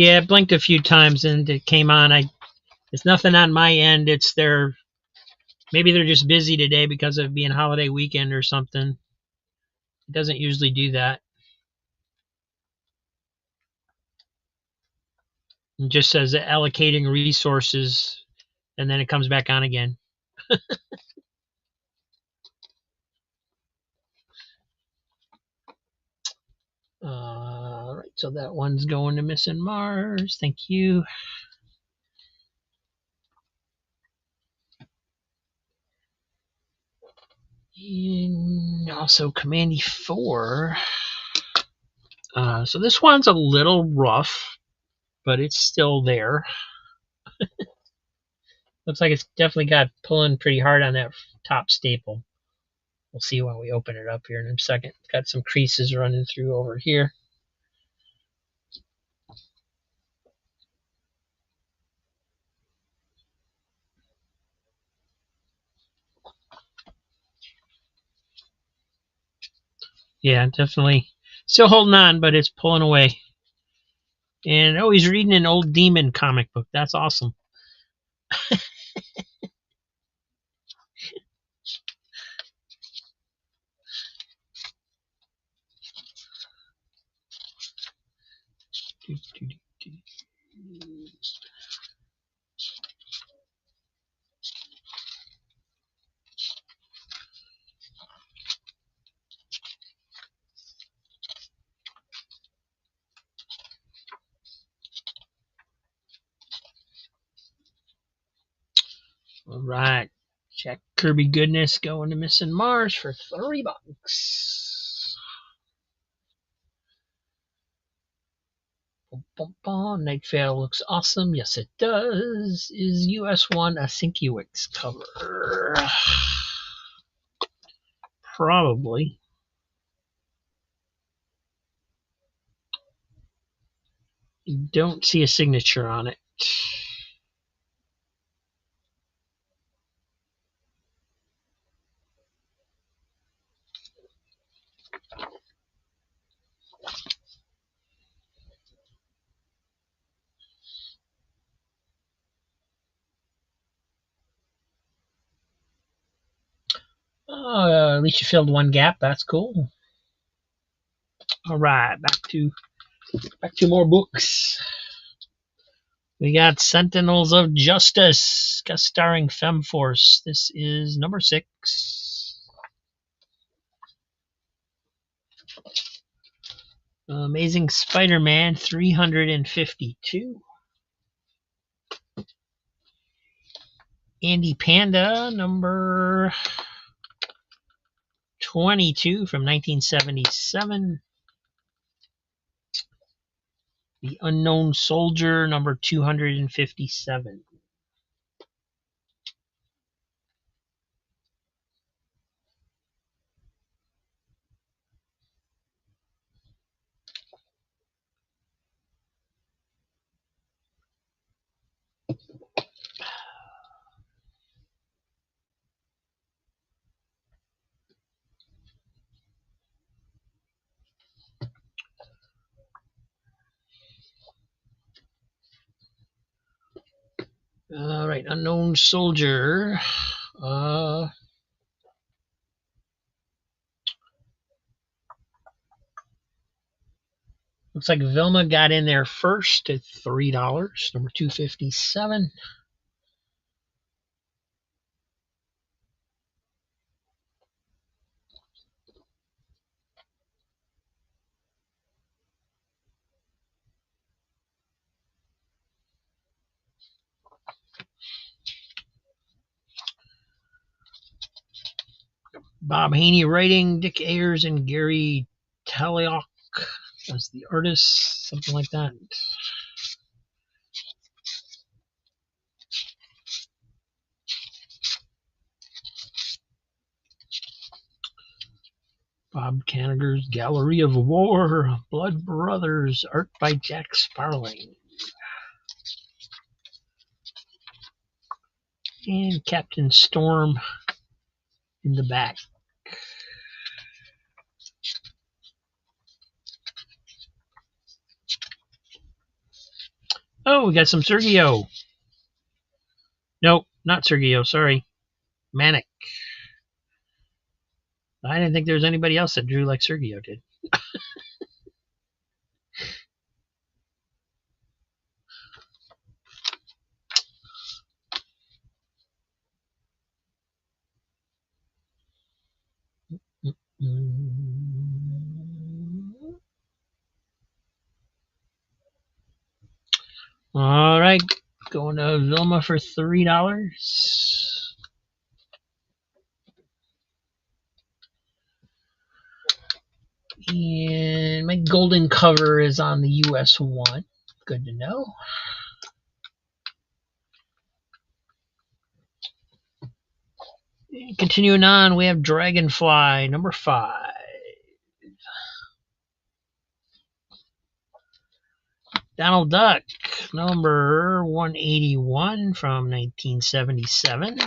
Yeah, it blinked a few times and it came on. It's nothing on my end. It's their maybe they're just busy today because of being holiday weekend or something. It doesn't usually do that. It just says allocating resources and then it comes back on again. All right, so that one's going to Missing Mars. Thank you. And also Commandy 4. So this one's a little rough, but it's still there. Looks like it's definitely got pulling pretty hard on that top staple. We'll see when we open it up here in a second. It's got some creases running through over here. Yeah, definitely still holding on, but it's pulling away. And oh, he's reading an old demon comic book. That's awesome. All right. Jack Kirby Goodness going to Missing Mars for $3. Bum, bum. Night Fail looks awesome. Yes, it does. Is US1 a Sinkiewicz cover? Probably. You don't see a signature on it. At least you filled one gap. That's cool. All right, back to more books. We got Sentinels of Justice, guest starring Femforce. This is number 6. Amazing Spider-Man 352. Andy Panda number 22 from 1977. The Unknown Soldier number 257. All right, Unknown Soldier. Looks like Vilma got in there first at $3, number 257. Bob Haney writing, Dick Ayers and Gary Talioc as the artist, something like that. Bob Kanigher's Gallery of War, Blood Brothers, art by Jack Sparling. And Captain Storm in the back. Oh, we got some Sergio. Nope, not Sergio. Sorry. Manic. I didn't think there was anybody else that drew like Sergio did. All right, going to Vilma for $3. And my golden cover is on the US 1. Good to know. And continuing on, we have Dragonfly, number 5. Donald Duck, number 181 from 1977.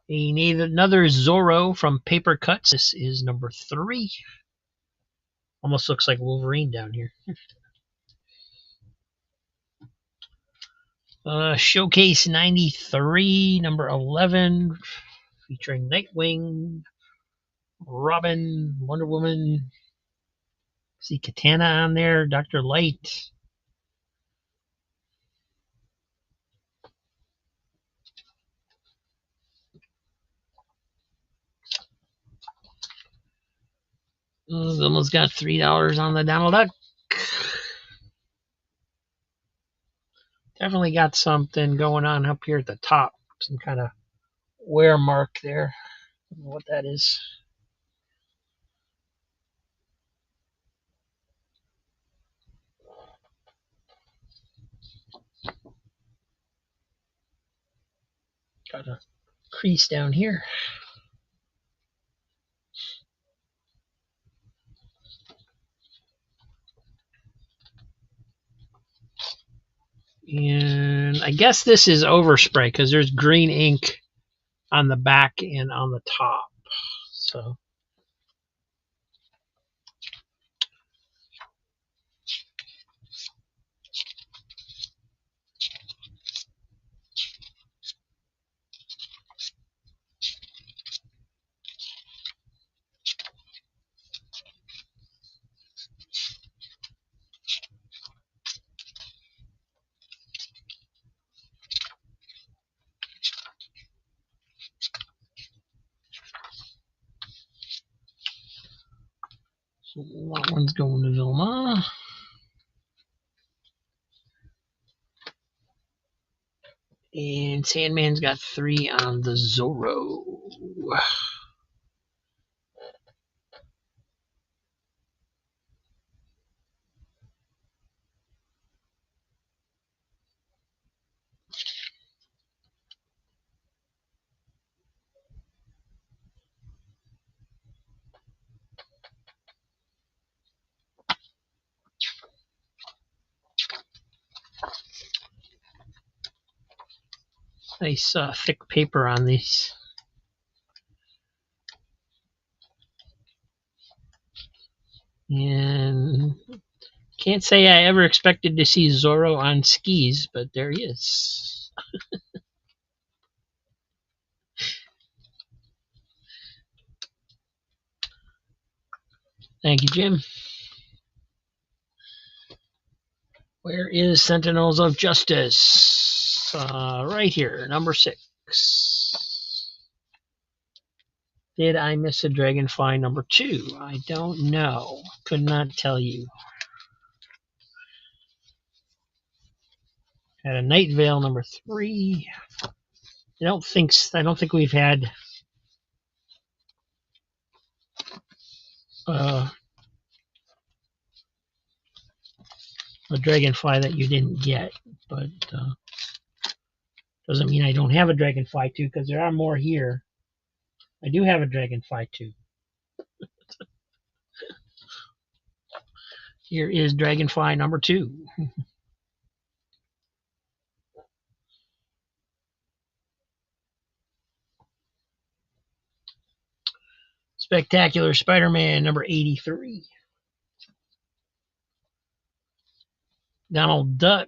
Another Zorro from Paper Cuts. This is number 3. Almost looks like Wolverine down here. Showcase 93, number 11, featuring Nightwing, Robin, Wonder Woman. See Katana on there, Dr. Light. Almost got $3 on the Donald Duck. Definitely got something going on up here at the top. Some kind of wear mark there. I don't know what that is. Got a crease down here. And I guess this is overspray because there's green ink on the back and on the top. So that one's going to Vilma. And Sandman's got 3 on the Zorro. Nice thick paper on these. And can't say I ever expected to see Zorro on skis, but there he is. Thank you, Jim. Where is Sentinels of Justice? Right here, number 6. Did I miss a Dragonfly number 2? I don't know. Could not tell you. Had a Night Veil number 3. I don't think we've had a Dragonfly that you didn't get, but doesn't mean I don't have a Dragonfly 2 because there are more here. I do have a Dragonfly 2. Here is Dragonfly number 2. Spectacular Spider-Man number 83. Donald Duck,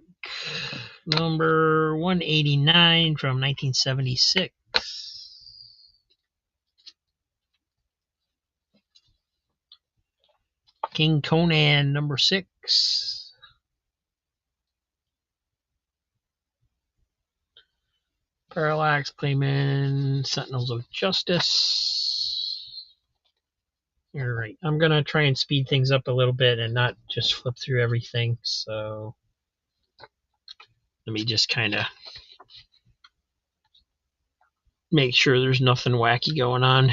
number 189 from 1976. King Conan, number 6. Parallax, Clayman, Sentinels of Justice. All right, I'm going to try and speed things up a little bit and not just flip through everything. So let me just kind of make sure there's nothing wacky going on.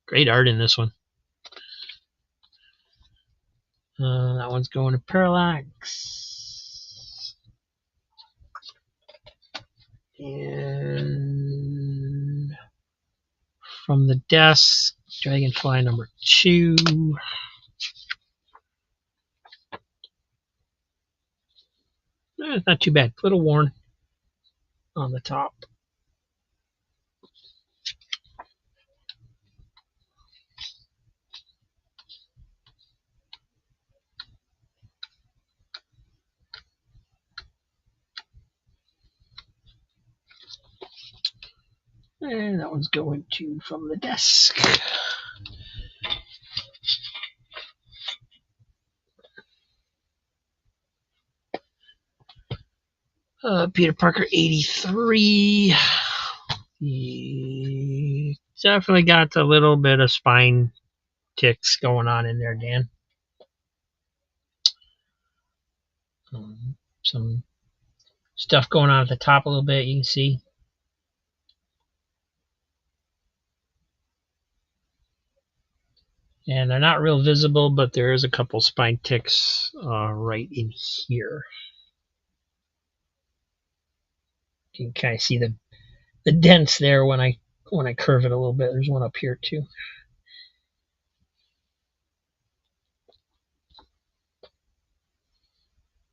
Great art in this one. That one's going to Parallax. And from the desk, Dragonfly number 2. Not too bad. A little worn on the top. And that one's going to from the desk. Peter Parker 83. He definitely got a little bit of spine ticks going on in there, Dan. Some stuff going on at the top a little bit, you can see. And they're not real visible, but there is a couple spine ticks right in here. You can kind of see the dents there when I curve it a little bit. There's one up here too.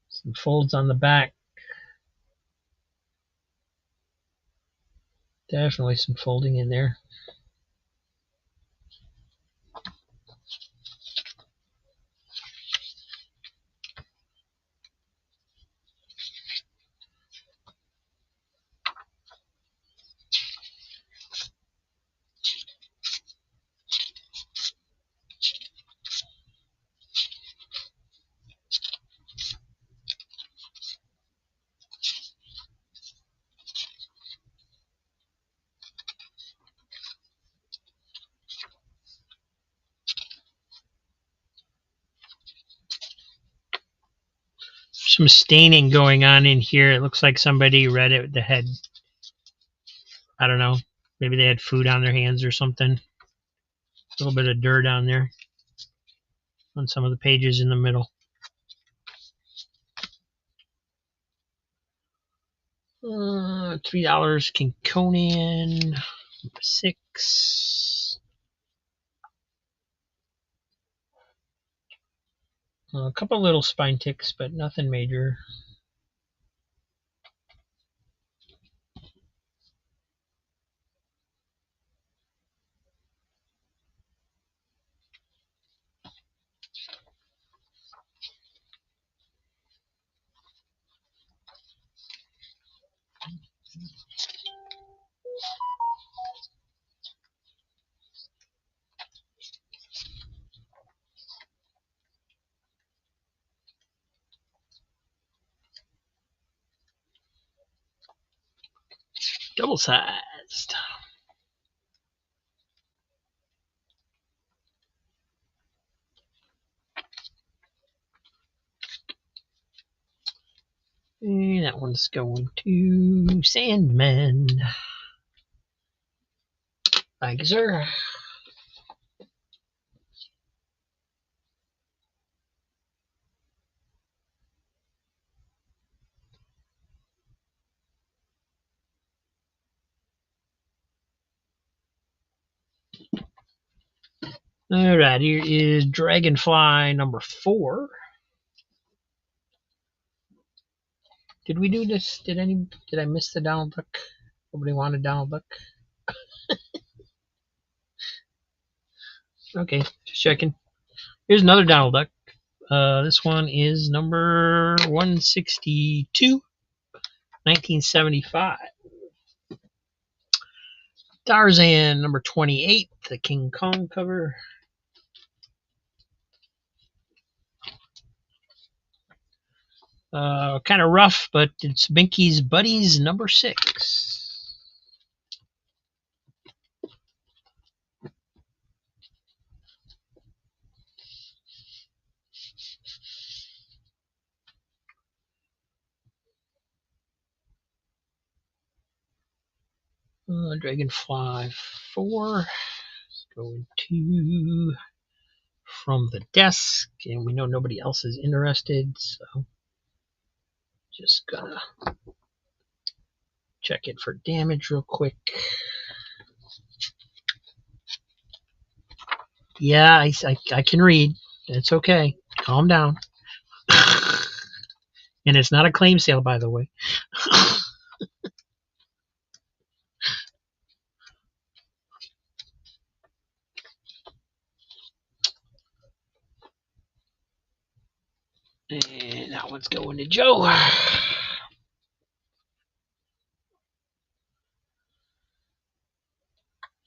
Some folds on the back. Definitely some folding in there. Some staining going on in here. It looks like somebody read it with the head. I don't know. Maybe they had food on their hands or something. A little bit of dirt on there on some of the pages in the middle. $3 King Conan, 6. A couple little spine ticks, but nothing major. Double sized. And that one's going to Sandman. Thank you, sir. All right, here is Dragonfly number 4. Did we do this? Did I miss the Donald Duck? Nobody wanted Donald Duck? Okay, just checking. Here's another Donald Duck. This one is number 162, 1975. Tarzan, number 28, the King Kong cover. Kind of rough, but it's Binky's Buddies, number 6. Dragonfly 4. Let's go into From the Desk, and we know nobody else is interested, so just gonna check it for damage real quick. Yeah, I can read. It's okay. Calm down. And it's not a claim sale, by the way. And that one's going to Joe.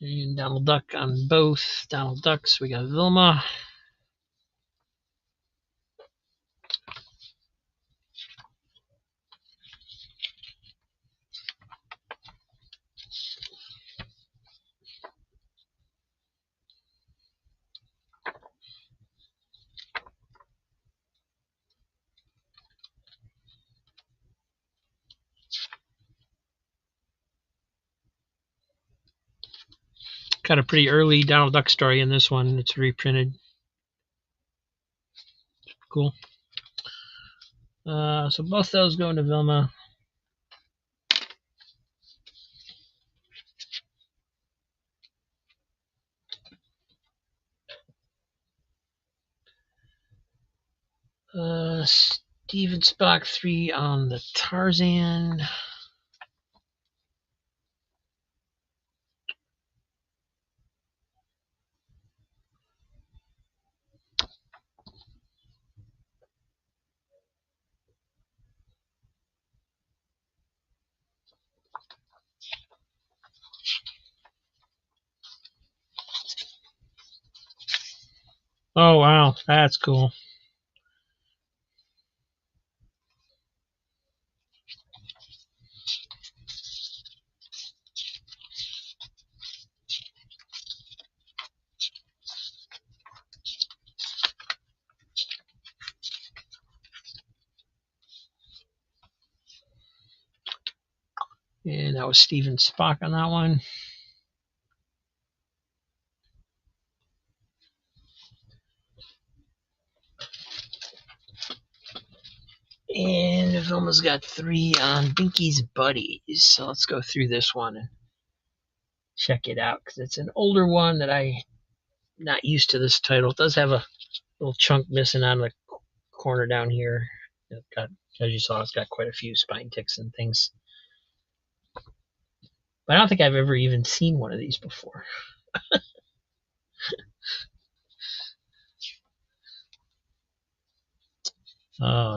And Donald Duck on both. Donald Ducks, we got Vilma. Got a pretty early Donald Duck story in this one. It's reprinted. Cool. So both those going to Vilma. Steven Spock 3 on the Tarzan. Oh wow, that's cool. And that was Steven Spock on that one. And Vilma's got 3 on Binky's Buddies. So let's go through this one and check it out because it's an older one that I'm not used to this title. It does have a little chunk missing on the corner down here. It got, as you saw, it's got quite a few spine ticks and things. But I don't think I've ever even seen one of these before.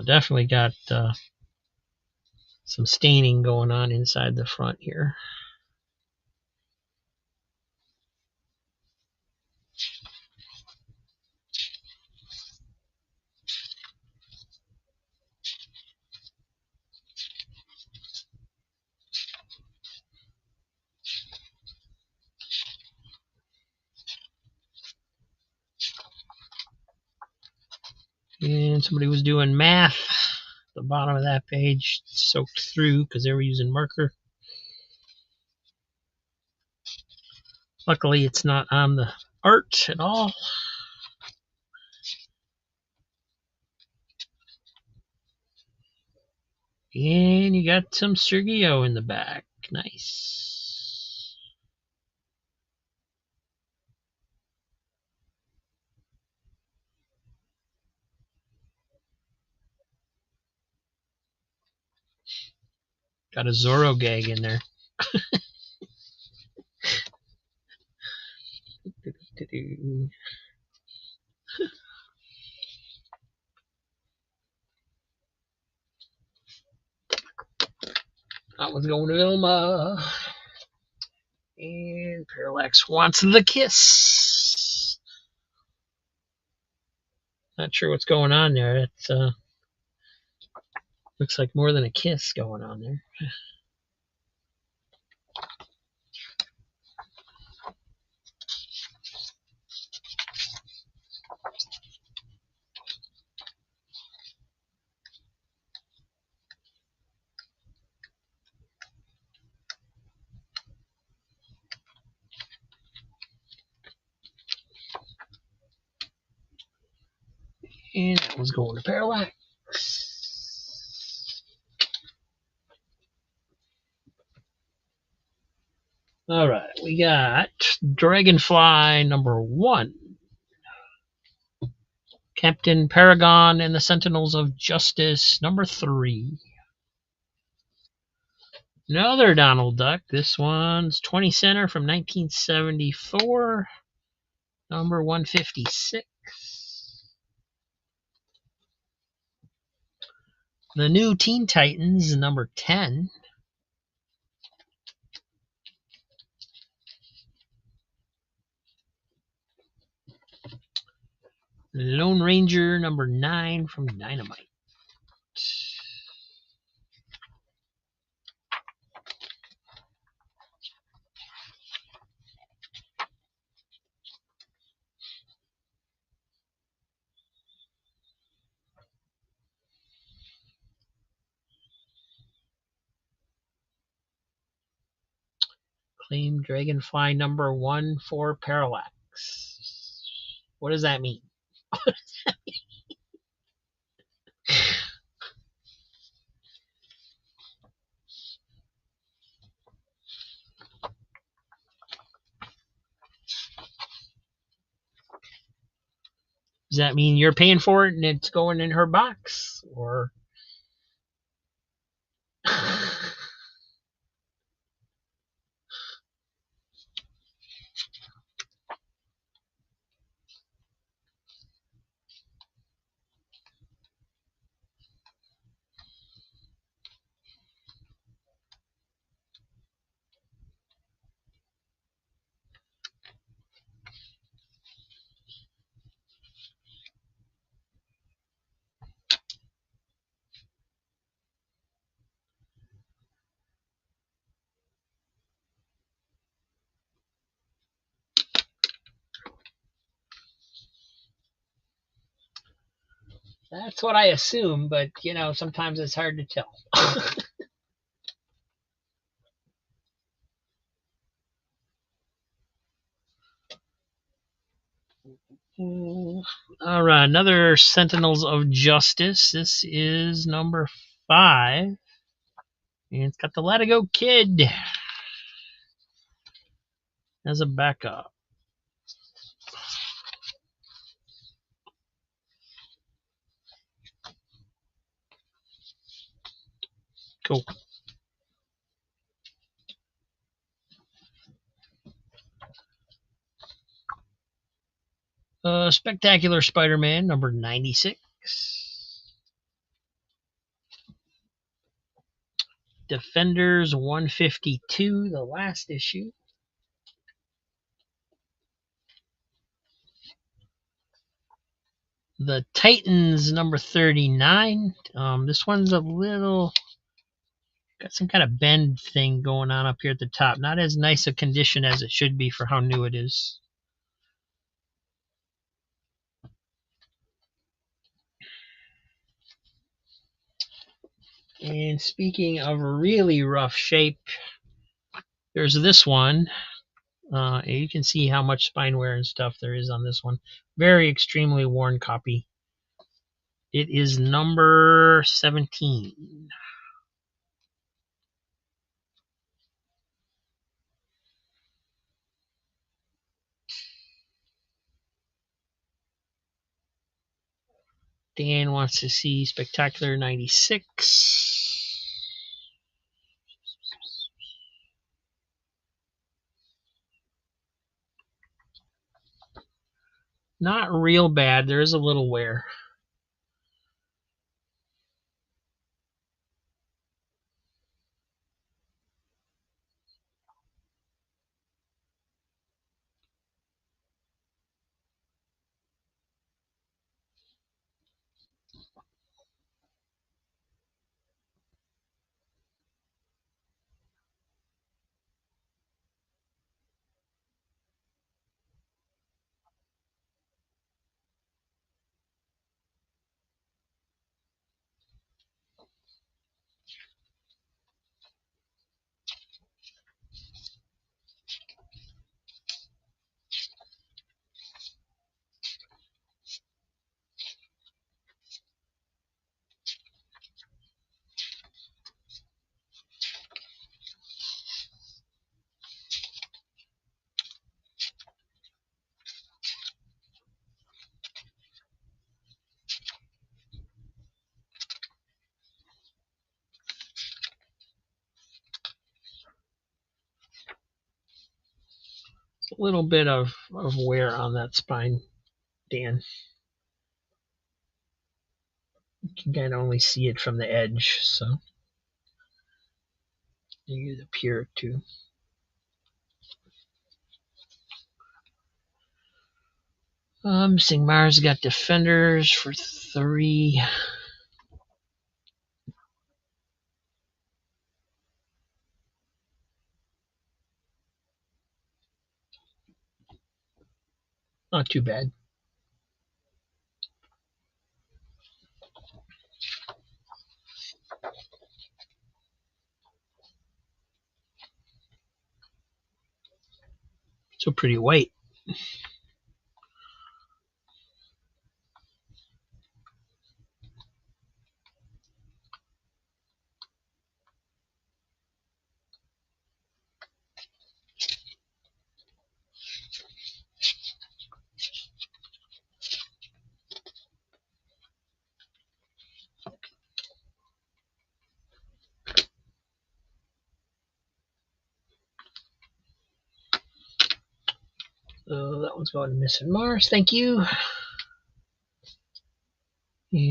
Definitely got some staining going on inside the front here. And somebody was doing math. The bottom of that page soaked through because they were using marker. Luckily, it's not on the art at all. And you got some Sergio in the back. Nice. Got a Zorro gag in there. that one's going to Vilma. And Parallax wants the kiss. Not sure what's going on there. It looks like more than a kiss going on there. And that one's going to Parallax. All right, we got Dragonfly number 1. Captain Paragon and the Sentinels of Justice number 3. Another Donald Duck. This one's 20 center from 1974, number 156. The New Teen Titans, number 10. Lone Ranger, number 9 from Dynamite. Claim Dragonfly number 1 for Parallax. What does that mean? Does that mean you're paying for it and it's going in her box? Or that's what I assume, but sometimes it's hard to tell. All right, another Sentinels of Justice. This is number 5. And it's got the Let It Go Kid as a backup. Cool. Spectacular Spider-Man, number 96. Defenders 152, the last issue. The Titans, number 39. This one's a little... got some kind of bend thing going on up here at the top. Not as nice a condition as it should be for how new it is. And speaking of really rough shape, there's this one. You can see how much spine wear and stuff there is on this one. Very extremely worn copy. It is number 17. Dan wants to see Spectacular 96. Not real bad. There is a little wear. a little bit of wear on that spine, Dan. You can only see it from the edge, so you get up here too. Sigmar's got defenders for 3. Not too bad. So pretty white. So that one's going to Missing Mars. Thank you. And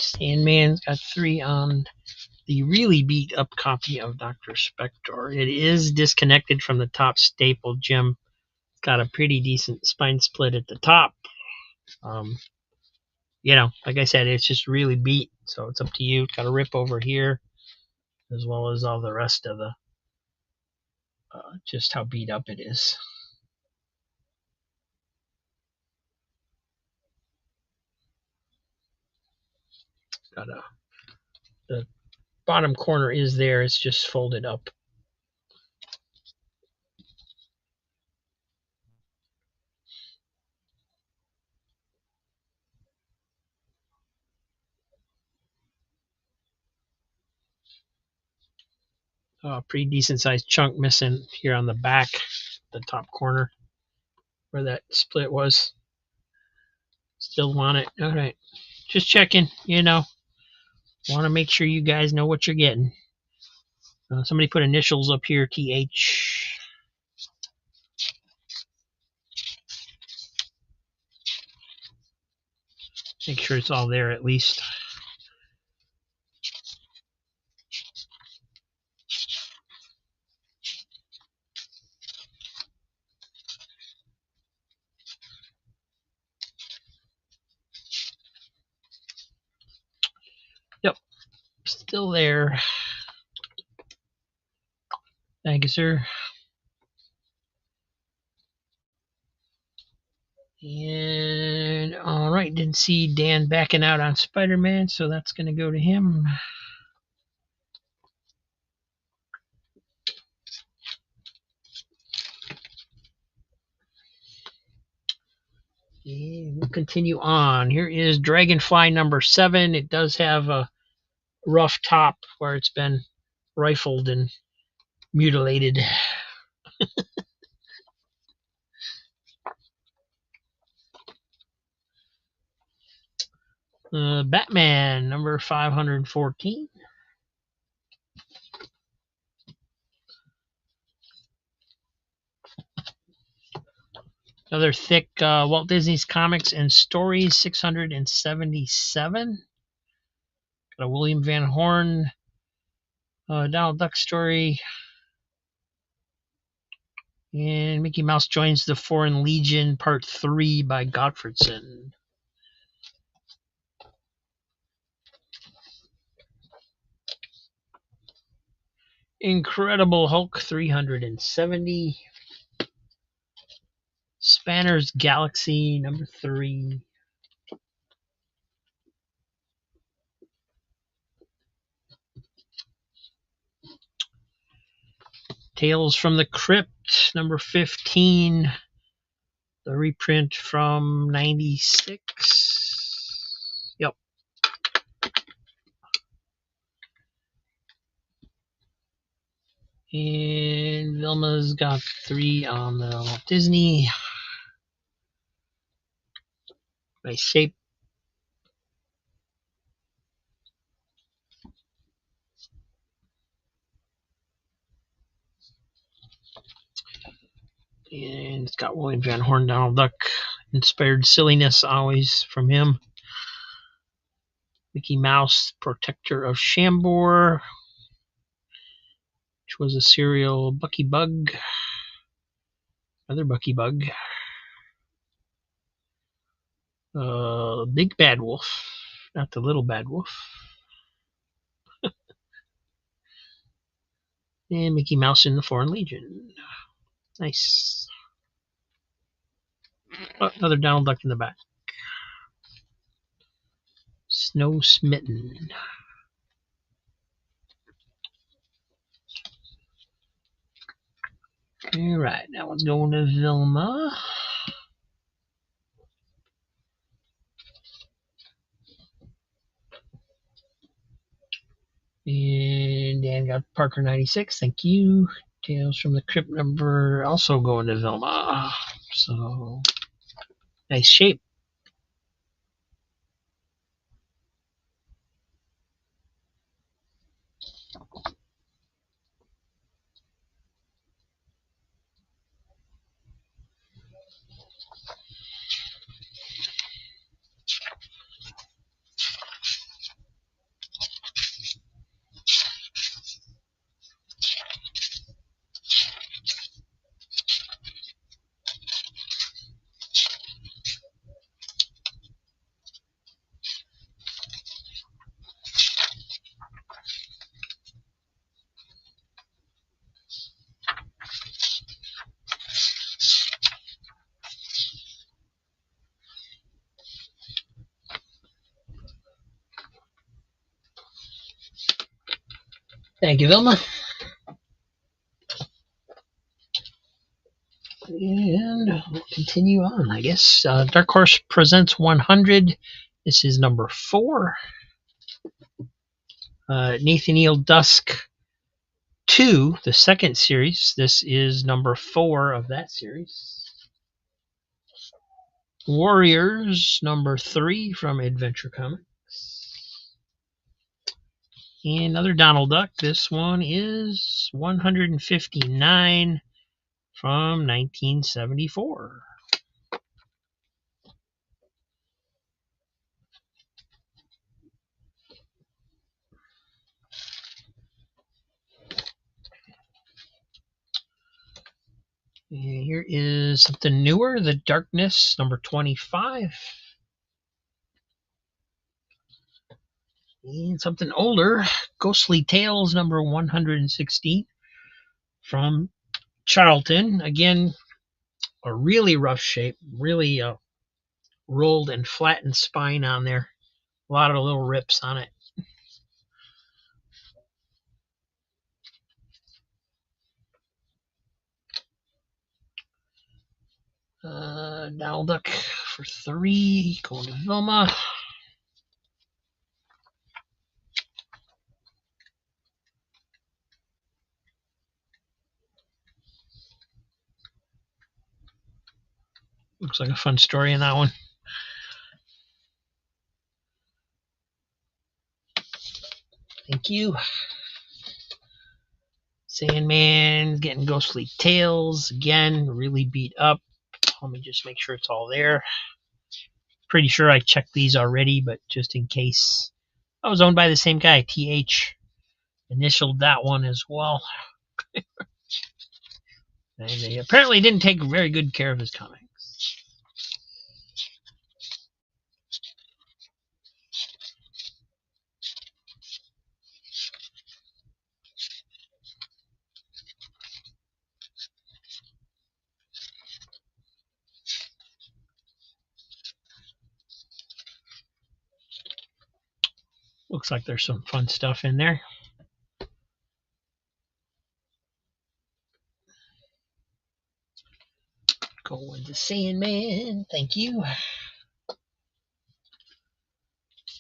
Sandman's got 3 on the really beat up copy of Dr. Spector. It is disconnected from the top staple, Jim. It's got a pretty decent spine split at the top. Like I said, it's just really beat, so it's up to you. It's got a rip over here, as well as all the rest of the just how beat up it is. It's got the bottom corner is there. It's just folded up. Pretty decent sized chunk missing here on the back, the top corner, where that split was. Still want it. All right. Just checking, Want to make sure you guys know what you're getting. Somebody put initials up here, TH. Make sure it's all there at least. Yep. Still there. Thank you, sir. And all right, didn't see Dan backing out on Spider-Man, so that's going to go to him. And we'll continue on. Here is Dragonfly number 7. It does have a rough top where it's been rifled and mutilated. Batman number 514. Another thick Walt Disney's Comics and Stories 677. Got a William Van Horn Donald Duck story. And Mickey Mouse Joins the Foreign Legion Part 3 by Gottfredson. Incredible Hulk 370. Spanner's Galaxy number 3. Tales from the Crypt number 15. The reprint from 96. Yep. And Vilma's got 3 on the Walt Disney. Nice shape. And it's got William Van Horn, Donald Duck. Inspired silliness always from him. Mickey Mouse, Protector of Chambord, which was a serial. Bucky Bug. Another Bucky Bug. Big Bad Wolf. Not the Little Bad Wolf. And Mickey Mouse in the Foreign Legion. Nice. Oh, another Donald Duck in the back. Snow Smitten. All right, that one's going to Vilma. And Dan got Parker 96. Thank you. Tales from the Crypt number also going to Vilma. So nice shape. Thank you, Vilma. And we'll continue on, I guess. Dark Horse Presents 100. This is number 4. Nathaniel Dusk 2, the second series. This is number 4 of that series. Warriors, number 3 from Adventure Comics. And another Donald Duck. This one is 159 from 1974. And here is something newer, The Darkness, number 25. And something older, Ghostly Tales, number 116 from Charlton. Again, a really rough shape, really rolled and flattened spine on there. A lot of little rips on it. Donald Duck for 3, going to Vilma. Looks like a fun story in that one. Thank you. Sandman getting Ghostly Tales again, really beat up. Let me just make sure it's all there. Pretty sure I checked these already, but just in case. I was owned by the same guy, TH. Initialed that one as well. And he apparently didn't take very good care of his comics. Looks like there's some fun stuff in there. Going to Sandman. Thank you.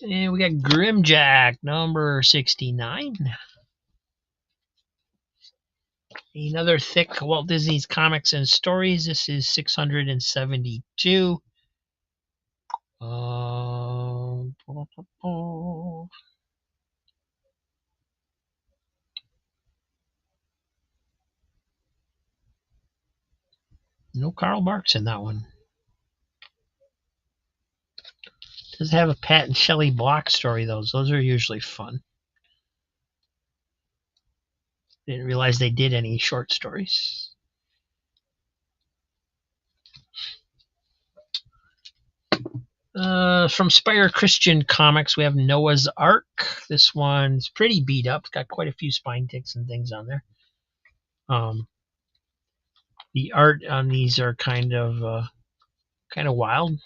And we got Grimjack, number 69. Another thick Walt Disney's Comics and Stories. This is 672. No Karl Barks in that one. Does have a Pat and Shelley Block story, though. Those are usually fun. Didn't realize they did any short stories. From Spire Christian Comics, we have Noah's Ark. This one's pretty beat up. It's got quite a few spine ticks and things on there. The art on these are kind of wild,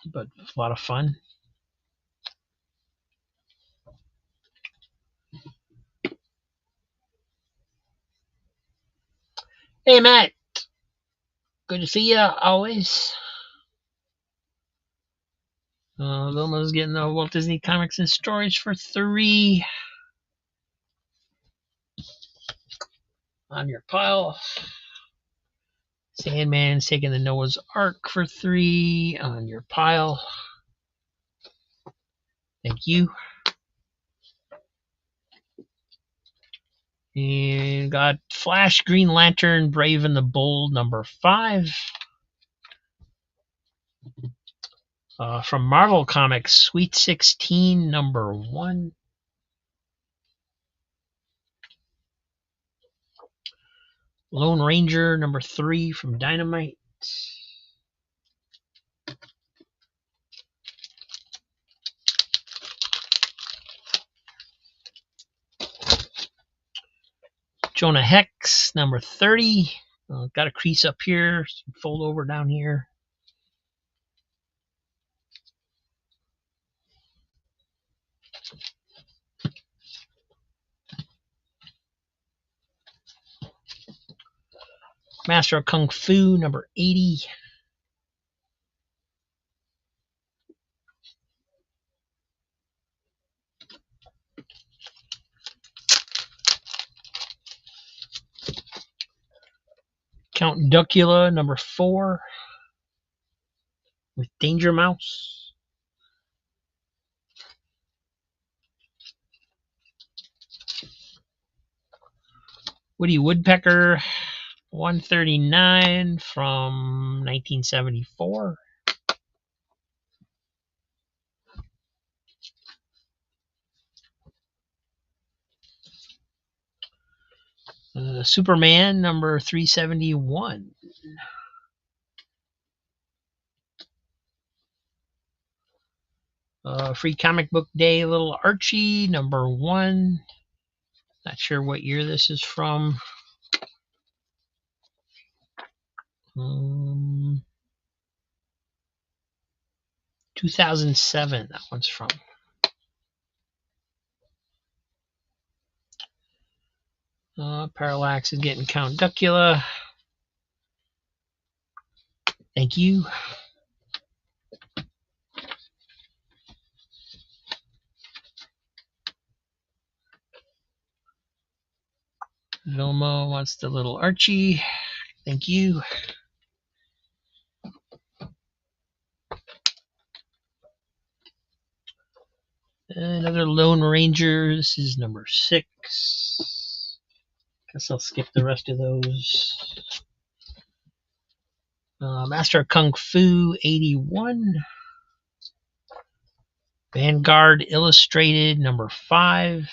but a lot of fun. Hey, Matt. Good to see you, always. Vilma's getting the Walt Disney Comics and Stories for 3 on your pile. Sandman's taking the Noah's Ark for 3 on your pile. Thank you. And got Flash, Green Lantern, Brave and the Bold, number 5. From Marvel Comics, Sweet 16, number 1. Lone Ranger, number 3 from Dynamite. Jonah Hex, number 30. Got a crease up here, fold over down here. Master of Kung Fu, number 80. Count Duckula, number 4. With Danger Mouse. Woody Woodpecker, 139 from 1974. Superman, number 371. Free Comic Book Day, Little Archie, number 1. Not sure what year this is from. 2007, that one's from. Parallax is getting Count Duckula. Thank you. Vilma wants the Little Archie. Thank you. Another Lone Ranger. This is number 6. Guess I'll skip the rest of those. Master of Kung Fu, 81. Vanguard Illustrated, number 5.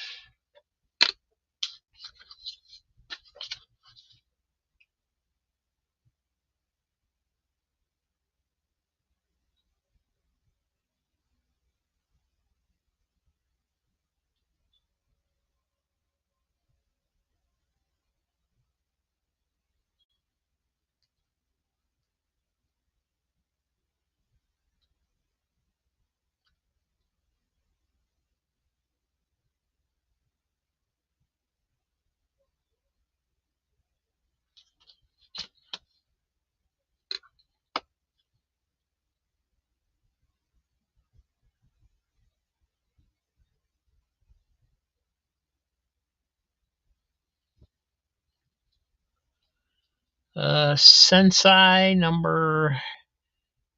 Sensei, number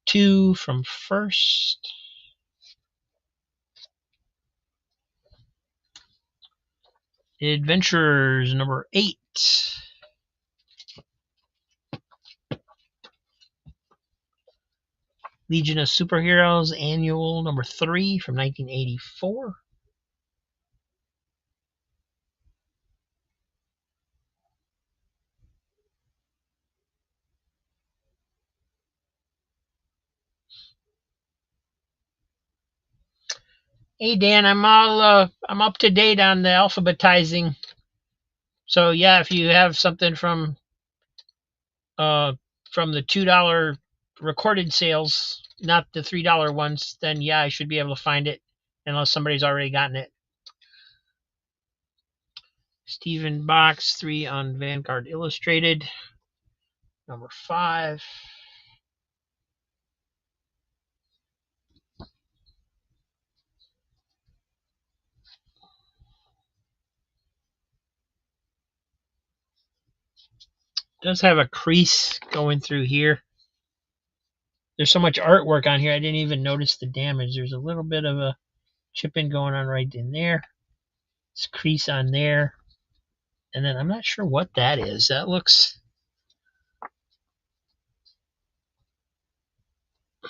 2 from First. Adventurers, number 8. Legion of Superheroes Annual number 3 from 1984. Hey Dan, I'm up to date on the alphabetizing. So yeah, if you have something from the $2 recorded sales, not the $3 ones, then yeah, I should be able to find it unless somebody's already gotten it. Stephen Box 3 on Vanguard Illustrated, number 5. Does have a crease going through here. There's so much artwork on here, I didn't even notice the damage. There's a little bit of a chipping going on right in there. It's crease on there. And then I'm not sure what that is. That looks... I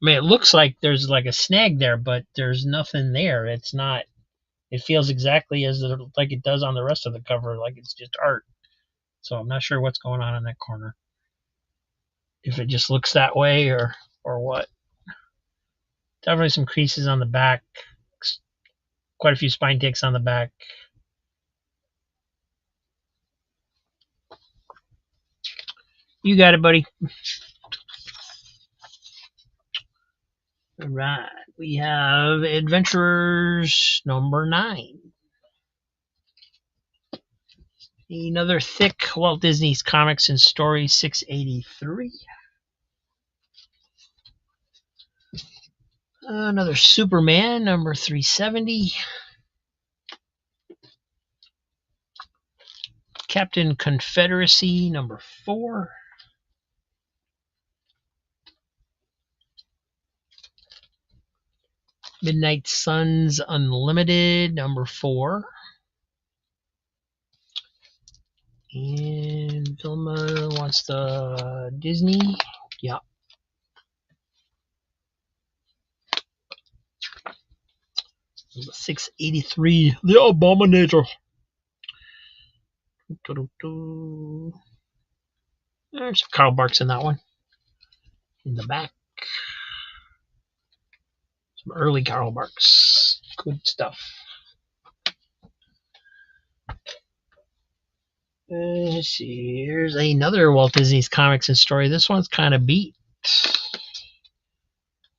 mean, it looks like there's like a snag there, but there's nothing there. It's not... It feels exactly as like it does on the rest of the cover, like it's just art. So I'm not sure what's going on in that corner. If it just looks that way or what. Definitely some creases on the back. Quite a few spine ticks on the back. You got it, buddy. All right. We have Adventurers number 9. Another thick Walt Disney's Comics and Stories 683. Another Superman number 370. Captain Confederacy number 4. Midnight Suns Unlimited number 4. And Vilma wants the Disney. Yeah. Number 683. The Abominator. There's some Karl Barks in that one. In the back. Some early Karl Barks. Good stuff. Let's see. Here's another Walt Disney's Comics and Story. This one's kind of beat.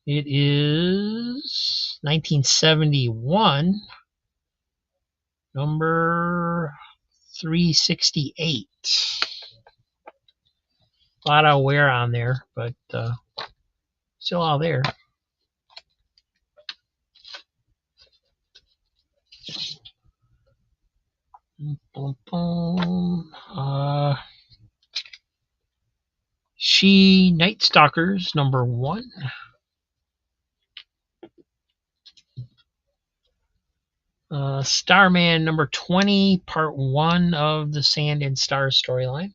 It is 1971. Number 368. A lot of wear on there, but still all there. She Night Stalkers number 1. Starman number 20, part 1 of the Sand and Stars storyline.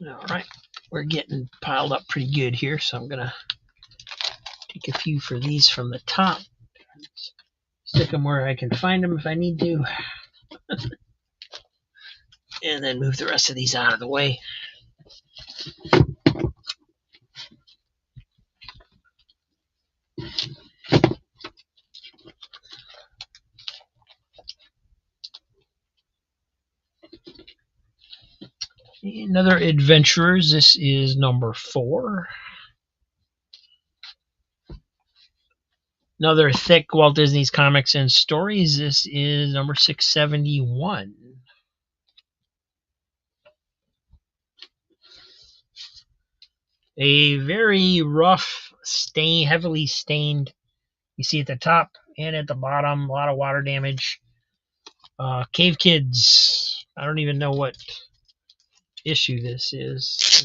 All right, we're getting piled up pretty good here, so I'm gonna take a few for these from the top, stick them where I can find them if I need to, and then move the rest of these out of the way. Another Adventurers. This is number 4. Another thick Walt Disney's Comics and Stories. This is number 671. A very rough, heavily stained. You see at the top and at the bottom, a lot of water damage. Cave Kids. I don't even know what issue this is.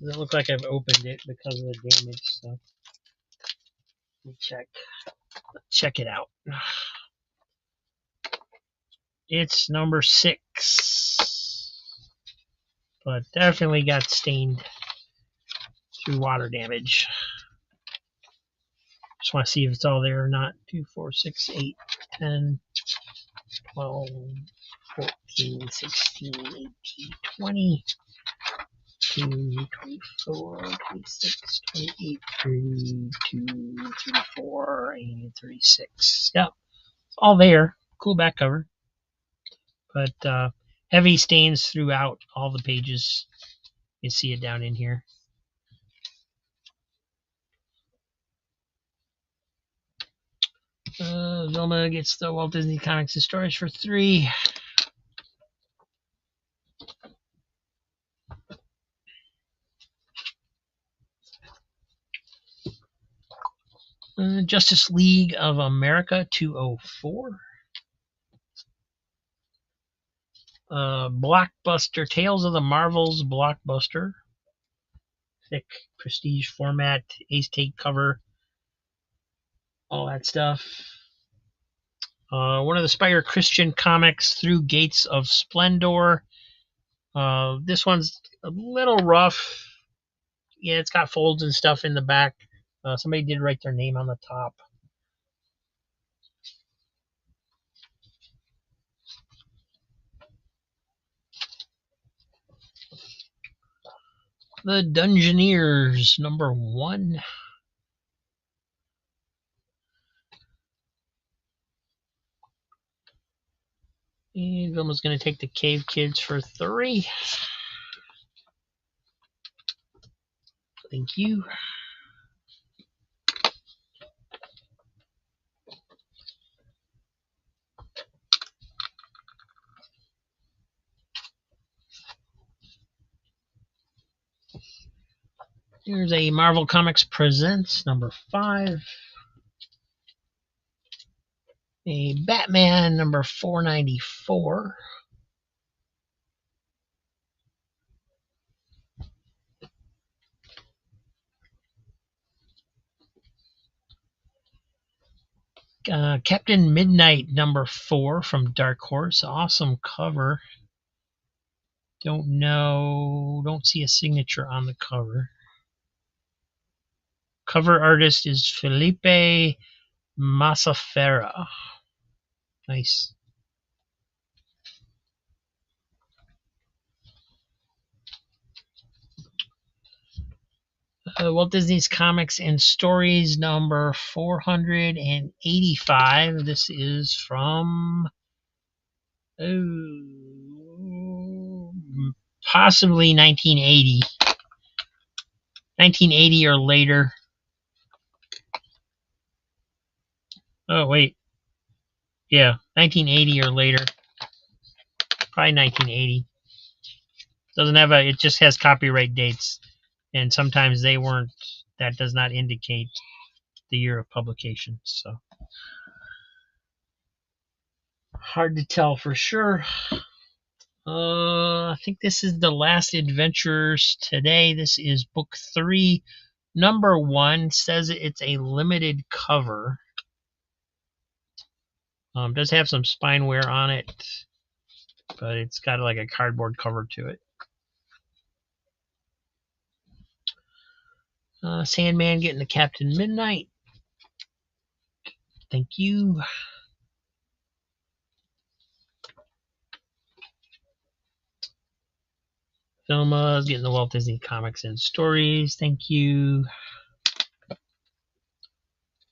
Doesn't look like I've opened it because of the damage. So let me check it out. It's number 6, but definitely got stained through water damage. Just want to see if it's all there or not. 2, 4, 6, 8, 10, 12, 14, 16, 18, 20, 24, 26, 28, 32, 34, and 36. Yep, it's all there. Cool back cover. But heavy stains throughout all the pages. You can see it down in here. Vilma gets the Walt Disney Comics and Stories for 3. Justice League of America 204. Blockbuster, Tales of the Marvels Blockbuster. Thick prestige format, ace tape cover, all that stuff. One of the Spire Christian comics, Through Gates of Splendor. This one's a little rough. Yeah, it's got folds and stuff in the back. Somebody did write their name on the top. The Dungeoneers, number 1. And Vilma's going to take the Cave Kids for 3. Thank you. Here's a Marvel Comics Presents, number 5. A Batman, number 494. Captain Midnight, number 4 from Dark Horse. Awesome cover. Don't see a signature on the cover. Cover artist is Felipe Massafera. Nice. Walt Disney's Comics and Stories, number 485. This is from possibly 1980. 1980 or later. Oh, wait. Yeah, 1980 or later. Probably 1980. It just has copyright dates. And sometimes they weren't. That does not indicate the year of publication. So hard to tell for sure. I think this is the last adventures today. This is book 3, number 1. Says it's a limited cover. Does have some spine wear on it, but it's got like a cardboard cover to it. Sandman getting the Captain Midnight. Thank you. Velma's getting the Walt Disney Comics and Stories. Thank you.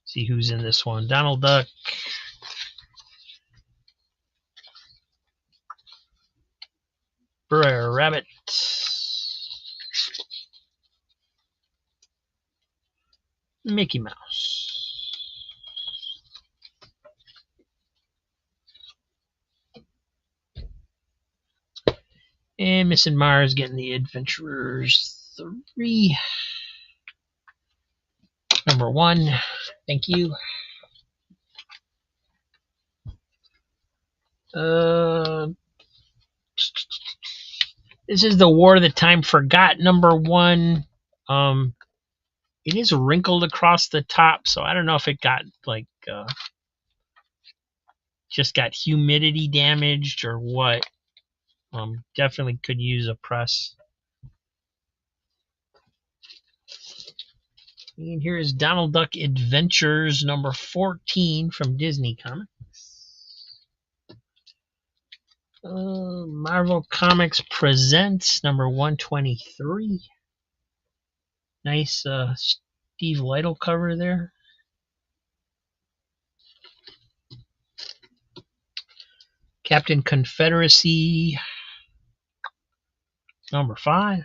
See who's in this one. Donald Duck. Brer Rabbit. Mickey Mouse. And Miss and Mars getting the Adventurers 3. Number 1. Thank you. This is the War of the Time Forgot #1. It is wrinkled across the top, so I don't know if it got like just got humidity damaged or what. Definitely could use a press. And here is Donald Duck Adventures #14 from Disney Comics. Marvel Comics Presents #123. Nice Steve Lytle cover there. Captain Confederacy #5.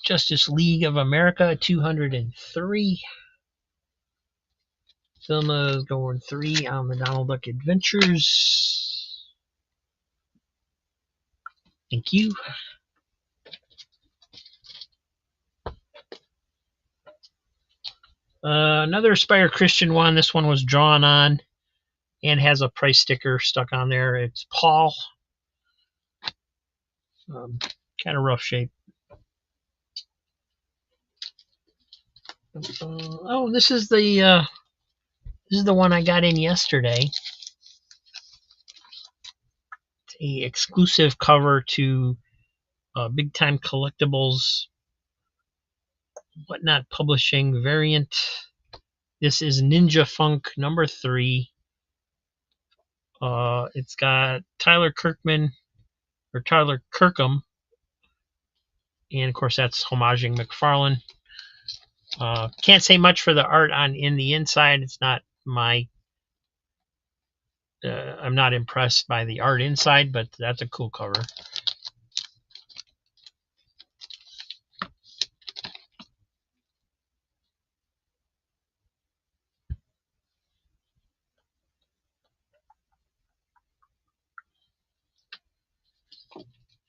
Justice League of America 203. Filma's going 3 on the Donald Duck Adventures. Thank you. Another Aspire Christian one. This one was drawn on and has a price sticker stuck on there. It's Paul. Kind of rough shape. This is the one I got in yesterday. It's a exclusive cover to Big Time Collectibles Whatnot Publishing variant. This is Ninja Funk #3. It's got Tyler Kirkham, and of course that's homaging McFarlane. Can't say much for the art in the inside. It's not my. I'm not impressed by the art inside, but that's a cool cover.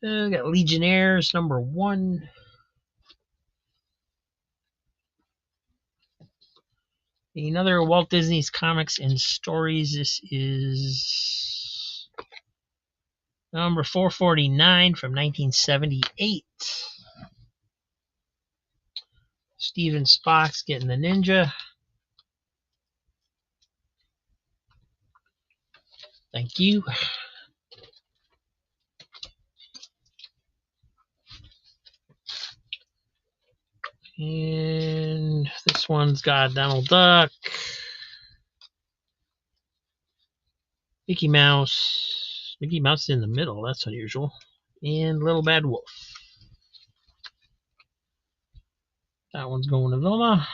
We got Legionnaires #1. Another Walt Disney's Comics and Stories. This is #449 from 1978. Steven Spock's getting the ninja. Thank you. And this one's got Donald Duck, Mickey Mouse. Mickey Mouse is in the middle. That's unusual. And Little Bad Wolf. That one's going to Vilma.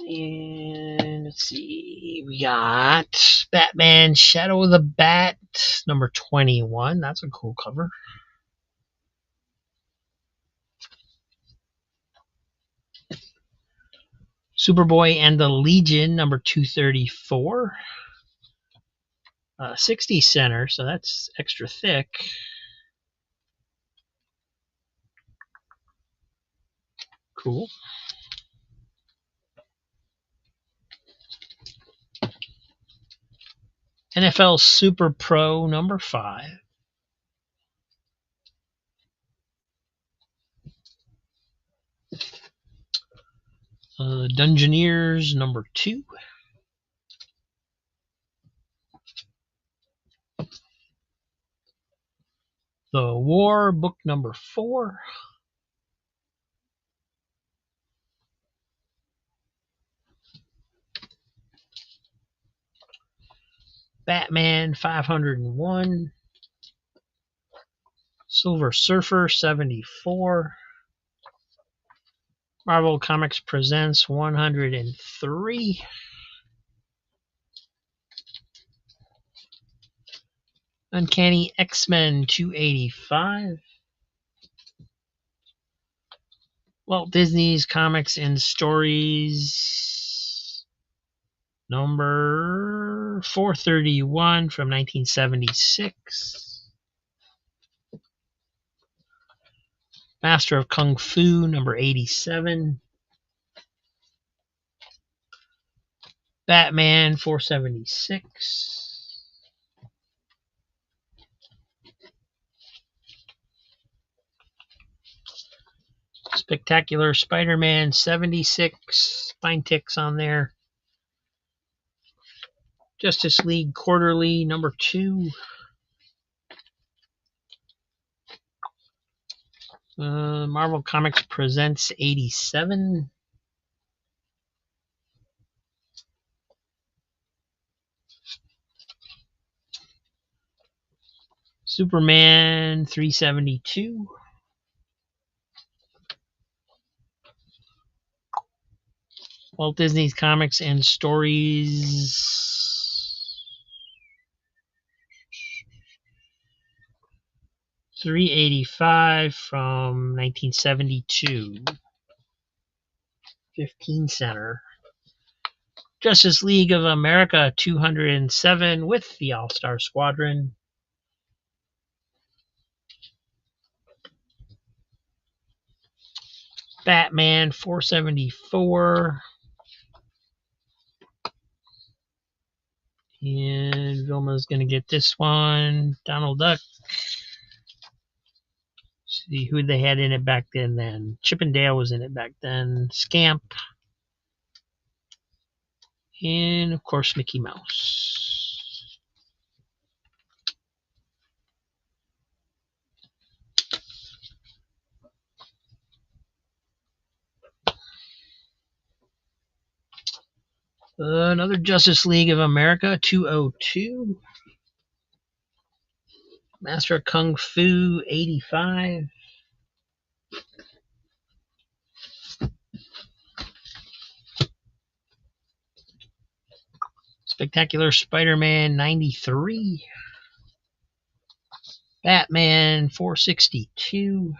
And let's see. We got Batman Shadow of the Bat #21. That's a cool cover. Superboy and the Legion #234. 60 center, so that's extra thick. Cool. NFL Super Pro #5. Dungeoneers #2. The War book #4. Batman 501. Silver Surfer 74. Marvel Comics Presents 103. Uncanny X-Men 285. Walt Disney's Comics and Stories #431 from 1976. Master of Kung Fu, number 87. Batman, 476. Spectacular Spider-Man, 76. Spine ticks on there. Justice League Quarterly, number 2. Marvel Comics Presents, 87. Superman, 372. Walt Disney's Comics and Stories, 385 from 1972. 15 center. Justice League of America, 207 with the All-Star Squadron. Batman, 474. And Vilma's going to get this one. Donald Duck. See who they had in it back then. Chip and Dale was in it back then. Scamp. And, of course, Mickey Mouse. Another Justice League of America, 202. Master of Kung Fu, 85. Spectacular Spider-Man, 93. Batman, 462.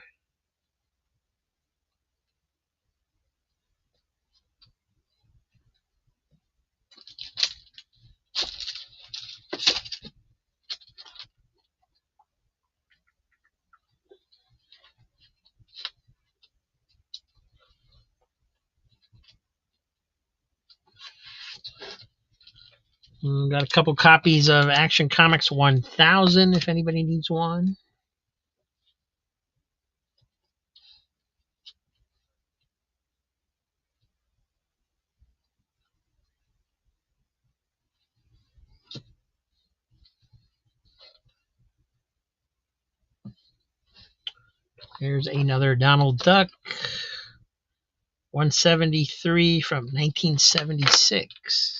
Got a couple copies of Action Comics 1000 if anybody needs one. Here's another Donald Duck, 173 from 1976.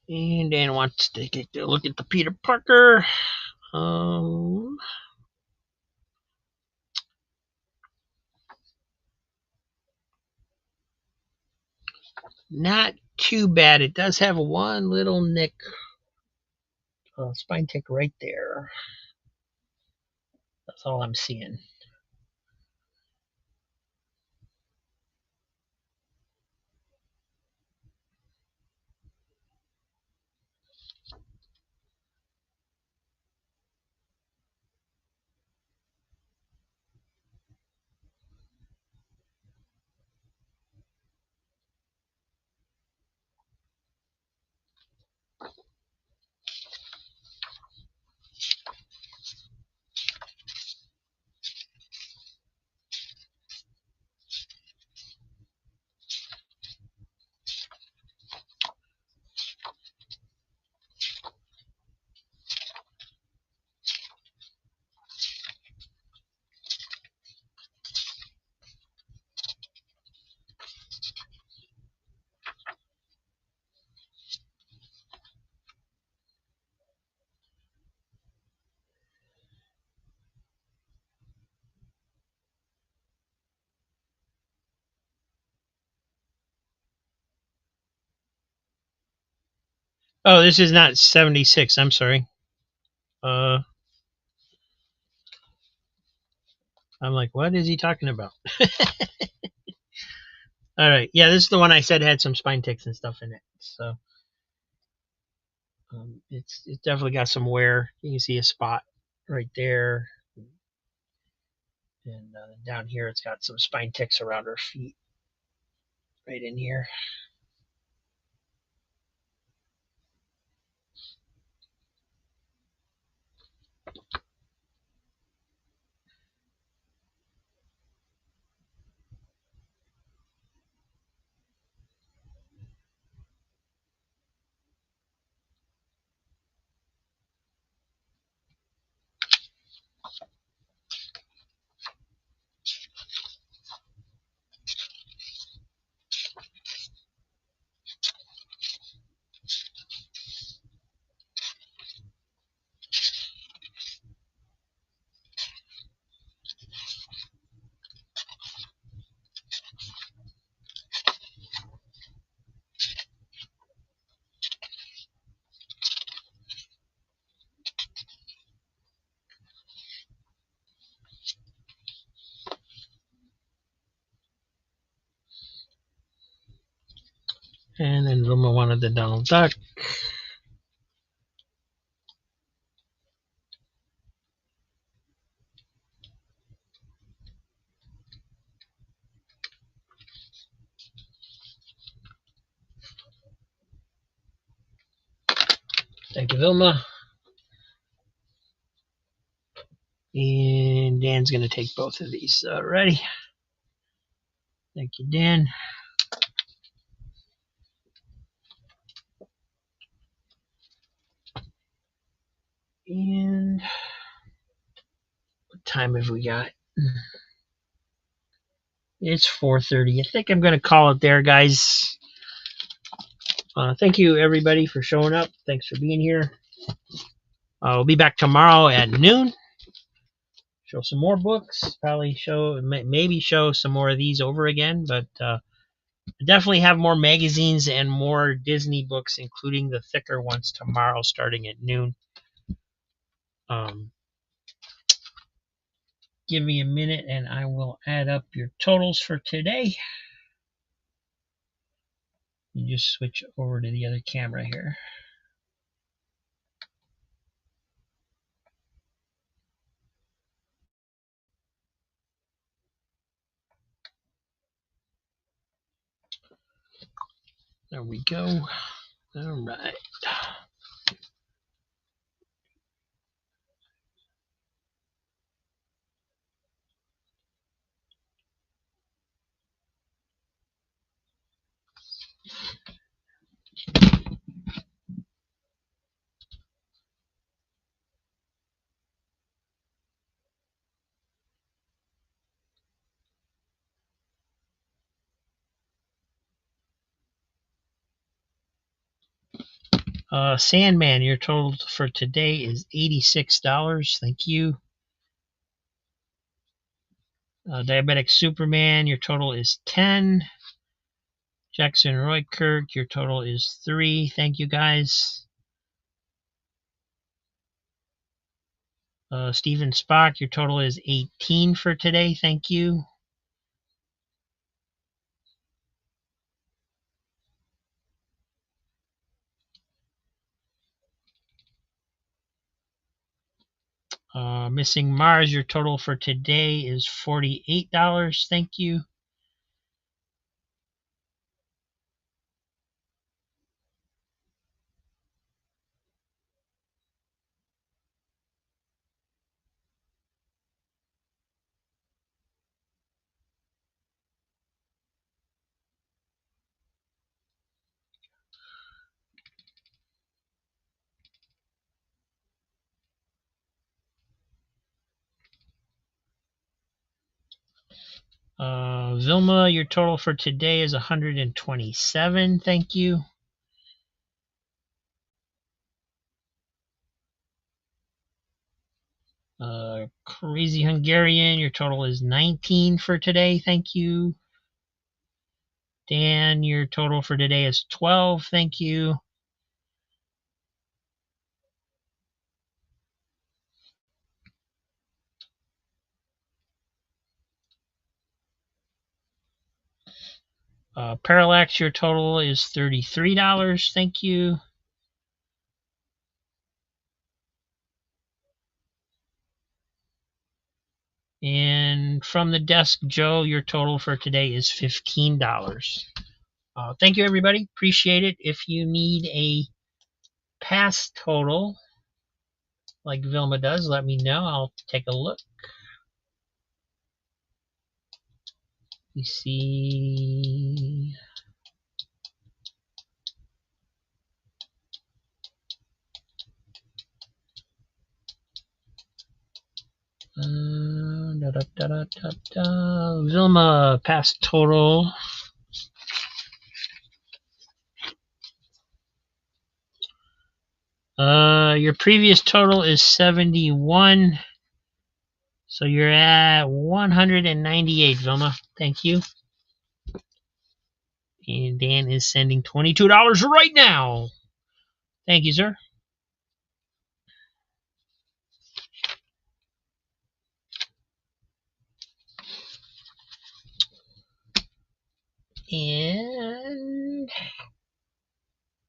And Dan wants to take a look at the Peter Parker. Not too bad. It does have one little nick, spine tick right there. That's all I'm seeing. Oh, this is not 76. I'm sorry. I'm like, what is he talking about? All right. Yeah, this is the one I said had some spine ticks and stuff in it. So it's definitely got some wear. You can see a spot right there. And down here, it's got some spine ticks around her feet right in here. And then Vilma wanted the Donald Duck. Thank you, Vilma. And Dan's going to take both of these. Ready? Thank you, Dan. And what time have we got? It's 4:30. I think I'm going to call it there, guys. Thank you, everybody, for showing up. Thanks for being here. We'll be back tomorrow at noon. Show some more books. Probably maybe show some more of these over again. But definitely have more magazines and more Disney books, including the thicker ones, tomorrow starting at noon. Give me a minute and I will add up your totals for today. You just switch over to the other camera here. There we go. All right. Sandman, your total for today is $86. Thank you. Diabetic Superman, your total is 10. Jackson Roykirk, your total is 3. Thank you, guys. Steven Spock, your total is 18 for today. Thank you. Missing Mars, your total for today is $48. Thank you. Vilma, your total for today is 127. Thank you. Crazy Hungarian, your total is 19 for today. Thank you. Dan, your total for today is 12. Thank you. Parallax, your total is $33. Thank you. And from the desk, Joe, your total for today is $15. Thank you, everybody. Appreciate it. If you need a past total, like Vilma does, let me know. I'll take a look. We see. Vilma, past total. Your previous total is 71. So you're at 198, Vilma. Thank you. And Dan is sending $22 right now. Thank you, sir. And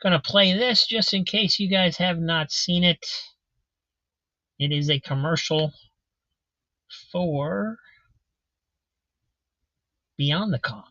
gonna play this just in case you guys have not seen it. It is a commercial for Beyond the Con.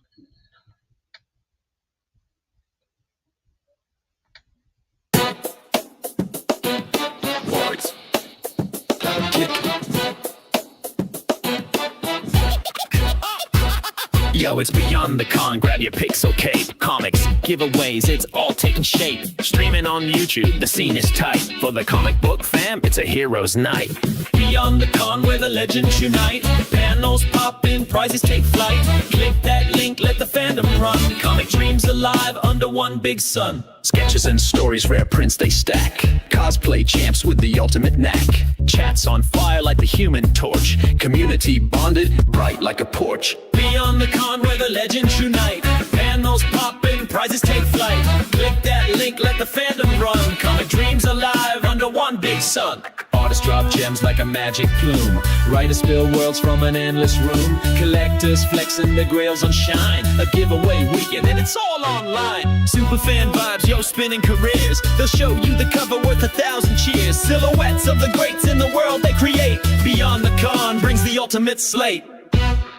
Yo, it's Beyond the Con, grab your picks, okay? Comics, giveaways, it's all taking shape. Streaming on YouTube, the scene is tight. For the comic book fam, it's a hero's night. Beyond the Con, where the legends unite. Panels pop in, prizes take flight. Click that link, let the fandom run. Comic dreams alive under one big sun. Sketches and stories, rare prints they stack. Cosplay champs with the ultimate knack. Chats on fire like the Human Torch. Community bonded, bright like a porch. Beyond the Con, where the legends unite. Panels poppin', prizes take flight. Click that link, let the fandom run. Comic dreams alive under one big sun. Artists drop gems like a magic plume. Writers spill worlds from an endless room. Collectors flexing their grails on shine. A giveaway weekend and it's all online. Super fan vibes, yo, spinning careers. They'll show you the cover worth 1,000 cheers. Silhouettes of the greats in the world they create. Beyond the Con brings the ultimate slate.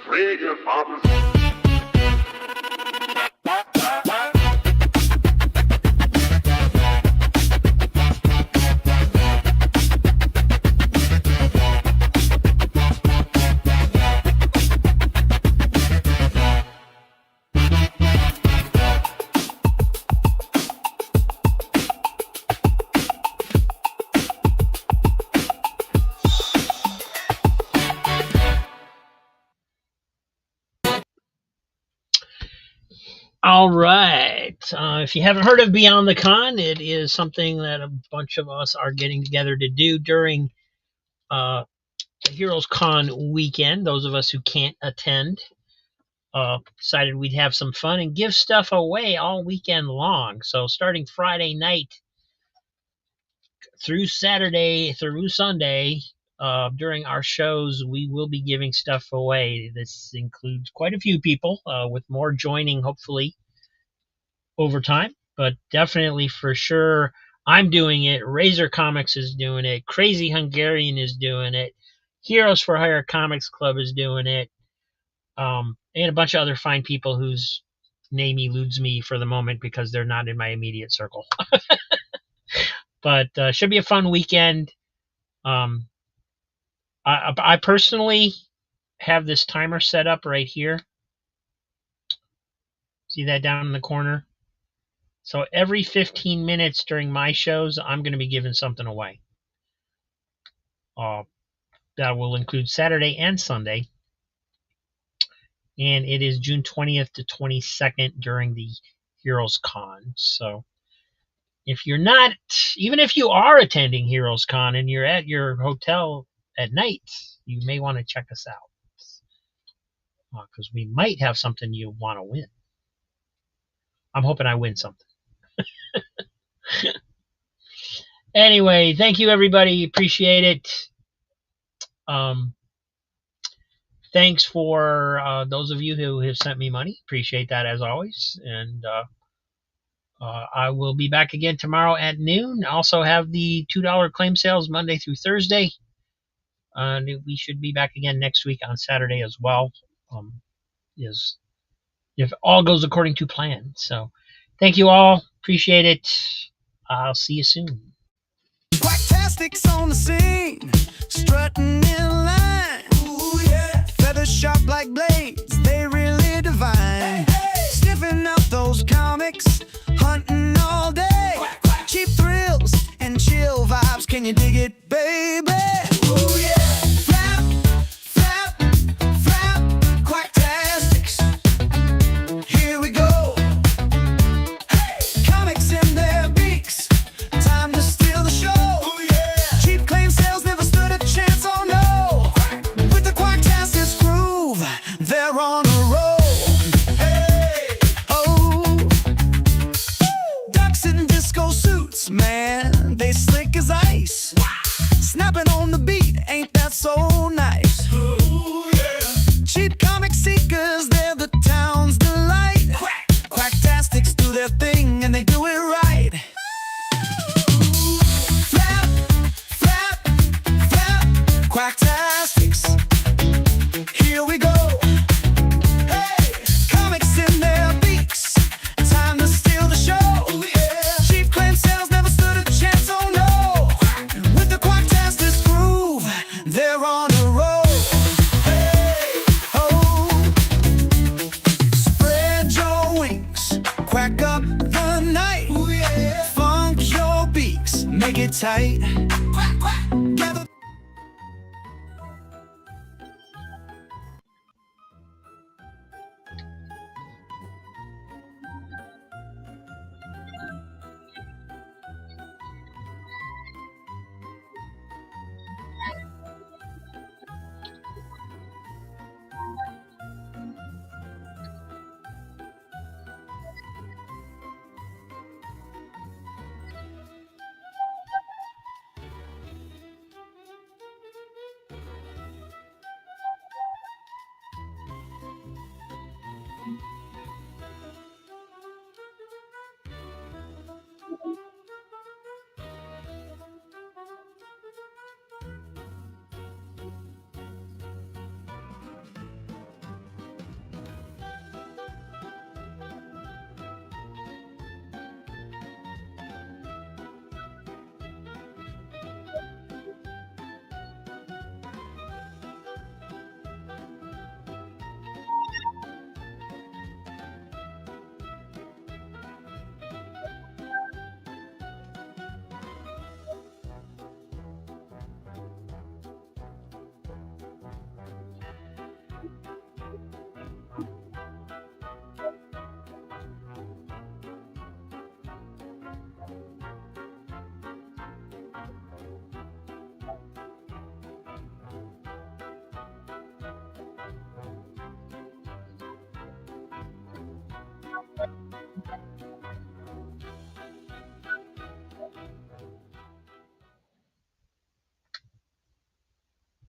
Read your fathers. All right. If you haven't heard of Beyond the Con, it is something that a bunch of us are getting together to do during the Heroes Con weekend. Those of us who can't attend decided we'd have some fun and give stuff away all weekend long. So starting Friday night through Saturday through Sunday, during our shows, we will be giving stuff away. This includes quite a few people, with more joining hopefully over time, but definitely for sure I'm doing it. Razor Comics is doing it. Crazy Hungarian is doing it. Heroes for Hire Comics Club is doing it. And a bunch of other fine people whose name eludes me for the moment because they're not in my immediate circle. But should be a fun weekend. I personally have this timer set up right here. See that down in the corner? So every 15 minutes during my shows, I'm going to be giving something away. That will include Saturday and Sunday. And it is June 20th to 22nd during the Heroes Con. So if you're not, even if you are attending Heroes Con and you're at your hotel at night, you may want to check us out. Because we might have something you want to win. I'm hoping I win something. Anyway, thank you everybody. Appreciate it. thanks for those of you who have sent me money. Appreciate that as always. And I will be back again tomorrow at noon. Also have the $2 claim sales Monday through Thursday. And we should be back again next week on Saturday as well. Is if all goes according to plan. So thank you all. Appreciate it. I'll see you soon. Quacktastic's on the scene, strutting in line. Ooh, yeah. Feathers sharp like blades, they really divine. Hey, hey. Sniffing out those comics, hunting all day. Quack, quack. Cheap thrills and chill vibes, can you dig it, baby? Ooh, yeah. Flap, flap, flap, Quacktastics. Here we go. Hey. Comics in their beaks, time to steal the show. Ooh, yeah. Cheap claim sales never stood a chance, oh no. With the Quacktastics groove, they're on a roll. Hey, oh. Ducks in disco suits, man, they slick as ice. Wow. Snapping on the beat, ain't that so nice? Ooh, yeah. Cheap comic seekers, they're the town's delight. Quack. Quacktastics do their thing and they do it right. Flap, flap, flap, Quacktastics. Here we go. Hey, comics in their beaks, time to steal the show. Ooh, yeah. Cheap claim sales never stood a chance, oh no. With the Quacktastics groove, they're on a roll. Hey, oh. Spread your wings, quack up the night. Ooh, yeah. Funk your beaks, make it tight.